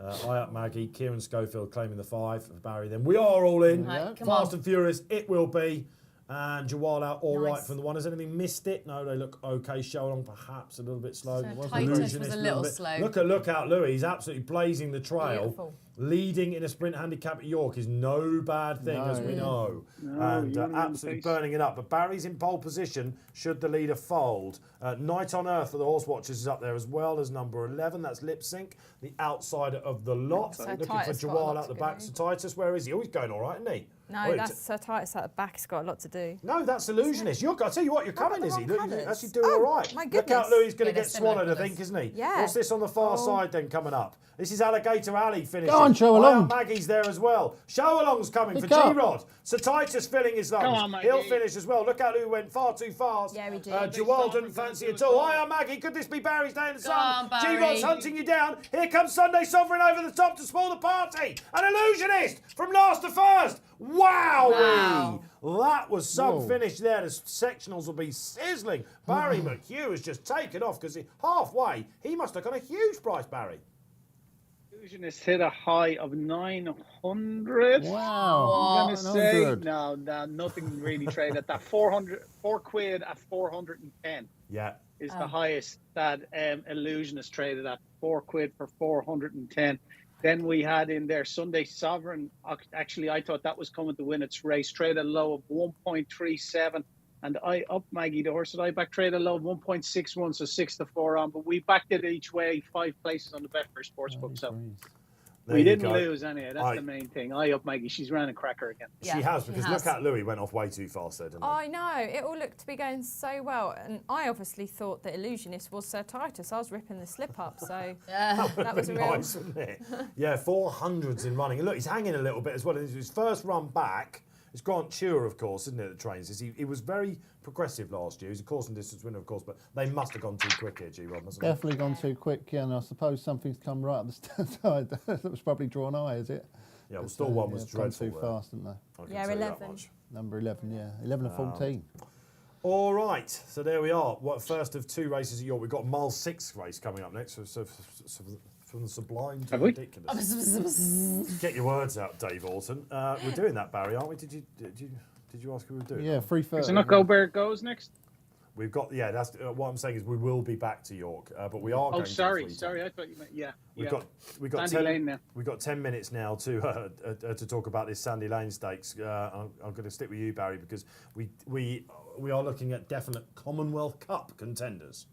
Eye up Maggie, Kieran Schofield claiming the 5 for Barry. Then we are all in. Right, come Fast on. and Furious, it will be. And Jawal out all right Nice. from the 1. Has anything missed it? No, they look okay. Show along perhaps a little bit slow. So Titus was Illusionist a little little bit. slow. Look out, Louis. He's absolutely blazing the trail. Beautiful. Leading in a sprint handicap at York is no bad thing, as we know. No, and you're on the absolutely pace. burning it up. But Barry's in pole position should the leader fold. Night on Earth for the Horse Watchers is up there as well as number 11. That's Lip Sync, the outsider of the lot. So Looking Titus for got a lot Jawal out to the back. do. So Titus, where is he? Oh, he's going all right, isn't he? No, Wait, that's Sir Titus at the back. He's got a lot to do. No, that's Illusionist. I'll tell you what, you're coming, the Izzy. wrong Look, you're colours. actually doing Oh, all right. my Look out, goodness. Louis going Yeah, to they're get similar swallowed, I colours. think, isn't he? Yeah. What's this on the far side then coming up? This is Alligator Alley finishing. Go on, show Eye along. up Maggie's there as well. Show along's coming for Pick up. G-Rod. So Titus filling his lungs. on, Maggie. He'll finish as well. Look out who went far too fast. Yeah, we did. Jawal didn't fancy it at all. Eye up Maggie. Could this be Barry's day in the sun? on, Barry. G-Rod's hunting you down. Here comes Sunday Sovereign over the top to spoil the party. An Illusionist from last to first. Wow. That was some Whoa. finish there. The sectionals will be sizzling. Barry McHugh has just taken off because halfway he must have got a huge price, Barry. Illusionist hit a high of 900. Wow. I'm gonna say 900. no, nothing really traded at that. 4 quid at 410 Yeah. is the highest that Illusionist traded at. 4 quid for 410. Then we had in there Sunday Sovereign. Actually, I thought that was coming to win its race. Traded low of 1.37. And I up Maggie, the horse that I back, traded low of 1.61, so 6-4 on. But we backed it each way, 5 places on the Betfair Sportsbook. So There we you didn't go. lose any. That's the main thing. I up Maggie. She's ran a cracker again. Yeah, She has, because look at Louis went off way too fast there, didn't he? I know. It all looked to be going so well. And I obviously thought that Illusionist was Sir Titus. I was ripping the slip up. So that was a real... Nice, wasn't it? Yeah, 400s in running. And look, he's hanging a little bit as well. His first run back, it's Grant Tuer, of course, isn't it, that trains? He was very progressive last year. He's a course and distance winner, of course, but they must have gone too quick here, G-Rod, mustn't they? Definitely gone too quick, yeah, and I suppose something's come right at the side. That was probably drawn eye, is it? Yeah, well, Stall 1 was it's gone dreadful too there. fast, didn't they? I can Yeah, tell you that 11. much. Number 11, yeah. 11 and 14. All right, so there we are. What first of 2 races at York? We've got mile 6 race coming up next. So from the sublime to Have the we? ridiculous. Get your words out, Dave Orton. We're doing that, Barry, aren't we? Did you ask who we were doing? Yeah, 3:30. Is it not Go Bear Goes next? We've got, that's what I'm saying is we will be back to York, but we are going to sorry, the sorry. I thought you meant, We've got Sandy Lane now. We've got 10 minutes now to talk about this Sandy Lane Stakes. I'm going to stick with you, Barry, because we are looking at definite Commonwealth Cup contenders.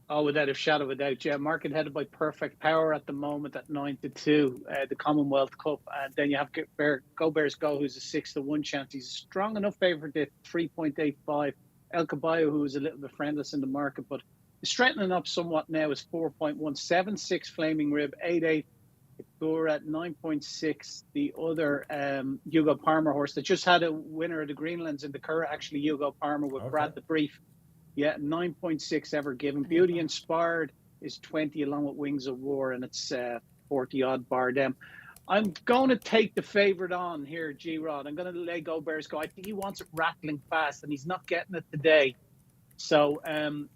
Oh, without a shadow of a doubt, yeah. Market headed by Perfect Power at the moment at 9-2, the Commonwealth Cup, and then you have Go Bears Go, who's a 6-1 chance. He's a strong enough favourite at 3.85. El Caballo, who is a little bit friendless in the market, but is straightening up somewhat now, is 4.17. 6 Flaming Rib, 8-8. We're at 9.6. The other Hugo Palmer horse that just had a winner of the Greenlands in the Curragh, actually Hugo Palmer with Brad the Brief. Yeah, 9.6 ever given. Beauty Inspired is 20 along with Wings of War, and it's 40 odd bar them. I'm going to take the favourite on here, G-Rod. I'm going to lay Go Bears Go. I think he wants it rattling fast, and he's not getting it today. So, and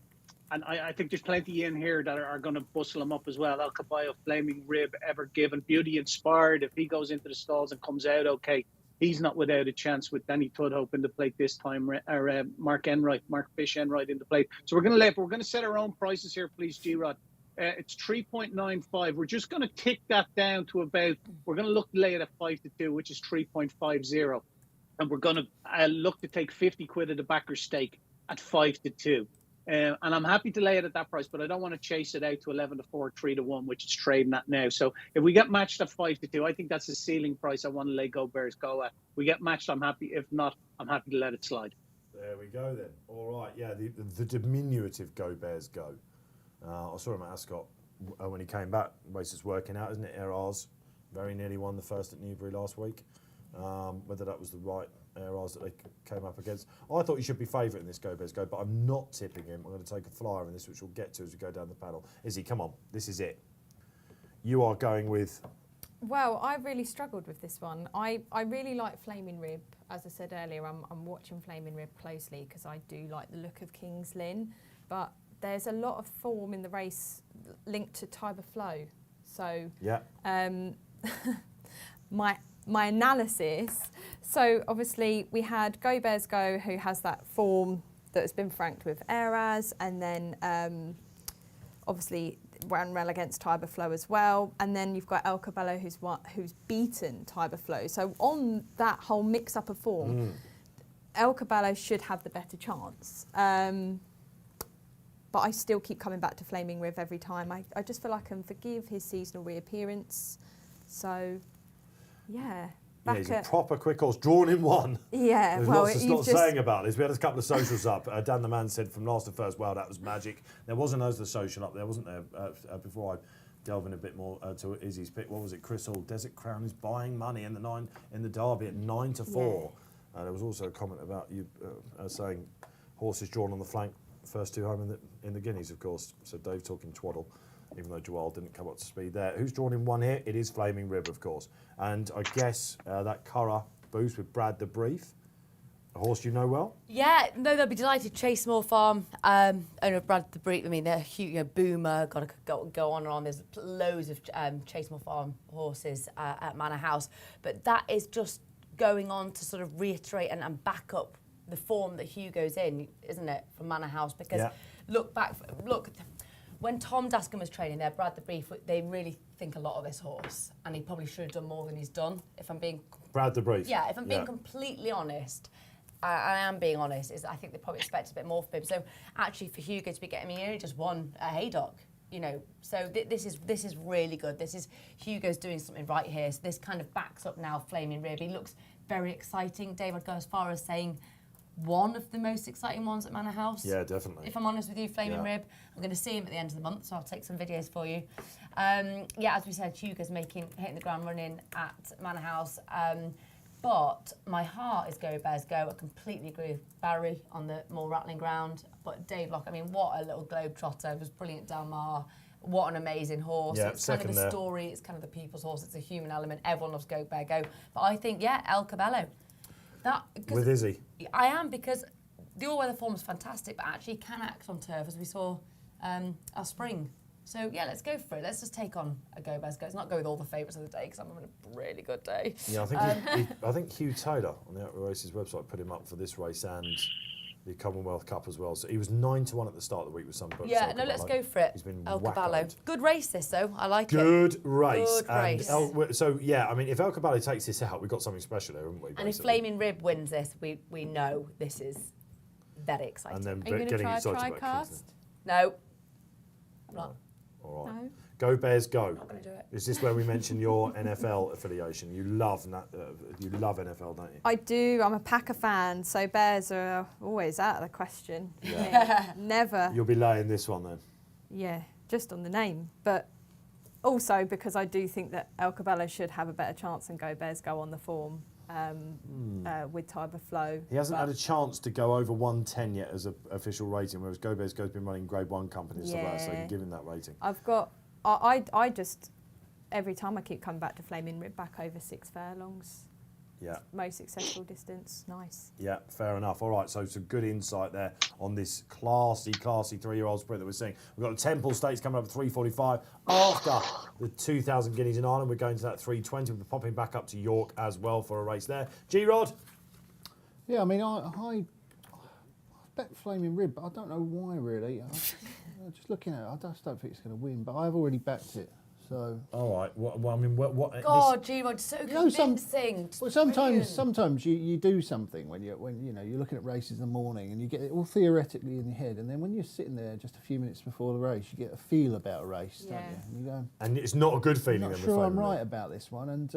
I think there's plenty in here that are going to bustle him up as well. El Caballo, Flaming Rib, Ever Given, Beauty Inspired. If he goes into the stalls and comes out okay, he's not without a chance with Danny Tudhope in the plate this time, or Mark Fish Enright in the plate. So we're going to set our own prices here, please, G-Rod. It's 3.95. We're just going to tick that down to we're going to look to lay it at 5-2, which is 3.50. And we're going to look to take 50 quid of the backer stake at 5-2. And I'm happy to lay it at that price, but I don't want to chase it out to 11-4, 3-1, which it's trading at now. So if we get matched at 5-2, I think that's the ceiling price I want to lay Go Bears Go at. We get matched, I'm happy. If not, I'm happy to let it slide. There we go then. All right, yeah, the diminutive Go Bears Go. I saw him at Ascot when he came back. The race is working out, isn't it? Erars very nearly won the first at Newbury last week. Whether that was the right Erars that they came up against. I thought he should be favourite in this Go Bears Go, but I'm not tipping him. I'm going to take a flyer in this, which we'll get to as we go down the panel. Izzy, come on, this is it. You are going with... Well, I really struggled with this one. I really like Flaming Rib. As I said earlier, I'm watching Flaming Rib closely because I do like the look of King's Lynn, but there's a lot of form in the race linked to Tiber Flow. So yeah. My analysis, so obviously we had Go Bears Go, who has that form that has been franked with Erars, and then obviously ran well against Tiber Flow as well, and then you've got El Caballo who's beaten Tiber Flow. So on that whole mix-up of form, El Caballo should have the better chance. But I still keep coming back to Flaming Riv every time. I just feel like I can forgive his seasonal reappearance. So, yeah. He's a proper quick horse, drawn in one. Yeah, There's lots saying about this. We had a couple of socials up. Dan the Man said from last to first, wow, that was magic. There wasn't the social up there, wasn't there? Before I delve in a bit more to Izzy's pick, what was it? Chris Hall, Desert Crown is buying money in the Derby at 9-4. Yeah. There was also a comment about you saying horses drawn on the flank, first two home in the Guineas, of course. So Dave talking twaddle, even though Joel didn't come up to speed there. Who's drawn in one here? It is Flaming Rib, of course. And I guess that Curragh boost with Brad the Brief, a horse you know well. Yeah, no, they'll be delighted. Chase Moore Farm, owner of Brad the Brief. I mean, they're huge, Boomer, got to go on and on. There's loads of Chase Moore Farm horses at Manor House. But that is just going on to sort of reiterate and back up the form that Hugo's in, isn't it, from Manor House? Because look, when Tom Dascombe was training there, Brad the Brief, they really think a lot of this horse, and he probably should have done more than he's done. If I'm being Brad the Brief. Yeah, if I'm being completely honest, I am being honest. I think they probably expected a bit more from him. So actually, for Hugo to be getting, he only just won a Haydock. So this is really good. This is Hugo's doing something right here. So this kind of backs up now Flaming Rib. He looks very exciting. Dave, I'd go as far as saying one of the most exciting ones at Manor House. Yeah, definitely. If I'm honest with you, Flaming Rib. I'm going to see him at the end of the month, so I'll take some videos for you. As we said, Hugo's hitting the ground running at Manor House. But my heart is Go Bears Go. I completely agree with Barry on the more rattling ground. But Dave Lock, I mean, what a little globetrotter. It was brilliant Del Mar. What an amazing horse. Yeah, it's kind of a story. It's kind of the people's horse. It's a human element. Everyone loves Go Bear Go. But I think, El Caballo. With Izzy. I am, because the all-weather form is fantastic, but actually can act on turf, as we saw our spring. So, let's go for it. Let's just take on a Go Bears Go. Let's not go with all the favourites of the day, because I'm having a really good day. Yeah, I think Hugh Taylor on the Outright Races website put him up for this race and the Commonwealth Cup as well. So he was 9-1 at the start of the week with some books. Yeah, no, let's go for it. He's been El Caballo. wackoed. Good race this though. I like it. Good race. Good race. So yeah, I mean, if El Caballo takes this out, we've got something special here, haven't we? And if basically? Flaming Rib wins this, we know this is very exciting. And then Are you going to getting try a excited about tri-cast? Kingston. No. I'm not. All right. No. Go Bears, go. Not going to do it. Is this where we mention your NFL affiliation? You love NFL, don't you? I do. I'm a Packer fan, so Bears are always out of the question. Yeah. Never. You'll be laying this one then. Yeah, just on the name, but also because I do think that El Caballo should have a better chance than Go Bears Go on the form with Tiber Flow. He hasn't had a chance to go over 110 yet as an official rating, whereas Go Bears Go's been running Grade 1 companies and stuff like that, so you can give him that rating. I've got. I just every time I keep coming back to Flaming Rib back over 6 furlongs. Yeah. Most successful distance. Nice. Yeah, fair enough. All right, so some good insight there on this classy 3-year-old sprint that we're seeing. We've got the Temple Stakes coming up at 3:45 after the 2,000 guineas in Ireland. We're going to that 3:20. We're popping back up to York as well for a race there. G-Rod? Yeah, I mean, I bet Flaming Rib, but I don't know why really. Just looking at it, I just don't think it's going to win, but I've already backed it. So. All right. Well, I mean, what? God, G-Rod, so convincing. Well, sometimes you do something when you're looking at races in the morning and you get it all theoretically in your head, and then when you're sitting there just a few minutes before the race, you get a feel about a race, don't you? And you go, and it's not a good feeling. I'm not sure I'm right about this one, and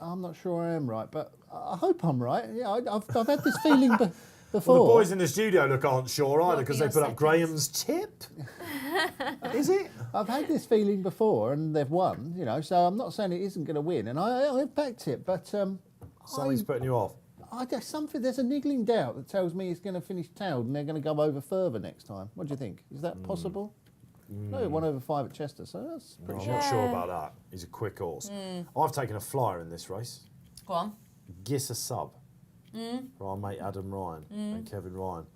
I'm not sure I am right, but I hope I'm right. Yeah, I've had this feeling before. Well, the boys in the studio aren't sure either because they your put up seconds? Graham's tip. Is it? I've had this feeling before, and they've won. So I'm not saying it isn't going to win, and I've backed it, but Something's putting you off. There's a niggling doubt that tells me it's going to finish tailed and they're going to go over further next time. What do you think? Is that possible? No, it won over 5 at Chester, so that's pretty I'm sure. not sure about that. He's a quick horse. I've taken a flyer in this race. Go on. Giss a sub for our mate Adam Ryan and Kevin Ryan.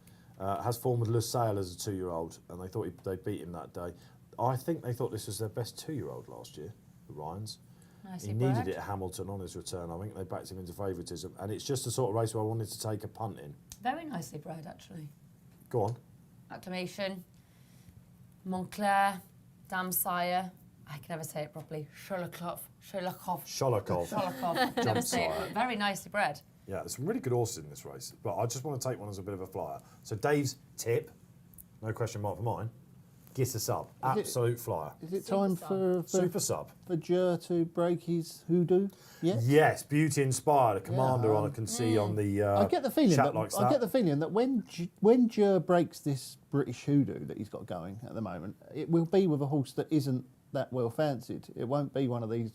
Has form with Lusail as a 2-year-old, and they thought they'd beat him that day. I think they thought this was their best 2-year-old last year, the Ryans. Nicely He bred. needed it at Hamilton on his return. I think they backed him into favouritism, and it's just the sort of race where I wanted to take a punt in. Very nicely bred, actually. Go on. Acclamation. Montclair. Damsire. I can never say it properly. Sholokov. Never say it. Sire. Very nicely bred. Yeah, there's some really good horses in this race, but I just want to take one as a bit of a flyer. So Dave's tip, no question mark for mine, Giss a sub, absolute flyer. Is it time for Super sub. Jer to break his hoodoo? Yeah. Yes, beauty inspired. A commander I can see on the I get the feeling chat that likes I get the feeling that when Jer breaks this British hoodoo that he's got going at the moment, it will be with a horse that isn't that well fancied. It won't be one of these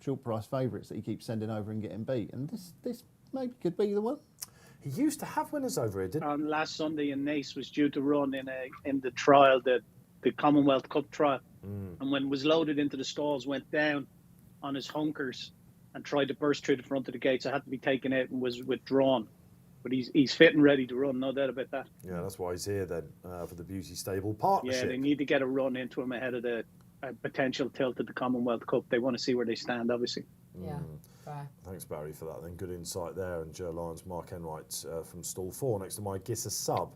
short price favourites that he keeps sending over and getting beat. And this maybe could be the one. He used to have winners over here, didn't he? Last Sunday, and Nace was due to run in the trial, the Commonwealth Cup trial, and when was loaded into the stalls, went down on his hunkers and tried to burst through the front of the gates. I had to be taken out and was withdrawn. But he's fit and ready to run, no doubt about that. Yeah, that's why he's here then for the Beauty Stable partnership. Yeah, they need to get a run into him ahead of the potential tilt at the Commonwealth Cup. They want to see where they stand, obviously. Yeah. Fair. Thanks, Barry, for that. Then good insight there. And Joe Lyons, Mark Enright from stall 4 next to my Giss a sub.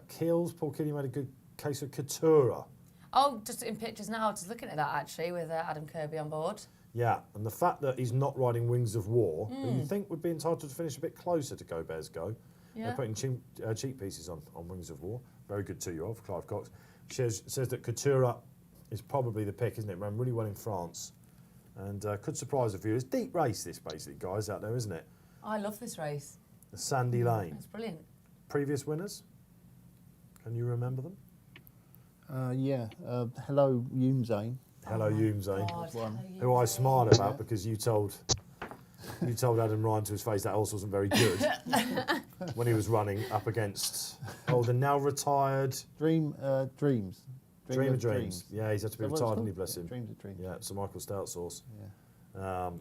Keels, Paul Kinney made a good case of Couture. Oh, just in pictures now, just looking at that actually with Adam Kirby on board. Yeah, and the fact that he's not riding Wings of War, who you think would be entitled to finish a bit closer to Go Bears Go. Yeah. They're putting cheap pieces on Wings of War. Very good 2-year-old for Clive Cox. Says that Couture is probably the pick, isn't it? Ran really well in France. And could surprise a few. It's a deep race, this, basically, guys, out there, isn't it? I love this race. The Sandy Lane. It's brilliant. Previous winners? Can you remember them? Hello, Yumzane. Hello, Yumzane. God, Who I smile about because you told Adam Ryan to his face that horse wasn't very good when he was running up against the now retired Dreams. Dream of Dreams. Yeah, he's had to be retired, hasn't he, bless him? Dreams of Dreams. Yeah, Sir Michael Stout's horse. Yeah.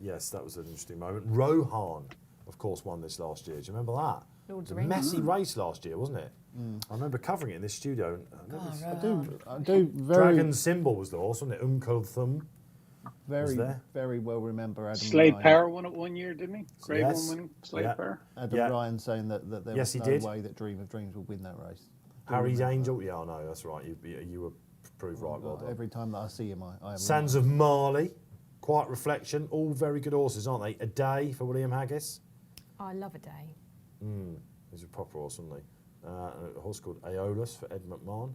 Yes, that was an interesting moment. Rohan, of course, won this last year. Do you remember that? It was a messy race last year, wasn't it? I remember covering it in this studio. I do. Very. Dragon Symbol was the horse, wasn't it? Thumb. very, there. very well remember Adam Slade Ryan. Power won it 1 year, didn't he? Grade Yes. 1 winning Slade Yeah. Power. Adam Yeah. Ryan saying that there Yes, was he no did. way that Dream of Dreams would win that race. Harry's Angel. Yeah, I know. That's right. You were proved right. Well done. Every time that I see him, I am Sands of Marley. Quiet Reflection. All very good horses, aren't they? A Day for William Haggis. Oh, I love a day. He's a proper horse, isn't he? A horse called Aeolus for Ed McMahon.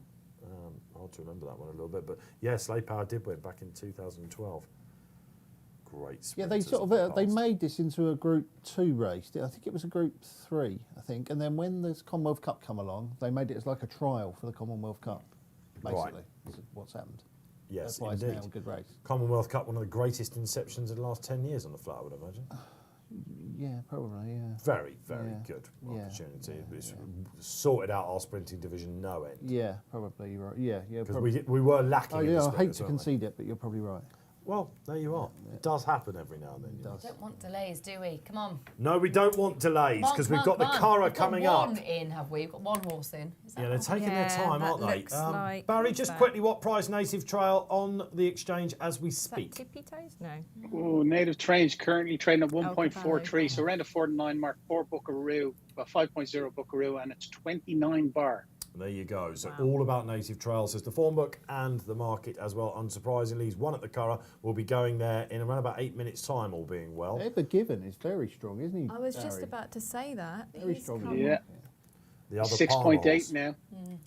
Hard to remember that one a little bit, but yeah, Slade Power did win back in 2012. Great. Yeah, they sprinters sort of of the they past. made this into a Group 2 race. I think it was a Group 3, I think. And then when this Commonwealth Cup come along, they made it as like a trial for the Commonwealth Cup, basically. Is what's happened. Yes, That's why indeed. it's now a good race. Commonwealth Cup, one of the greatest inceptions of the last 10 years on the flat, I would imagine. Yeah, probably, yeah. Very, very Yeah. good Yeah. opportunity. It's sorted out our sprinting division no end. Yeah, probably, you're right. Yeah, Because probably. we were lacking Oh, in the yeah, I sprinters, hate to weren't we? concede it, but you're probably right. Well, there you are. It does happen every now and then. It you know. does. Don't want delays, do we? Come on. No, we don't want delays because we've got the Curragh coming up. One in, have we? We've got one horse in. Is that Yeah, they're right? taking their Yeah, time, that aren't they? looks like- Barry, what's just that? quickly, what price Native Trail on the exchange as we Is that speak? Tippy Toes? No. Oh, Native Train's currently trading at 1.43, so around the 49 mark, 4 Buckaroo, 5.0 Buckaroo, and it's 29 bar. There you go. So Wow. all about Native Trail, says the form book and the market as well. Unsurprisingly, he's won at the Curragh. We'll be going there in around about 8 minutes' time, all being well. Ever Given is very strong, isn't he? I was just Barry? about to say that. Very He's strong. come- Yeah, The other 6.8 Palmer now.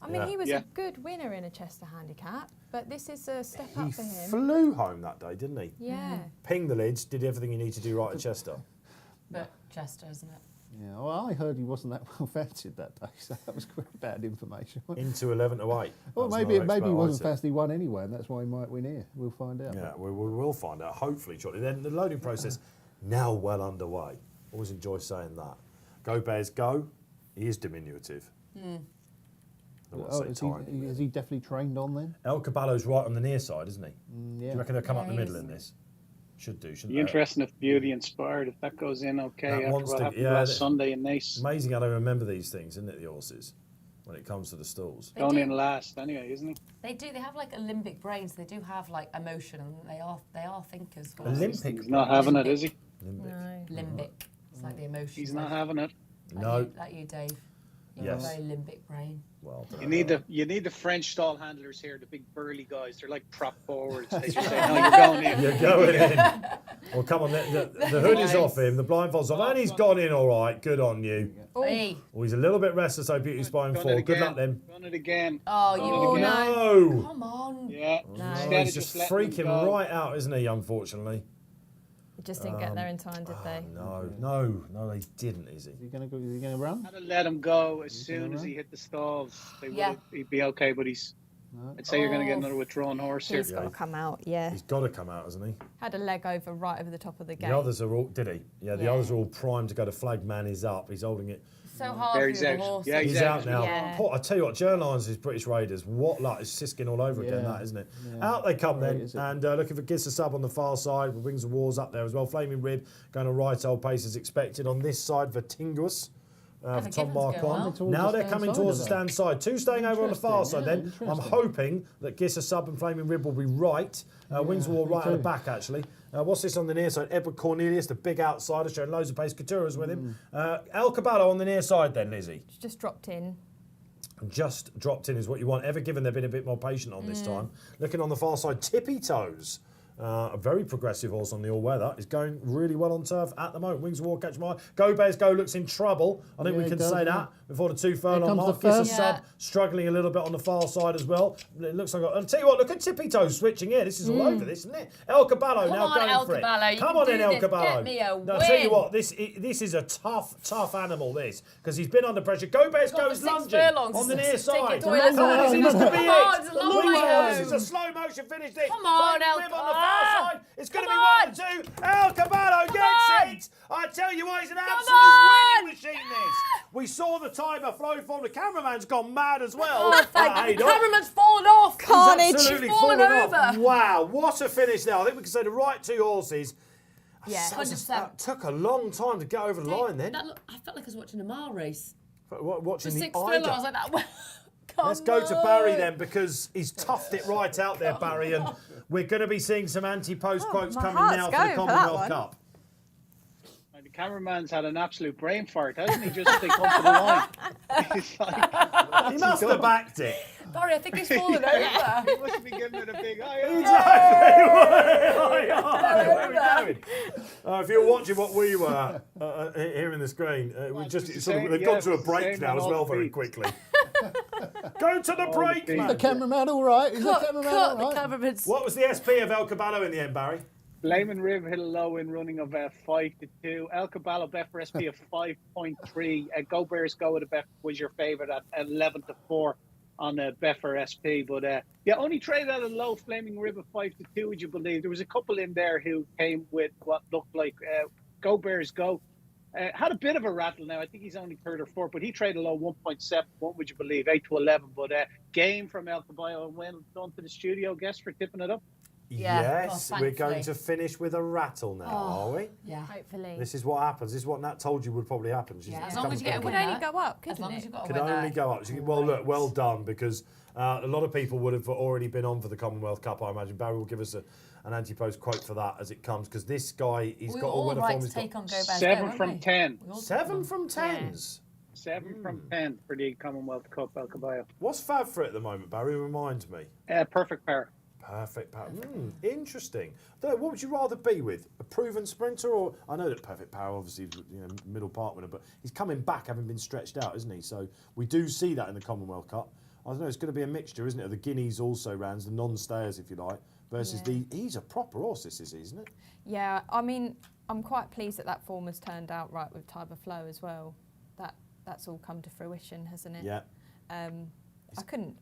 I mean, Yeah. he was Yeah. a good winner in a Chester handicap, but this is a step horse. up for He him. flew home that day, didn't he? Yeah. Pinged the lids, did everything you need to do right at Chester. But Chester, isn't it? Yeah, well, I heard he wasn't that well fancied that day, so that was quite bad information. Into 11 to 8. Well, That was maybe no he expert wasn't item. fast, he won anyway, and that's why he might win here. We'll find out. Yeah, we will find out, hopefully, shortly. Then the loading process now well underway. Always enjoy saying that. Go Bears, go. He is diminutive. I don't want to Oh, say is tiny. he definitely trained on then? El Caballo's right on the near side, isn't he? Do Yeah. you reckon they'll come Yeah, up the he middle was- in this? Should do, shouldn't Be they? interesting if Beauty Inspired, if that goes in okay That after wants what to- happened yeah, last that- Sunday in Nice. Amazing how they remember these things, isn't it, the horses, when it comes to the stalls. They Going do. in last anyway, isn't he? They do. They have like Olympic brains. They do have like emotion, and they are thinkers. Olympic? He's not having it, is he? Limbic. No. Limbic. It's like the emotion. He's not having it. No. Like you, Dave. You've Yes. got a very limbic brain. Well done. You need the French stall handlers here, the big burly guys. They're like prop forwards. They just say, "No, you're going in." You're going in. Well, come on, the hood is off him, the blindfold's off, and he's gone in all right. Good on you. Hey. Well, he's a little bit restless, so Beauty's spine Done it 4. Good again. luck then. Done it again. Oh, you. Oh, again. no. No! Come on. Yeah. No. Oh, Instead he's of just letting them freaking go. right out, isn't he, unfortunately? Just didn't get there in time, did they? No, they didn't, is he? Is he going to run? Had to let him go as soon as he hit the stalls. Yeah. He'd be okay, but I'd say you're going to get Oh. another withdrawn horse here. He's got to come out, yeah. He's got to come out, hasn't he? Had a leg over right over the top of the gate. The others are all, did he? Yeah, the Yeah. others are all primed to go. The flag man is up. He's holding it. So hard There for he's the out. horses. Yeah, He's out now. Yeah. Poor- I tell you what, Journalines is British Raiders. What luck. It's sisking all over again, Yeah. that, isn't it? Yeah. Out they come then. Great, is it? And looking for Giss a Sub on the far side. With Wings of Wars up there as well. Flaming Rib going to right old pace as expected. On this side, Vertinguous. For the Tom Gibbons Mark go on. well. Towards Now the they're stand coming side, towards the are they? stand side. Two staying over on the far Interesting, side yeah, then. I'm interesting. hoping that Giss a Sub and Flaming Rib will be right. Wings of War me right at the too. back actually. What's this on the near side? Edward Cornelius, the big outsider, showing loads of pace. Couture's with him. El Caballo on the near side then, Lizzie. Just dropped in. Just dropped in is what you want. Ever Given, they've been a bit more patient on this time. Looking on the far side, Tippy Toes. A very progressive horse on the all-weather. Is going really well on turf at the moment. Wings of War, catch my eye. Go Bears Go looks in trouble. I think Yeah, we he can does, say yeah. that before the 2 furlong comes mark. the Gives a first. sub, Yeah. struggling a little bit on the far side as well. It looks like. I'll tell you what. Look at Tippy Toes switching here. This is all over this, isn't it? El Caballo Come now on, going El for Caballo, it. you Come can on do in, El this. Caballo. Get me a Now, I'll tell you win. what. This is a tough animal. This because he's been under pressure. Go Bears Got Go the is 6 lunging furlongs on the to near stick it side. to it. That's Come on, all. this is to be Come it. on, it's a long Wings way of War, home. This is a slow motion finish. This. Come on, Flaming El Rib on the Caballo. far side. It's going to be Come 1 on. and 2. El Caballo Come gets on. it. I tell you what, he's an absolute on. winning machine. This. We saw the timer flow from the cameraman's gone mad as well. Oh, thank Hey, the look. cameraman's fallen off. Carnage. He's absolutely Fallen fallen off. over. Wow, what a finish there. I think we can say the right 2 horses. Yeah. That took a long time to get over the line then. I felt like I was watching a mile race. Watching For the 6 furlongs, I Ida. was like that. Let's go to Barry then, because he's toughed it right out there, Barry, and we're going to be seeing some anti-post quotes my coming heart's now for the going for that Commonwealth one. Cup. The cameraman's had an absolute brain fart, hasn't he? Just as they come to the line. It's like, He must have backed it. Barry, I think he's fallen over. he must be giving it a big eye. Exactly. Where are we going? If you're watching what we were here in the screen, they've gone to a break now as well very quickly. Go to the break, Is man. the cameraman all right? Is the cameraman all The right? cameraman's... What was the SP of El Caballo in the end, Barry? Blaming Riv hit a low in running of 5-2. El Caballo Betfair SP of 5.3. Go Bears Go with a bet was your favourite at 11-4 on Betfair SP. But only traded at a low Flaming Riv of 5-2. Would you believe? There was a couple in there who came with what looked like Go Bears Go. Had a bit of a rattle now. I think he's only third or fourth, but he traded a low 1.7. What would you believe? 8-11. But game from El Caballo and well done to the studio guest for tipping it up. Yeah, Yes, God, we're going thankfully. to finish with a rattle now, are we? Yeah. Hopefully. This is what happens. This is what Nat told you would probably happen. Yeah, as long as you get a It could winner. only go up, As couldn't long it? as you've got a Could winner. only go up. Well, look, well done, because a lot of people would have already been on for the Commonwealth Cup, I imagine. Barry will give us an anti-post quote for that as it comes, because this guy, he's We got were all all winner right form. to He's got take on Go Bears Go, 7 weren't from we? 10. We all took 7 them. from 10s. 7 from 10 for the Commonwealth Cup, El Caballo. What's fab for it at the moment, Barry? Remind me. Perfect pair. Perfect power. Interesting. I don't know, what would you rather be with? A proven sprinter, or I know that Perfect Power obviously was, middle part winner, but he's coming back having been stretched out, isn't he? So we do see that in the Commonwealth Cup. I don't know, it's going to be a mixture, isn't it? Of the Guineas also rounds, the non-stayers, if you like, versus he's a proper horse, this is, isn't it? Yeah, I mean, I'm quite pleased that form has turned out right with Tiber Flow as well. That's all come to fruition, hasn't it? Yeah.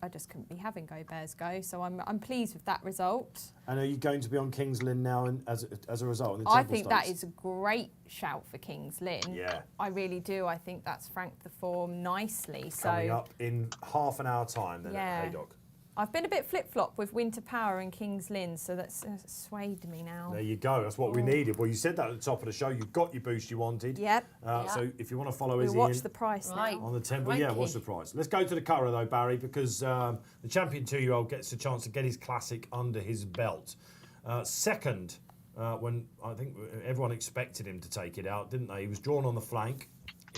I just couldn't be having Go Bears Go, so I'm pleased with that result. And are you going to be on King's Lynn now as a result? In the I Temple think that Stakes? is a great shout for King's Lynn. Yeah. I really do. I think that's franked the form nicely. Coming so up in half an hour time then Yeah. at Haydock. I've been a bit flip-flop with Winter Power and King's Lynn, so that's swayed me now. There you go. That's what we needed. Well, you said that at the top of the show. You got your boost you wanted. Yep. So if you want to follow We'll Izzy watch in the price Right. now. on the temple, yeah, what's the price? Let's go to the Curragh though, Barry, because the champion 2-year-old gets a chance to get his classic under his belt. Second, when I think everyone expected him to take it out, didn't they? He was drawn on the flank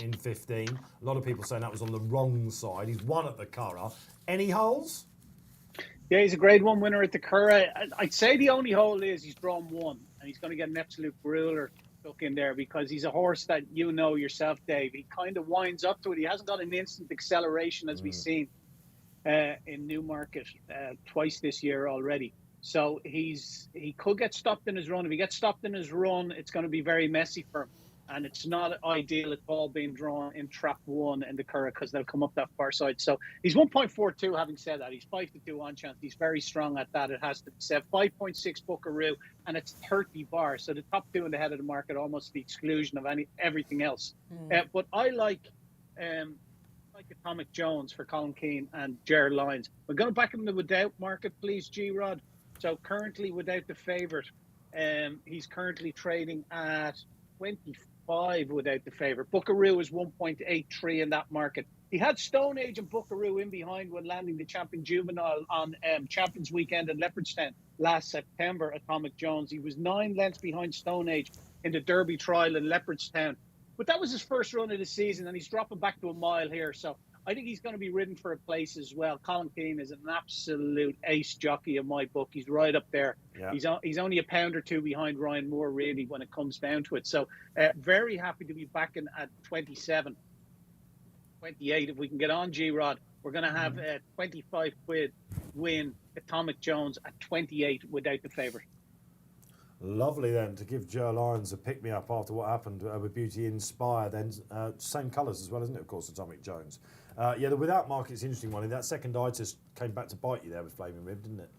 in 15. A lot of people saying that was on the wrong side. He's won at the Curragh. Any holes? Yeah, he's a Grade 1 winner at the Curragh. I'd say the only hole is he's drawn one, and he's going to get an absolute grueler stuck in there because he's a horse that you know yourself, Dave. He kind of winds up to it. He hasn't got an instant acceleration as we've seen in Newmarket twice this year already. So he could get stopped in his run. If he gets stopped in his run, it's going to be very messy for him. And it's not ideal at all being drawn in trap 1 in the Curragh because they'll come up that far side. So he's 1.42, having said that. He's 5-2 on chance. He's very strong at that, it has to be said. 5.6 Buckaroo, and it's 30 bars. So the top two in the head of the market, almost the exclusion of everything else. But I like Atomic Jones for Colin Keane and Jared Lyons. We're going to back him in the without market, please, G-Rod. So currently without the favourite, he's currently trading at 25 without the favourite. Buckaroo is 1.83 in that market. He had Stone Age and Buckaroo in behind when landing the champion juvenile on Champions Weekend in Leopardstown last September. Atomic Jones. He was 9 lengths behind Stone Age in the Derby trial in Leopardstown. But that was his first run of the season, and he's dropping back to a mile here. So I think he's going to be ridden for a place as well. Colin Keane is an absolute ace jockey in my book. He's right up there. Yeah. He's only a pound or two behind Ryan Moore, really, when it comes down to it. So very happy to be backing at 27, 28. If we can get on, G-Rod, we're going to have a 25 quid win Atomic Jones at 28 without the favourite. Lovely then to give Joe Lyons a pick-me-up after what happened with Beauty Inspire then. Same colours as well, isn't it, of course, Atomic Jones. The without market's an interesting one. That second itis came back to bite you there with Flaming Rib, didn't it?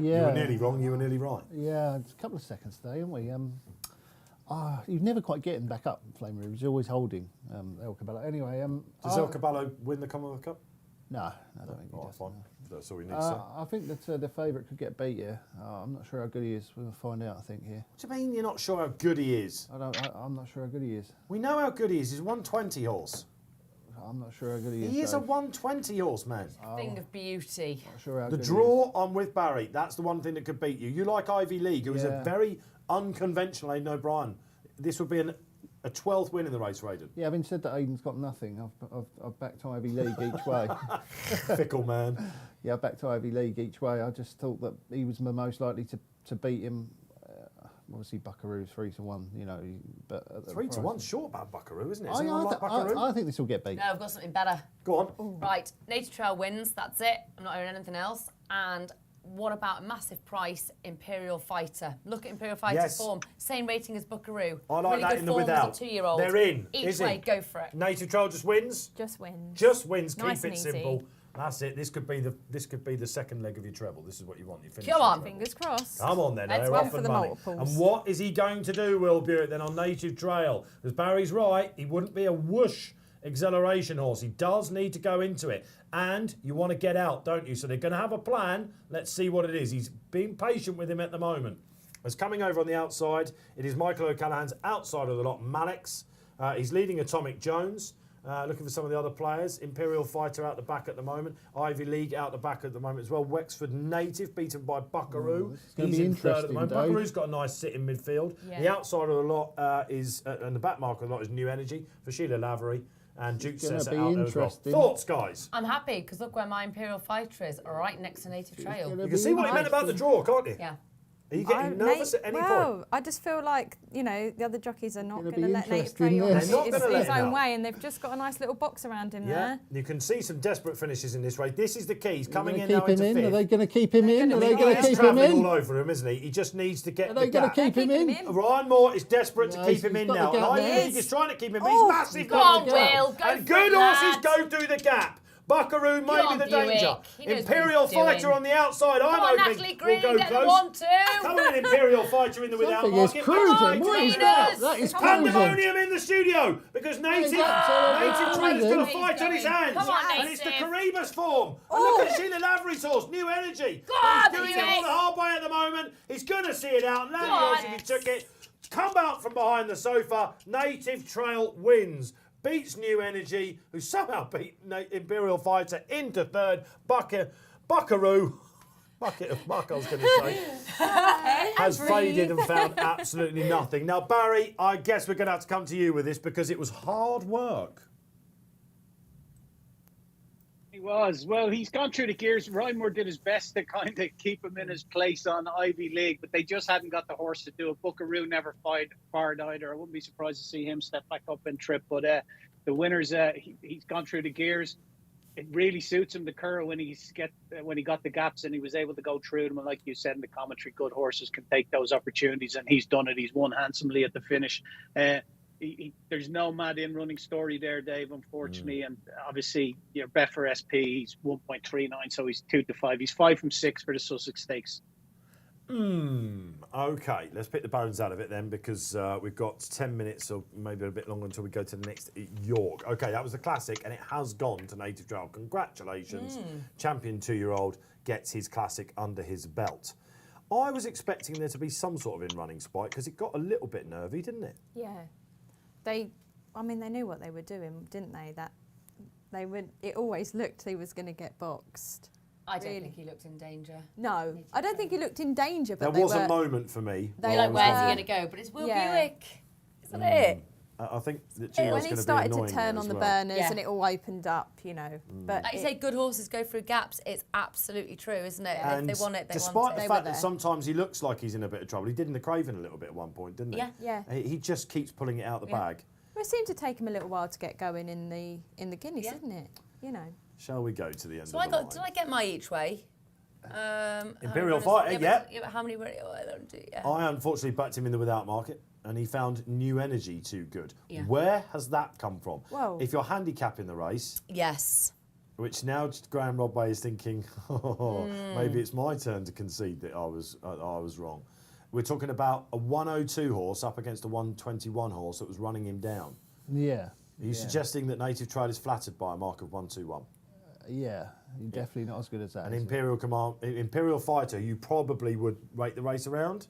Yeah. You were nearly wrong, you were nearly right. Yeah, it's a couple of seconds today, haven't we? You're never quite getting back up, Flaming Rib. You're always holding El Caballo. Anyway, does El Caballo win the Commonwealth Cup? No, I don't think he does. Fine. That's all we need to say. I think that the favourite could get beat here. I'm not sure how good he is. We'll find out, I think, here. What do you mean you're not sure how good he is? I'm not sure how good he is. We know how good he is. He's 120 horse. I'm not sure how good he is. He is a Dave. 120 horse, man. Thing of beauty. Not sure how The good draw, I'm with Barry. That's the one thing that could beat you. You like Ivy League. It was a Yeah. very unconventional Aidan O'Brien. This would be a 12th win in the race for Aidan. Yeah, having said that, Aidan's got nothing. I've backed Ivy League each way. Fickle man. Yeah, I backed Ivy League each way. I just thought that he was the most likely to beat him. Obviously, Buckaroo's 3-1, you know. But 3-1, short about Buckaroo, isn't it? Does I, anyone like Buckaroo? I think this will get beat. No, I've got something better. Go on. Right, Native Trail wins, that's it. I'm not hearing anything else. And what about a massive price, Imperial Fighter? Look at Imperial Fighter's Yes. form. Same rating as Buckaroo. I like really that good in the form without. as a 2-year-old. They're in. Each Izzy. way, go for it. Native Trail just wins. Just wins. Just wins. Nice Keep and it easy. simple. That's it. This could be the second leg of your treble. This is what you want. You finish Come on. Fingers crossed. Come on then, Let's they're go off for and the running. multiples. And what is he going to do, Will Burett, then on Native Trail? Because Barry's right, he wouldn't be a whoosh acceleration horse. He does need to go into it. And you want to get out, don't you? So they're going to have a plan. Let's see what it is. He's being patient with him at the moment. As coming over on the outside, it is Michael O'Callaghan's outside of the lot, Malex. He's leading Atomic Jones. Looking for some of the other players. Imperial Fighter out the back at the moment. Ivy League out the back at the moment as well. Wexford Native beaten by Buckaroo. This is gonna He's be in third at the interesting, moment. Dave. Buckaroo's got a nice sit in midfield. Yeah. The outside of the lot is, and the back mark of the lot is New Energy for Sheila Lavery and Duke gonna Sessa be out there as well. interesting. Thoughts, guys? I'm happy because look where my Imperial Fighter is, right next to Native Trail. gonna You be can see what he meant about the draw, can't you? Yeah. Are you getting nervous at any point? I just feel like, you know, the other jockeys are not Gonna going to be let Nate interesting, play on this. They're not his, gonna let his him own out. way, and they've just got a nice little box around him Yeah, there. you can see some desperate finishes in this race. This is the key. He's coming in Keep now him into in? Are fifth. they going to keep him in? Are they He going to is keep him travelling all in? over him, isn't he? He just needs to get Are the they going gap. to keep him keeping in? him in. Ryan Moore is desperate to No, keep him he's in got now. the gap And there. Ivy League is trying to keep him in. Oh, He's massive. go on, danger. Will, go And for good it, horses lad. go through the gap. Buckaroo may on, be the Buick. danger. He knows what Imperial he's doing. Fighter on the outside. Come I'm on, hoping Natalie will Green, go get close. 1-2. Come on, Imperial Fighter in the without Something is market. cruising. Right, What is Greeners. that? That is cruising. Pandemonium in the studio because Native absolutely Trail's got a cruising. fight on his hands. Come on, and it's the Native. Caribas form. And look at Sheila Lavery's horse, New Energy. Go on, He's doing it Buick. all the hard way at the moment. He's going to see it out. Now Go the on. horse, if he took it, come out from behind the sofa. Native Trail wins. Beats New Energy, who somehow beat Imperial Fighter into third. Buckaroo. Bucket of muck, I was going to say, has faded and found absolutely nothing. Now, Barry, I guess we're going to have to come to you with this because it was hard work. He was. Well, he's gone through the gears. Ryan Moore did his best to kind of keep him in his place on Ivy League, but they just hadn't got the horse to do it. Buckaroo never fired either. I wouldn't be surprised to see him step back up and trip. But the winners, he's gone through the gears. It really suits him, the Curragh, when he got the gaps and he was able to go through them. And like you said in the commentary, good horses can take those opportunities, and he's done it. He's won handsomely at the finish. There's no mad in-running story there, Dave, unfortunately. And obviously, Betfair SP, he's 1.39, so he's 2-5. He's 5 from 6 for the Sussex Stakes. Okay, let's pick the bones out of it then, because we've got 10 minutes or maybe a bit longer until we go to the next York. Okay, that was the classic, and it has gone to Native Trail. Congratulations. Champion 2-year-old gets his classic under his belt. I was expecting there to be some sort of in-running spike because it got a little bit nervy, didn't it? Yeah. They knew what they were doing, didn't they? It always looked he was going to get boxed. I don't Really? think he looked in danger. No, I don't think he looked in danger, but There was they a were, moment for me. They where I Like, was where's he wondering- going to go? But it's Will Yeah. Buick, isn't it? I think that when Gino's he going to be started to annoying turn there on as the well. burners Yeah. and it all opened up, But Like you say, good horses go through gaps. It's absolutely true, isn't it? And if they want it, they despite want the it. They were fact that there. sometimes he looks like he's in a bit of trouble, he did in the Craven a little bit at one point, didn't he? Yeah. Yeah. He just keeps pulling it out the bag. Well, it seemed to take him a little while to get going in the Guineas, Yeah. didn't it? Shall we go to the end So of I the got. line? Did I get my each way? Imperial how Fighter, many yeah. but how many were it? Oh, I don't do. Yeah. I unfortunately backed him in the without market, and he found New Energy too good. Yeah. Where has that come from? Well- If you're handicapping the race, Yes. which now Graeme Rodway is thinking, maybe it's my turn to concede that I was wrong. We're talking about a 102 horse up against a 121 horse that was running him down. Yeah. Are you suggesting that Native Trail is flattered by a mark of 121? Yeah, definitely not as good as that. An is he? Imperial Fighter, you probably would rate the race around.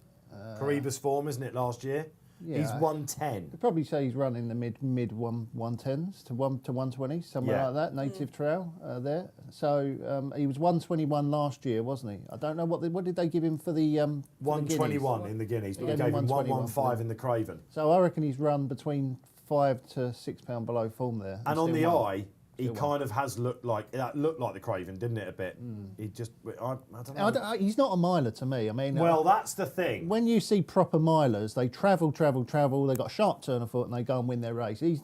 Caribas form, isn't it, last year? Yeah. He's 110. I'd probably say he's running the mid 110s to 120, somewhere like that. Native trail there. So he was 121 last year, wasn't he? I don't know what did they give him for the 121 in the Guineas, but we gave him 115 in the Craven. So I reckon he's run between £5 to £6 below form there. And on the eye, he kind of has looked like the Craven, didn't it? A bit. He just, I don't know. He's not a miler to me. I mean, well, that's the thing. When you see proper milers, they travel. They've got a sharp turn of foot and they go and win their race. He's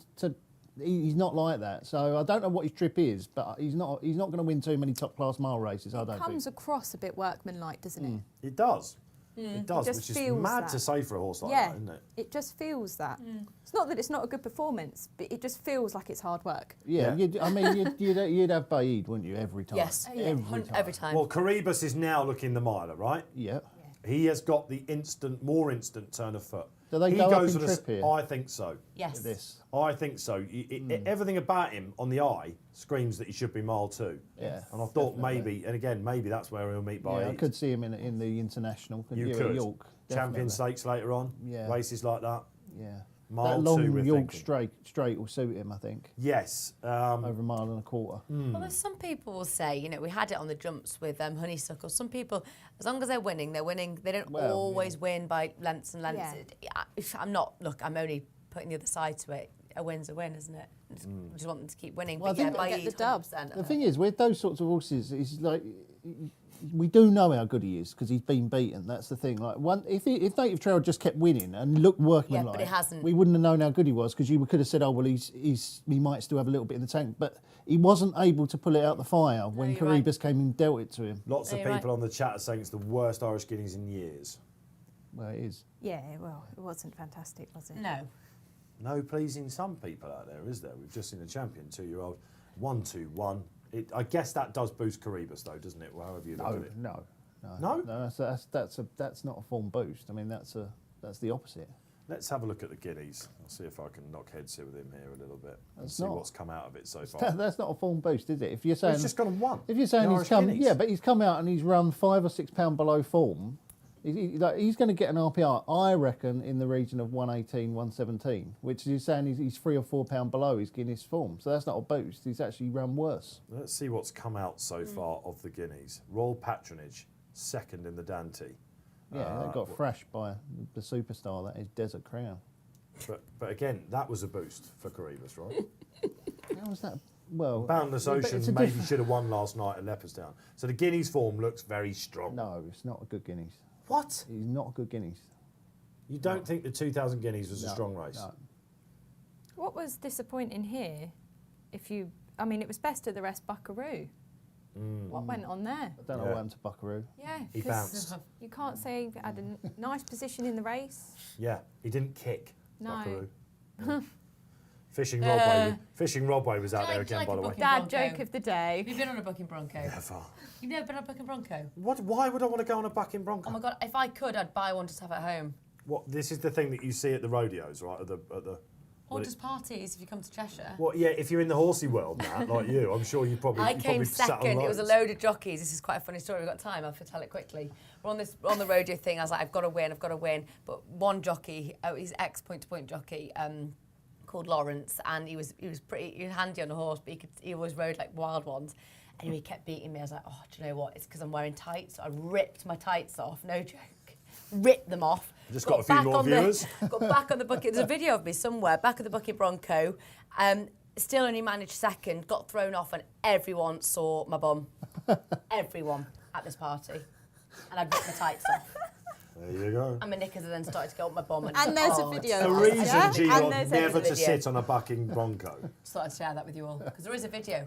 not like that. So I don't know what his trip is, but he's not going to win too many top class mile races. I don't think. It comes across a bit workmanlike, doesn't it? It does. It does, just which is mad that. to say for a horse like that, isn't it? It just feels that. It's not that it's not a good performance, but it just feels like it's hard work. Yeah. You'd have Baid, wouldn't you, every time? Yes, every time. Well, Curragh is now looking the miler, right? Yeah. He has got the more instant turn of foot. Do they go up in trip here? I think so. Yes. I think so. Everything about him on the eye screams that he should be mile 2. Yeah. And I thought maybe that's where he'll meet by. Yeah, I could see him in the international. You could. At York. Champion Stakes later on. Yeah. Races like that. Yeah. Mile that long 2, we're York thinking. straight will suit him, I think. Yes. Over a mile and a quarter. Well, there's some people will say, we had it on the jumps with Honeysuckle. Some people, as long as they're winning, they're winning. They don't always win by lengths and lengths. Yeah. I'm only putting the other side to it. A win's a win, isn't it? I just want them to keep winning. Well, but I think by get the dubs. The thing is, with those sorts of horses, it's like we do know how good he is because he's been beaten. That's the thing. Like if Native Trail just kept winning and looked workmanlike, but it hasn't. We wouldn't have known how good he was because you could have said, oh well, he might still have a little bit in the tank, but he wasn't able to pull it out the fire when Curragh came and dealt it to him. Lots of people on the chat are saying it's the worst Irish Guineas in years. Well, it is. Yeah, well, it wasn't fantastic, was it? No. No pleasing some people out there, is there? We've just seen a champion 2-year-old 1-2-1. I guess that does boost Curragh though, doesn't it? Well, however you look at it. No. That's not a form boost. I mean, that's the opposite. Let's have a look at the Guineas. I'll see if I can knock heads here with him here a little bit and That's see not. what's come out of it so far. That's not a form boost, is it? If you're saying He's just gone and won. If you're saying the he's Irish come, Guineas. but he's come out and he's run £5 or £6 below form. He's going to get an RPR, I reckon, in the region of 118, 117, which is saying he's £3 or £4 below his Guinness form. So that's not a boost. He's actually run worse. Let's see what's come out so far of the Guineas. Royal Patronage, second in the Dante. Yeah, they got thrashed by the superstar that is Desert Crown. But again, that was a boost for Curragh, right? How was that? Well, Boundless but Ocean it's a maybe different- should have won last night at Leopardstown. So the Guineas form looks very strong. No, it's not a good Guineas. What? He's not a good Guineas. You don't think the 2000 Guineas was a No, strong race? No. What was disappointing here, it was best of the rest Buckaroo. What went on there? I don't know what happened to Buckaroo. Yeah, He 'cause bounced. You can't say he had a nice position in the race. Yeah, he didn't kick. No. Buckaroo. Yeah. Fishing Rodway was out there again, by the way. Dad Bronco. joke of the day. Have you been on a bucking bronco? Never. You've never been on a bucking bronco? What? Why would I want to go on a bucking bronco? Oh my God, if I could, I'd buy one just to have at home. What? This is the thing that you see at the rodeos, right? At the. Or well, just parties if you come to Cheshire. Well, yeah. If you're in the horsey world, Nat, like you, I'm sure you probably. I you came probably sat on second. It was a loads. load of jockeys. This is quite a funny story. We've got time. I'll tell it quickly. We're on the rodeo thing. I was like, I've got to win. But one jockey, he's ex point-to-point jockey, called Lawrence, and he was pretty handy on a horse, but he always rode like wild ones. Anyway, he kept beating me. I was like, oh, do you know what? It's because I'm wearing tights. So I ripped my tights off. No joke. Ripped them off. Just got a few more viewers. Got back on the bucket. There's a video of me somewhere, back at the bucket Bronco. Still only managed second, got thrown off, and everyone saw my bum. Everyone at this party. And I'd ripped my tights off. There you go. And my knickers then started to go up my bum. And there's a video. A of this, reason, yeah? G-Rod, And there's never to video. sit on a bucking bronco. Just thought I'd share that with you all. Because there is a video,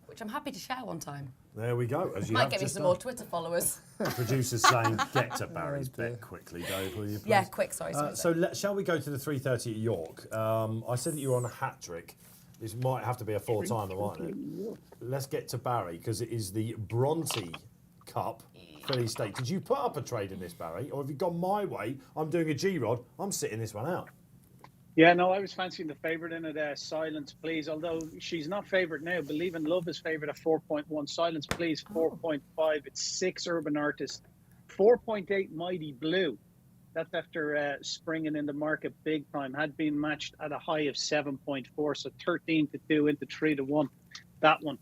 which I'm happy to share one time. There we go. As you Might have get me just some done. more Twitter followers. The producer's saying, get to Barry's bet quickly, Dave, will you please? Yeah, quick, sorry. Shall we go to the 3:30 at York? I said that you were on a hat trick. This might have to be a four-timer, mightn't it? Let's get to Barry, because it is the Bronte Cup Filly Stakes. Did you put up a trade in this, Barry? Or have you gone my way? I'm doing a G-Rod. I'm sitting this one out. Yeah, no, I was fancying the favourite in it, Silence Please, although she's not favourite now. Believe in Love is favourite at 4.1, Silence Please 4.5, it's 6 Urban Artist, 4.8 Mighty Blue, That's after springing in the market big time. Had been matched at a high of 7.4, so 13-2 into 3-1. That one.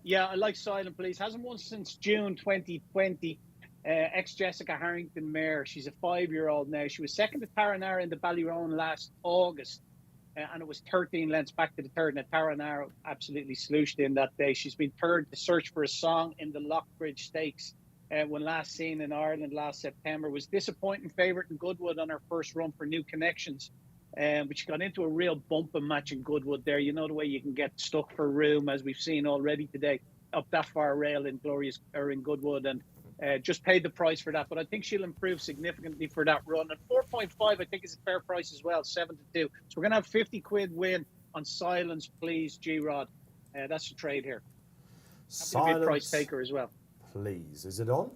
Yeah, I like Silent Please. Hasn't won since June 2020. Ex-Jessica Harrington mare. She's a 5-year-old now. She was second to Taranara in the Ballyroan last August. And it was 13 lengths back to the third. And Taranara absolutely slooshed in that day. She's been third to Search for a Song in the Lockbridge Stakes. When last seen in Ireland last September, was disappointing favourite in Goodwood on her first run for New Connections. But she got into a real bumping match in Goodwood there. You know the way you can get stuck for room, as we've seen already today, up that far rail in in Goodwood, and just paid the price for that. But I think she'll improve significantly for that run. And 4.5, I think, is a fair price as well, 7-2. So we're going to have 50 quid win on Silence Please, G-Rod. That's the trade here. Happy to be a price taker as well. Please, is it on?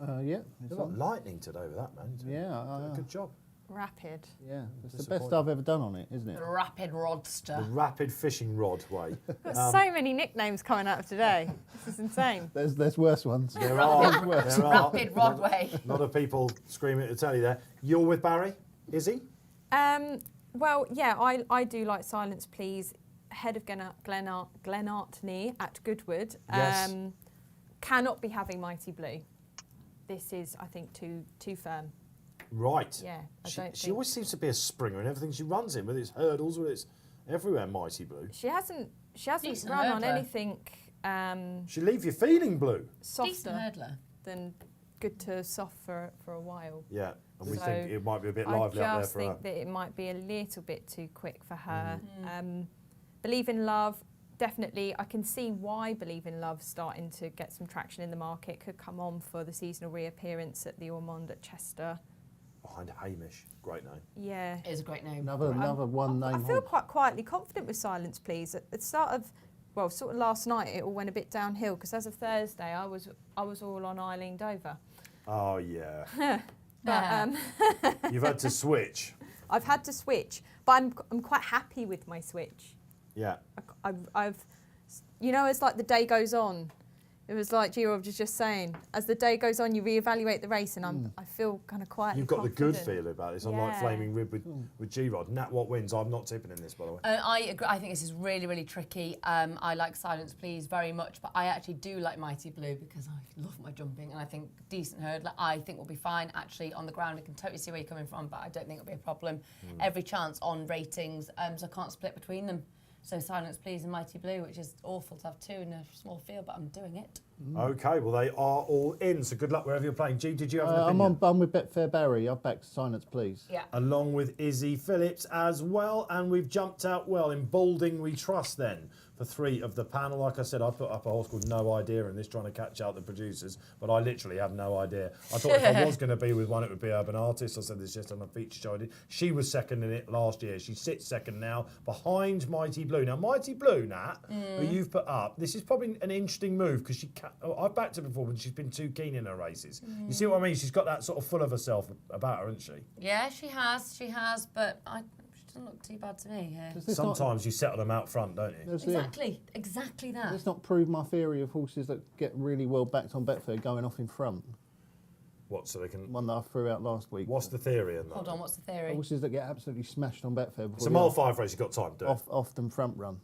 Yeah. You're like lightning today with that, man. Yeah. Good job. Rapid. Yeah, it's the best I've ever done on it, isn't it? The Rapid The Rodster. rapid fishing rod way. Got so many nicknames coming out of today. This is insane. There's worse ones. There are. Rapid Rodway. A lot of people screaming to tell you there. You're with Barry, Izzy? Well, yeah, I do like Silence Please. Head of Glenartney at Goodwood. Yes. Cannot be having Mighty Blue. This is, I think, too firm. Right. Yeah, She always seems to be a springer in everything she runs in, whether it's hurdles, whether it's everywhere, Mighty Blue. She hasn't Decent run on hurdler. anything She leave you feeling blue. softer Decent hurdler. than good to soft for a while. Yeah, and we So think it might be a bit I lively up there just for her. think that it might be a little bit too quick for her. Believe in Love, definitely. I can see why Believe in Love starting to get some traction in the market. Could come on for the seasonal reappearance at the Ormond at Chester. Behind Hamish, great name. Yeah. It is a great name. Another one name. I feel quite quietly confident with Silence Please. At the start of, well, sort of last night, it all went a bit downhill because as of Thursday, I was all on Eileen Dover. Oh yeah. But You've had to switch. I've had to switch, but I'm quite happy with my switch. Yeah. I've, you know, as like the day goes on, it was like G-Rob was just saying, as the day goes on, you reevaluate the race, and I feel kind of quietly You've got confident. the good feel about this. I'm like Yeah. flaming rib with G-Rod. Nat, what wins? I'm not tipping in this, by the way. I agree. I think this is really, really tricky. I like Silence Please very much, but I actually do like Mighty Blue because I love my jumping, and I think decent hurdler. I think will be fine actually on the ground. I can totally see where you're coming from, but I don't think it'll be a problem. Every chance on ratings, so I can't split between them. So Silence Please and Mighty Blue, which is awful to have two in a small field, but I'm doing it. Okay, well they are all in. So good luck wherever you're playing. G, did you have an opinion? I'm with Betfair Barry. I've backed Silence Please. Yeah. Along with Izzy Phillips as well, and we've jumped out well in Balding We Trust then for 3 of the panel. Like I said, I put up a horse called No Idea in this, trying to catch out the producers, but I literally have no idea. I thought if I was going to be with one, it would be Urban Artist. I said this just on a feature show I did. She was second in it last year. She sits second now behind Mighty Blue. Now Mighty Blue, Nat, who you've put up, this is probably an interesting move because I've backed her before, but she's been too keen in her races. You see what I mean? She's got that sort of full of herself about her, hasn't she? Yeah, she has, but she doesn't look too bad to me here. Sometimes you settle them out front, don't you? Exactly that. Let's not prove my theory of horses that get really well backed on Betfair going off in front. What, so they can... One that I threw out last week. What's the theory in that? Hold on, what's the theory? Horses that get absolutely smashed on Betfair. It's a mile 5 race, you've got time to do it. Often front run.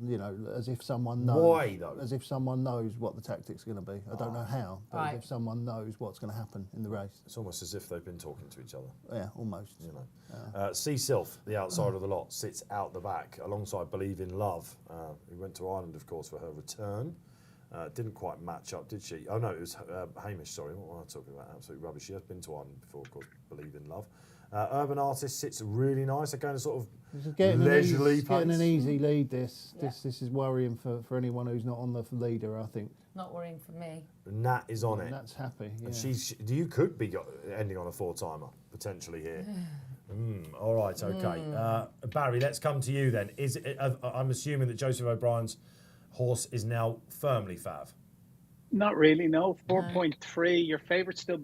You know, as if someone knows. Why, though? As if someone knows what the tactic's going to be. I don't know how, but Right. as if someone knows what's going to happen in the race. It's almost as if they've been talking to each other. Yeah, almost. You know, C Sylph, the outside of the lot, sits out the back alongside Believe in Love, who went to Ireland, of course, for her return. Didn't quite match up, did she? Oh no, it was Hamish. Sorry, what am I talking about? Absolute rubbish. She has been to Ireland before, of course. Believe in Love. Urban Artist sits really nice. They're going to sort of leisurely getting an pace. easy lead. This is worrying for anyone who's not on the leader. I think. Not worrying for me. Nat is on it. And that's happy. Yeah. And you could be ending on a 4-timer potentially here. All right, okay. Barry, let's come to you then. I'm assuming that Joseph O'Brien's horse is now firmly Fav. Not really, no. 4.3. Your favourite still,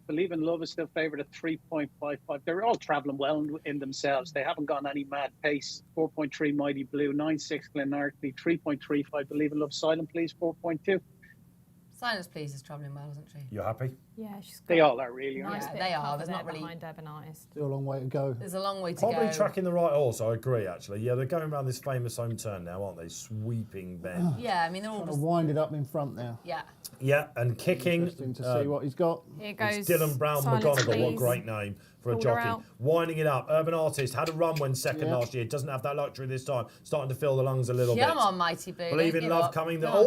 Believe in Love is still favourite at 3.55. They're all travelling well in themselves. They haven't gone any mad pace. 4.3 Mighty Blue, 9.6 Glenartney, 3.35 Believe in Love, Silent Please, 4.2. Silence Please is travelling well, isn't she? You're happy? Yeah, she's got They all are really, aren't nice Yeah, bit they of are. cover There's there not really- behind Urbanised. Still a long way to go. There's a long way to Probably go. tracking the right horse, I agree, actually. Yeah, they're going around this famous home turn now, aren't they? Sweeping bend. Yeah, I mean, they're all Trying to just... wind it up in front now. Yeah. Yeah, and kicking. Interesting to see what he's got. Here It's goes Dylan Brown Silence McGonigal, what a Please. great name for a Pulled her jockey. out. Winding it up. Urban Artist had a run when second Yeah. last year. Doesn't have that luxury this time. Starting to fill the lungs a little bit. Come on, Mighty Blue. Believe don't in give Love up. coming. Come on,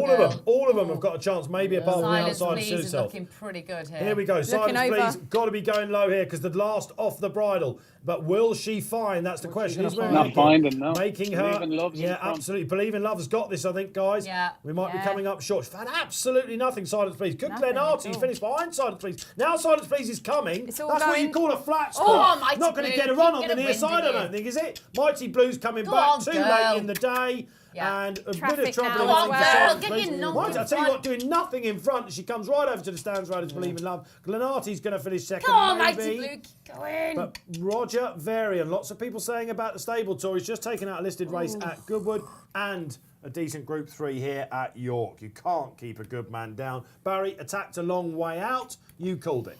All of them girl. have got a chance, maybe apart from the Silence outside of Please is Suicide. looking pretty good here. Here we go. Silence, over. please. Got to be going low here because the last off the bridle. But will she find? That's the question. gonna Is where find? we're Not finding, no. making her. Believe in Love's in yeah, front. absolutely. Believe in Love has got this, I think, guys. Yeah. We might be Yeah. coming up short. She's had absolutely nothing. Silence, please. Good Nothing Glenarty at all. finished behind Silence, please. Now Silence, please is coming. It's all That's what you going- call a flat Oh, spot. Mighty Not going to Blue, get a run keep on the getting near wind side, I in don't you. think, is it? Mighty Blue's coming Go back on, too girl. late in the day. Yeah. And a bit Traffic of trouble. now in as front of well. Silence, Girl, get please. your knob Right, in I'll tell you front. what, doing nothing in front. She comes right over to the stands right as Believe in Love. Glenarty's going to finish second, Come on, maybe. Mighty Blue. Keep going. But Roger Varian, lots of people saying about the stable tour. He's just taken out a listed race at Goodwood and a decent Group 3 here at York. You can't keep a good man down. Barry attacked a long way out. You called it.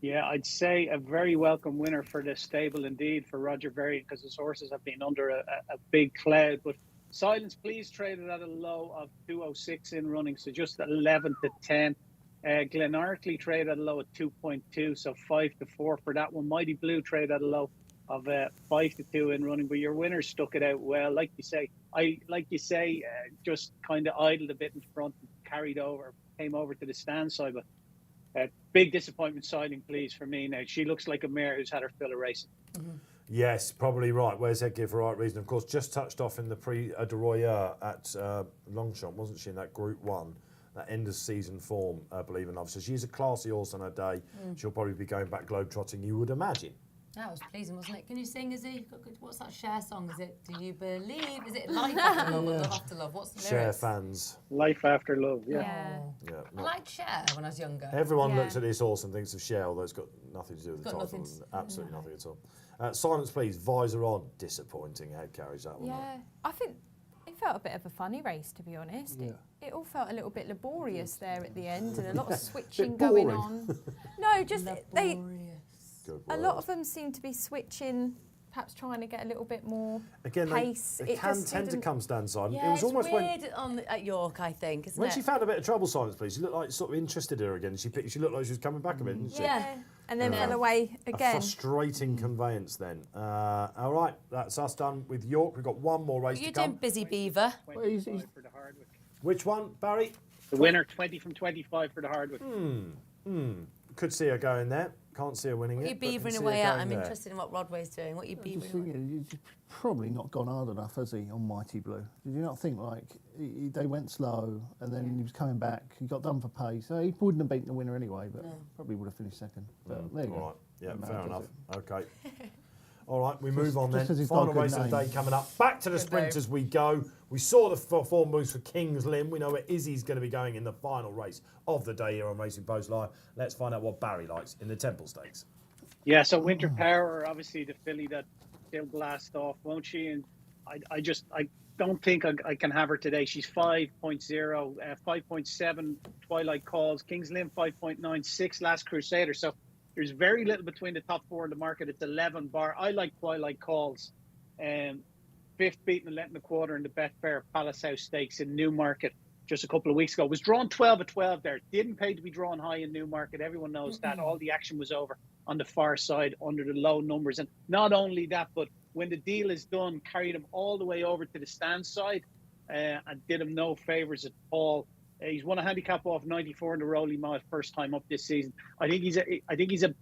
Yeah, I'd say a very welcome winner for the stable indeed for Roger Varian because his horses have been under a big cloud. But Silence Please traded at a low of 206 in running, so just 11 to 10. Glenartley traded at a low of 2.2, so 5 to 4 for that one. Mighty Blue traded at a low of 5 to 2 in running, but your winners stuck it out well. Like you say, just kind of idled a bit in front and came over to the stand side. But big disappointment Silence Please for me now. She looks like a mare who's had her fill of racing. Yes, probably right. Where's Headgear for the right reason? Of course, just touched off in the Prix de Royer at Longchamp, wasn't she, in that Group 1? That end of season form, Believe in Love. So she's a classy horse on her day. She'll probably be going back globetrotting, you would imagine. That was pleasing, wasn't it? Can you sing, Izzy? What's that Cher song? Is it Do You Believe? Is it Life After Love or Love After Love? What's the Cher lyrics? fans. Life After Love, yeah. Yeah. Yeah, I liked Cher when I was younger. everyone Yeah. looks at this horse and thinks of Cher, although it's got nothing to do with the Got title. nothing to- Absolutely nothing at all. Silence, please. Visor on. Disappointing head carries that one. Yeah, I think it felt a bit of a funny race, to be honest. Yeah. It all felt a little bit laborious there at the end, and a lot of switching Bit going boring. on. No, just they. Good A word. lot of them seem to be switching, perhaps trying to get a little bit more Again, pace. they It can just tend to didn't- come stand side. Yeah, It was it's almost weird at York, I think, isn't when it? she found a bit of trouble, Silence, please. She looked like sort of interested in her again. She looked like she was coming back a bit, didn't she? Yeah. and then Yeah. fell away A again. frustrating conveyance then. All right, that's us done with York. We've got one more race What are you to come. doing, Busy Beaver? 25 for the Hardwick. Which one, Barry? The winner, 20 from 25 for the Hardwick. Could see her going there. Can't see her winning What are it. you but can beavering see her away at? going I'm there. interested in what Rodway's doing. What are you Just beavering away thinking, he's probably not gone hard enough, has he, on Mighty Blue? Did you not think, like, they went slow and then he was coming back, he got done for pace. So he wouldn't have beaten the winner anyway, but probably would have finished second. But there you All go. right. Yeah, Doesn't fair matter, enough. does Okay. All right, we move on just then. 'cause he's got Final a good race of the name. day coming up. Back to the sprinters we go. We saw the form moves for King's Lynn. We know where Izzy's going to be going in the final race of the day here on Racing Post Live. Let's find out what Barry likes in the Temple Stakes. Yeah, so Winter Power, obviously the filly that she'll blast off, won't she? And I don't think I can have her today. She's 5.0, 5.7 Twilight Calls, King's Lynn 5.96 Last Crusader. So there's very little between the top four in the market. It's 11 bar. I like Twilight Calls. Fifth beaten 11 a quarter in the Betfair Palace House Stakes in Newmarket just a couple of weeks ago. Was drawn 12 at 12 there. Didn't pay to be drawn high in Newmarket. Everyone knows that. All the action was over on the far side under the low numbers. And not only that, but when the deal is done, carried him all the way over to the stand side and did him no favours at all. He's won a handicap off 94 in the Rolling Mile first time up this season. I think he's a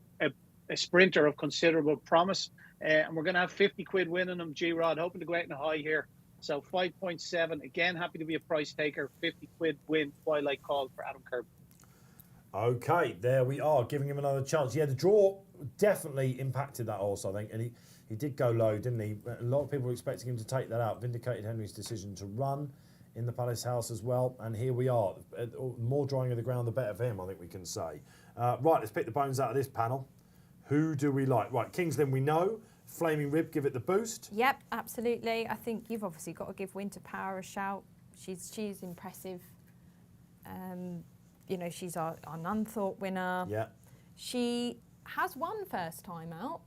sprinter of considerable promise. And we're going to have 50 quid winning him, G-Rod, hoping to go out in a high here. So 5.7, again, happy to be a price taker. 50 quid win, Twilight Call for Adam Kirby. Okay, there we are, giving him another chance. Yeah, the draw definitely impacted that horse, I think, and he did go low, didn't he? A lot of people were expecting him to take that out. Vindicated Henry's decision to run in the Palace House as well, and here we are. More drawing of the ground, the better for him, I think we can say. Right, let's pick the bones out of this panel. Who do we like? Right, King's Lynn we know. Flaming Rib, give it the boost. Yep, absolutely. I think you've obviously got to give Winter Power a shout. She's impressive. you know, she's our Nunthorpe winner. Yeah. She has won first time out.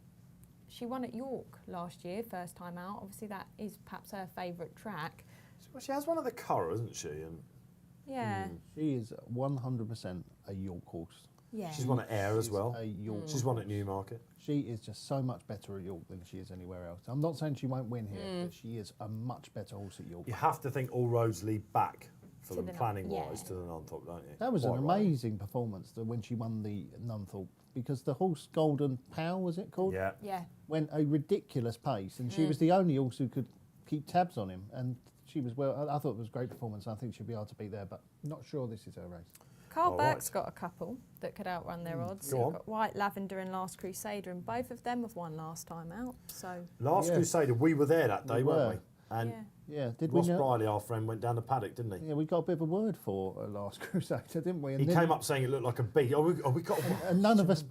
She won at York last year, first time out. Obviously, that is perhaps her favourite track. Well, she has one at the Curragh, hasn't she? And Yeah. She is 100% a York horse. Yeah. she's won at Ayr as well. A York She's won at Newmarket. She is just so much better at York than she is anywhere else. I'm not saying she won't win here, but she is a much better horse at York. You have to think all roads lead back for To them the Nun- planning-wise yeah. to the Nunthorpe, don't you? That was an Quite right. amazing performance when she won the Nunthorpe, because the horse Golden Pow, was it called? Yeah. Yeah. Went a ridiculous pace, and she was the only horse who could keep tabs on him. And she was I thought it was a great performance. I think she'll be able to be there, but not sure this is her race. Carl All Burke's right. got a couple that could outrun their odds. Go We've on. got White Lavender and Last Crusader, and both of them have won last time out. So Last Yeah. Crusader, we were there that day, We weren't were. we? And yeah. Yeah, did Ross we know? Briley, our friend, went down the paddock, didn't he? Yeah, we got a bit of a word for Last Crusader, didn't we? And He then- came up saying it looked like a beat. Oh, we got. and none of us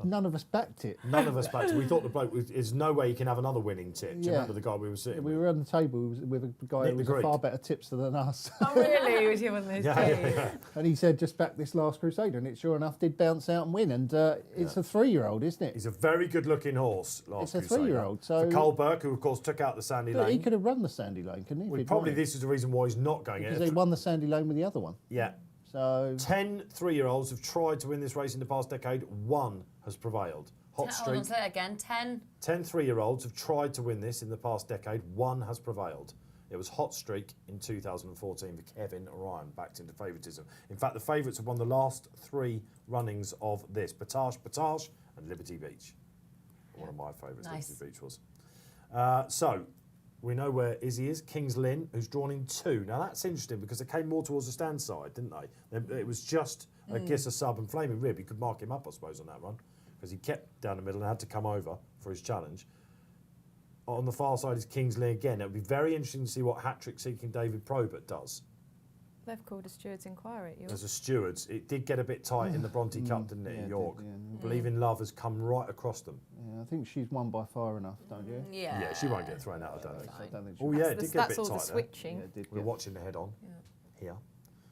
backed it. None of us backed it. We thought the bloke was. There's no way you can have another winning tip. Do you Yeah. remember the guy we were sitting We with? were on the table with a guy Nick who was the a far Greek. better tipster than us. Oh, really? Was he one of those Yeah, days? yeah, yeah. And he said, just back this Last Crusader, and it sure enough did bounce out and win. And it's a 3-year-old, isn't it? He's a very good-looking horse. Last It's a Crusader. 3-year-old, so- For Carl Burke, who of course took out the Sandy But he Lane. could have run the Sandy Lane, couldn't he? if Well, he'd probably wanted? this is the reason why he's not going Because it. they won the Sandy Lane with the other one. Yeah. So 10 3-year-olds have tried to win this race in the past decade. One has prevailed. Hot Hold on, streak. say it again. 10. 10 3-year-olds have tried to win this in the past decade. One has prevailed. It was Hot Streak in 2014 for Kevin Ryan, backed into favouritism. In fact, the favourites have won the last 3 runnings of this. Potage, and Liberty Beach. One of my favourites, Nice. Liberty Beach was. So, we know where Izzy is. King's Lynn, who's drawn in 2. Now, that's interesting because they came more towards the stand side, didn't they? It was just a Giss, a Sub and Flaming Rib. You could mark him up, I suppose, on that run because he kept down the middle and had to come over for his challenge. On the far side is King's Lynn again. It would be very interesting to see what hat-trick seeking David Probert does. They've called a steward's inquiry at York. As a stewards, it did get a bit tight in the Bronte Cup, didn't it, yeah, in it York? did, yeah. Believe in Love has come right across them. yeah, I think she's won by far enough, don't you? Yeah. Yeah, she won't get thrown out, I don't think. I don't think Oh she- yeah, it did get a That's bit all the tight there. switching. Yeah, it did We're get- watching the head on here.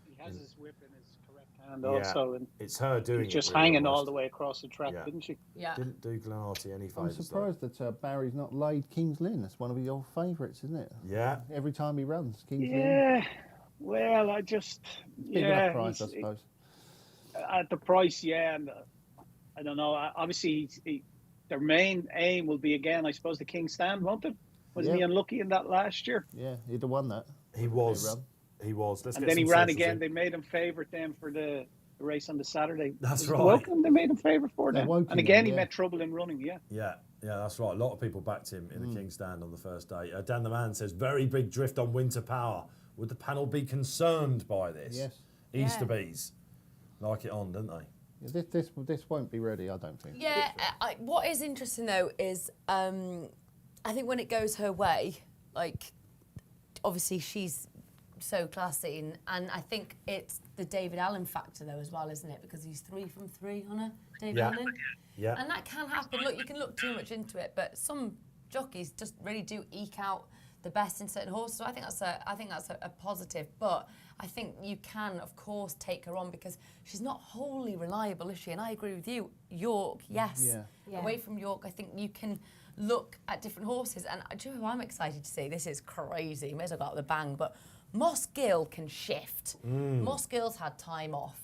He has his whip in his correct hand Yeah. also, and It's her doing just it. really hanging all almost. the way across the track, Yeah. didn't she? Yeah. Didn't do Glenarty any I'm favours. though. surprised that Barry's not laid King's Lynn. That's one of your favourites, isn't it? Yeah, Every time he runs, King's Lynn. Yeah. Well, I just Big enough price, I suppose. at the price, yeah, and I don't know. Obviously, their main aim will be again, I suppose, the King's Stand, won't it? Wasn't he Yeah. unlucky in that last year? Yeah, he'd have won that. he was. run. He was. Let's And get then he some ran socials again. in. They made him favourite then for the race on the Saturday. That's Was it right. Woking they made him favourite for They then. Woking And again, him, he yeah. met trouble in running. Yeah. Yeah, that's right. A lot of people backed him in the King's Stand on the first day. Dan the Man says, very big drift on Winter Power. Would the panel be concerned by this? Yes. Easter bees. Like it on, don't they? Yeah, this won't be ready, I don't think. Yeah, what is interesting though is I think when it goes her way, like obviously she's so classy, and I think it's the David Allen factor though as well, isn't it? Because he's 3 from 3 on her, David Yeah. Allen. Yeah. And that can happen. Look, you can look too much into it, but some jockeys just really do eke out the best in certain horses. So I think that's a positive. But I think you can, of course, take her on because she's not wholly reliable, is she? And I agree with you. York, yes. Yeah. Yeah. Away from York, I think you can look at different horses. And do you know who I'm excited to see? This is crazy. May as well go out with a bang. But Moss Gill can shift. Moss Gill's had time off.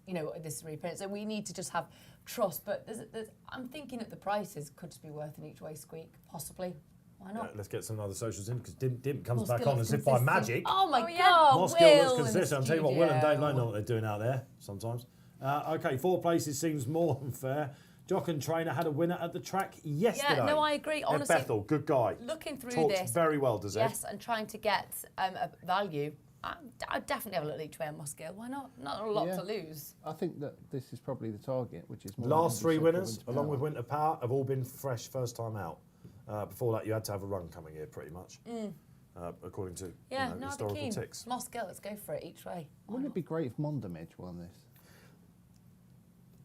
You know, this reappearance. So we need to just have trust. But I'm thinking that the prices could just be worth an each way squeak, possibly. Why not? Let's get some other socials in because Dim comes Moss back Gill on looks as if by consistent. magic. Oh my yeah. God, Moss Gill Will looks in the consistent. I'll tell you what, Will and Dave studio. know what they're doing out there sometimes. Okay, 4 places seems more than fair. Jock and Trainer had a winner at the track yesterday. Yeah, no, I agree. Ed Honestly, Bethel, good guy. looking through Talks this, very well, does it? yes, and trying to get a value, I'd definitely have a look at each way on Moss Gill. Why not? Not a lot Yeah. to lose. I think that this is probably the target, which is more Last 3 100% for winners, Winter along with Power. Winter Power, have all been fresh first time out. Before that, you had to have a run coming here, pretty much, according to Yeah, no, I'd be historical keen. ticks. Moss Gill, let's go for it each way. Why Wouldn't it not? be great if Mondamedge won this?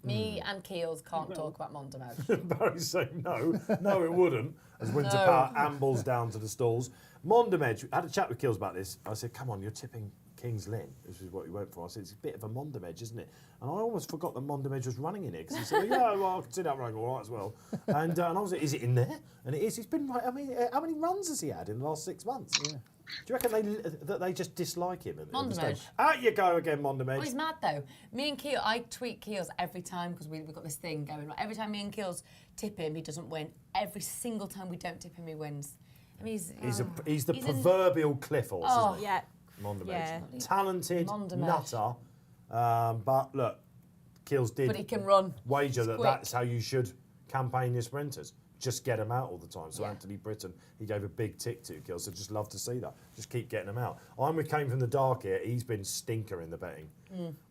Me and Keels can't talk about Mondamedge. Barry's saying no, it wouldn't, as Winter No. Power ambles down to the stalls. Mondamedge, I had a chat with Kills about this. I said, come on, you're tipping King's Lynn, this is what he went for. I said, it's a bit of a Mondom edge, isn't it? And I almost forgot that Mondom edge was running in it, because he said, yeah, well, I can see that running all right as well. And I was like, is it in there? And it is. He's been right. I mean, how many runs has he had in the last 6 months? Yeah. Do you reckon that they just dislike him? Mondom edge. Out you go again, Mondom edge. Oh, he's mad though. Me and Keel, I tweet Keels every time because we've got this thing going. Every time me and Keels tip him, he doesn't win. Every single time we don't tip him, he wins. I mean, he's the proverbial cliff horse, isn't he? Yeah. Mondom Yeah. edge. Talented Mondom nutter. But look, Keels did But he can run. wager that Quick. that's how you should campaign your sprinters. Just get them out all the time. So Anthony Britton, he gave a big tick to Keels. So just love to see that. Just keep getting them out. I'm with Came from the Dark here. He's been stinker in the betting,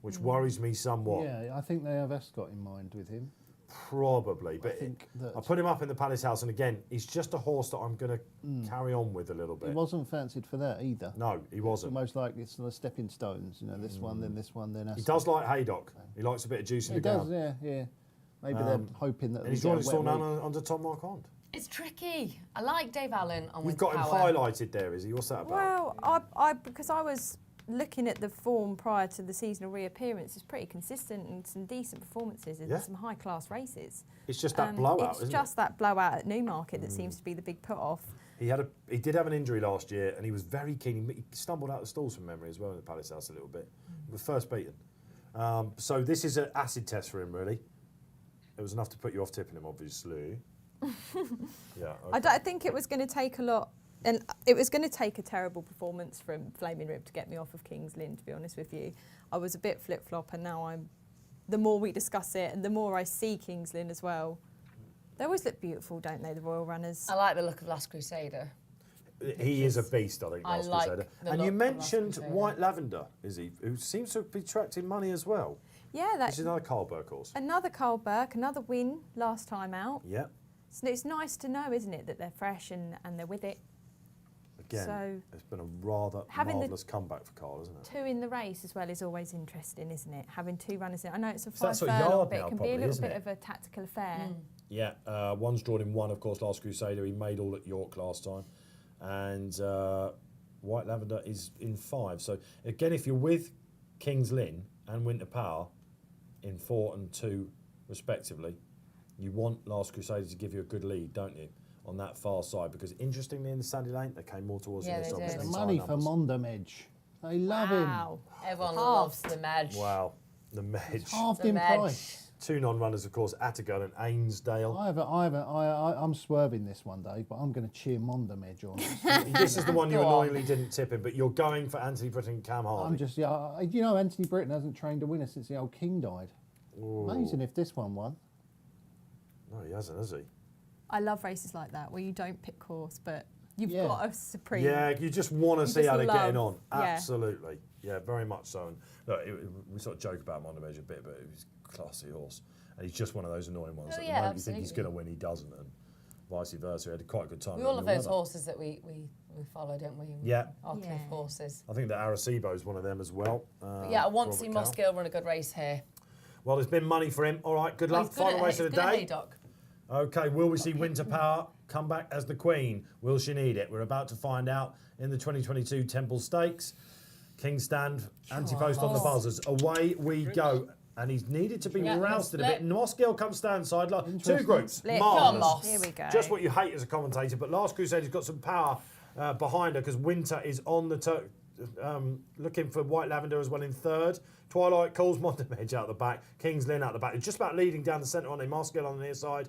which worries me somewhat. Yeah, I think they have Escott in mind with him. Probably, but that- I put him up in the Palace House, and again, he's just a horse that I'm going to carry on with a little bit. He wasn't fancied for that either. No, he wasn't. Almost like it's the stepping stones, you know, this one, then this one, then Escott. He does like Haydock. He likes a bit of juice in He the does, ground. yeah. Maybe they're hoping that. And he's drawn his still now under Tom Marquand. It's tricky. I like Dave Allen on You've got him Power. highlighted there, is he? What's that about? Well, I because I was looking at the form prior to the seasonal reappearance, it's pretty consistent and some decent performances and some high class races. It's just that blowout, It's isn't just that blowout at Newmarket that seems to be the big put off. He did have an injury last year, and he was very keen. He stumbled out of the stalls from memory as well in the Palace House a little bit. He was first beaten. So this is an acid test for him, really. It was enough to put you off tipping him, obviously. Yeah. Okay. I think it was going to take a lot, and it was going to take a terrible performance from Flaming Rib to get me off of King's Lynn, to be honest with you. I was a bit flip-flop, and now the more we discuss it and the more I see King's Lynn as well, they always look beautiful, don't they, the Royal Runners? I like the look of Last Crusader. He is a beast, I think, I Last like Crusader. the And you look of mentioned Last Crusader. White Lavender, Izzy, who seems to be attracting money as well. Yeah, This that's is another Carl Burke horse. another Carl Burke, another win last time out. Yeah. So it's nice to know, isn't it, that they're fresh and they're with it. Again, So, it's been a rather having the marvellous comeback for Carl, isn't it? Two in the race as well is always interesting, isn't it? Having two runners in. I know it's a So that's 5 sort of furlong, yard but now, it can be probably, a little isn't bit it? of a tactical affair. Yeah, one's drawn in one, of course, Last Crusader. He made all at York last time. And White Lavender is in 5. So, again, if you're with King's Lynn and Winter Power in 4 and 2, respectively, you want Last Crusader to give you a good lead, don't you, on that far side? Because, interestingly, in the Sandy Lane, they came more towards Yeah, the they near side. did. The money for Mondom Edge. They love Wow. Everyone Half. loves the Madge. Wow, the Medge. him. Halved The in Madge. price. Two non-runners, of course, Attigun and Ainsdale. I'm swerving this one, Dave, but I'm going to cheer Mondom Edge on. This is the one you Go on. annoyingly didn't tip him, but you're going for Anthony Britton and Cam Hardy. I'm just, you know, Anthony Britton hasn't trained a winner since the old King died. Amazing if this one won. No, he hasn't, has he? I love races like that where you don't pick course, but you've Yeah. got a supreme. Yeah, you just want to You see just how they're getting on. love- yeah. Absolutely. Yeah, very much so. And look, we sort of joke about Mondom Edge a bit, but he's a classy horse. And he's just one of those annoying ones. Oh, At the yeah, moment you think he's absolutely. going to win, he doesn't. And vice versa. He had quite a good time. We in all the of those weather. horses that we follow, don't we? Yeah. Our cliff Yeah. horses. I think that Arecibo is one of them as well. But yeah, I want to see Robert Mossgill run a good race here. Well, there's been money for him. All right, good luck. He's good Final at- race of he's the good at day. Haydock. Okay, will we see Winter Power come back as the Queen? Will she need it? We're about to find out in the 2022 Temple Stakes. King's Stand, anti-post on the buzzers. Away we go. And he's needed to be Yeah, rousted a split. bit. Mossgill comes stand side. Two Interesting. groups. Split. Marvellous. Moss. Here we go. Just what you hate as a commentator. But Last Crusader's got some power behind her because Winter is on the looking for White Lavender as well in 3rd. Twilight calls Mondom Edge out the back. King's Lynn out the back. It's just about leading down the centre on a Mossgill on the near side.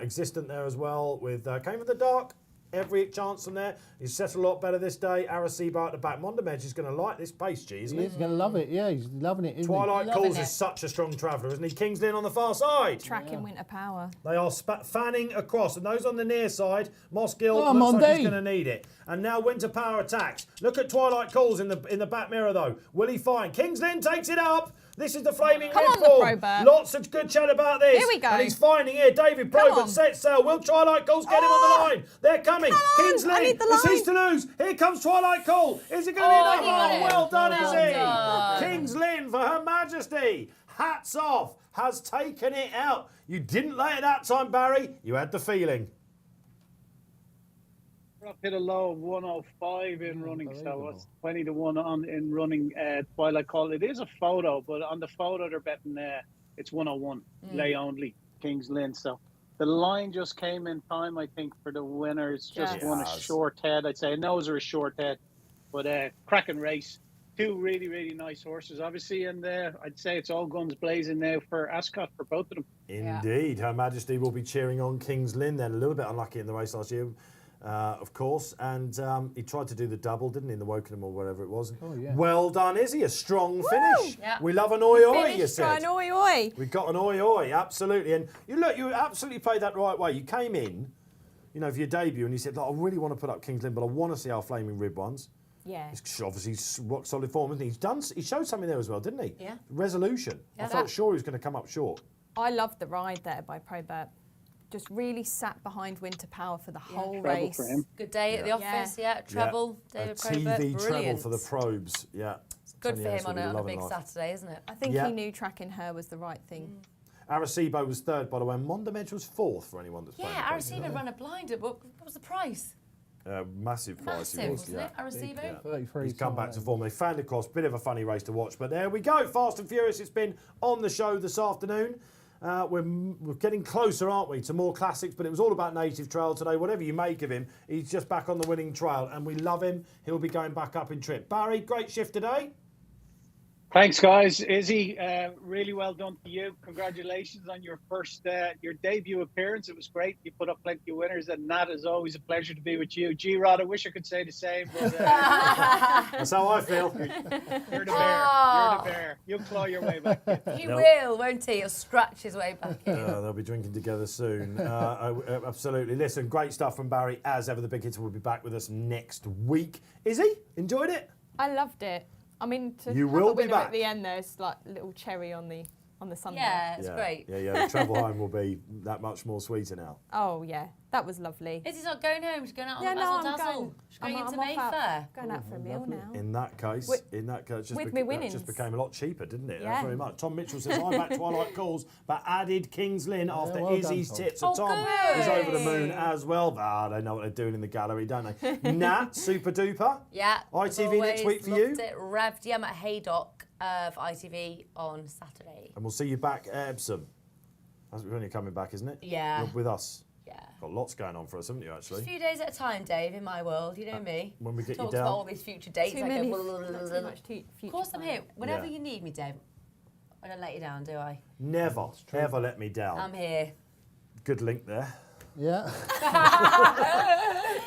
Existent there as well with Came in the Dark. Every chance from there. He's settled a lot better this day. Arecibo at the back. Mondom Edge is going to like this pace, G, isn't he? He's going to love it. Yeah, he's loving it, isn't Twilight Loving Calls it. is such a strong traveller, isn't he? King's Lynn on the far side. Tracking Winter Power. They are fanning across, and those on the near side, Mossgill Come on, looks like he's Monday. going to need it. And now Winter Power attacks. Look at Twilight Calls in the back mirror, though. Will he find? King's Lynn takes it up. This is the flaming Come red on, the form. Probert. Lots of good chat about this. Here we go. And he's finding here. David Come Probert on. sets sail. Will Twilight Calls get him on the line? They're coming. Come on, King's I Lynn. need the It's his to line. lose. Here comes Twilight Call. Is it going to Oh, be he got enough? it. Well done, Well Izzy. done. King's Lynn for Her Majesty. Hats off. Has taken it out. You didn't lay it that time, Barry. You had the feeling. hit a low of 105 in running, so Unbelievable. it's 20 to 1 on in running. Twilight Call. It is a photo, but on the photo they're betting it's 101 lay only King's Lynn. So the line just came in time, I think, for the winner. It's just won a short head. I'd say a nose or a short head, but cracking race. Two really, really nice horses, obviously, and I'd say it's all guns blazing now for Ascot for both of them. Indeed. Her Majesty will be cheering on King's Lynn then. A little bit unlucky in the race last year, of course. And he tried to do the double, didn't he, in the Wokenham or whatever it was. Oh, yeah. Well done, Izzy. A strong finish. Yeah. We love an oi-oi, you said. An oi-oi. We got an oi-oi, absolutely. And you absolutely played that right way. You came in, for your debut, and you said, I really want to put up King's Lynn, but I want to see our Flaming Rib ones. Yeah. He's obviously rock solid form, isn't he? He showed something there as well, didn't he? Yeah. Resolution. Yeah. I thought sure he was going to come up short. I loved the ride there by Probert. Just really sat behind Winter Power for the whole Treble race. for him. Good day at the office, treble. David a Probert, TV treble brilliant. for the probes, yeah. Good for Tony him Ellis on will be a loving big life. Saturday, isn't it? I think Yeah. he knew tracking her was the right thing. Arecibo was third, by the way, and Mondamedge was fourth for anyone that's playing. Yeah, Arecibo ran a blinder. What was the price? Massive price he Massive, was. wasn't it? Arecibo? 33 He's come back to times. form. They found across. Bit of a funny race to watch, but there we go. Fast and Furious. It's been on the show this afternoon. We're getting closer, aren't we, to more classics, but it was all about Native Trail today. Whatever you make of him, he's just back on the winning trail, and we love him. He'll be going back up in trip. Barry, great shift today. Thanks, guys. Izzy, really well done to you. Congratulations on your your debut appearance. It was great. You put up plenty of winners, and Nat, is always a pleasure to be with you. G-Rod, I wish I could say the same, but That's how I feel. you're the bear. You're the bear. You'll claw your way back in. He will, won't he? He'll scratch his way back in. They'll be drinking together soon. Absolutely. Listen, great stuff from Barry. As ever, the Big Hitter will be back with us next week. Izzy, enjoyed it? I loved it. I mean, to You have will a be winner back. at the end, there's like a little cherry on the sundae. Yeah, it's great. Yeah. The travel home will be that much more sweeter now. Oh yeah, that was lovely. Izzy's not going home. She's going out on Yeah, the no, Basil I'm Dazzle. going. She's going into I'm off out. Mayfair. Going out for a meal now. In that case, With just me that winnings. just became a lot cheaper, didn't it? Yeah. Very much. Tom Mitchell says, I back Twilight Calls, but added King's Lynn after well done, Izzy's Tom. tips. So Oh, Tom good. is over the moon as well. They know what they're doing in the gallery, don't they? Nat, super duper. Yeah. ITV next week for you? Loved it. Revved. Yeah, I'm at Haydock for ITV on Saturday. And we'll see you back at Epsom. That's when you're coming back, isn't it? Yeah. You're with us. Yeah. Got lots going on for us, haven't you, Just a actually? few days at a time, Dave, in my world. You know me. When we get you Talks down. about all these future dates. Too I many. go, Not too much future. Of course I'm here. Whenever Yeah. you need me, Dave. I don't let you down, do I? Never, ever let me down. I'm here. Good link there. Yeah.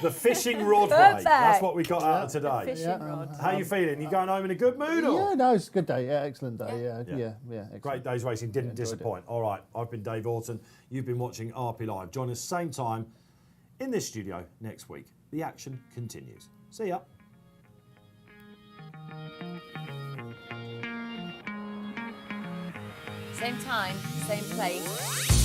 The fishing Rodway. Perfect. That's what we got out of today. Fishing rod. How you feeling? You going home in a good mood? Or? Yeah, no, it's a good day. Yeah, excellent day. Yeah. Yeah. Excellent. Great day's racing, didn't enjoyed it. disappoint. All right, I've been Dave Orton. You've been watching RP Live. Join us same time in this studio next week. The action continues. See ya. Same time, same place.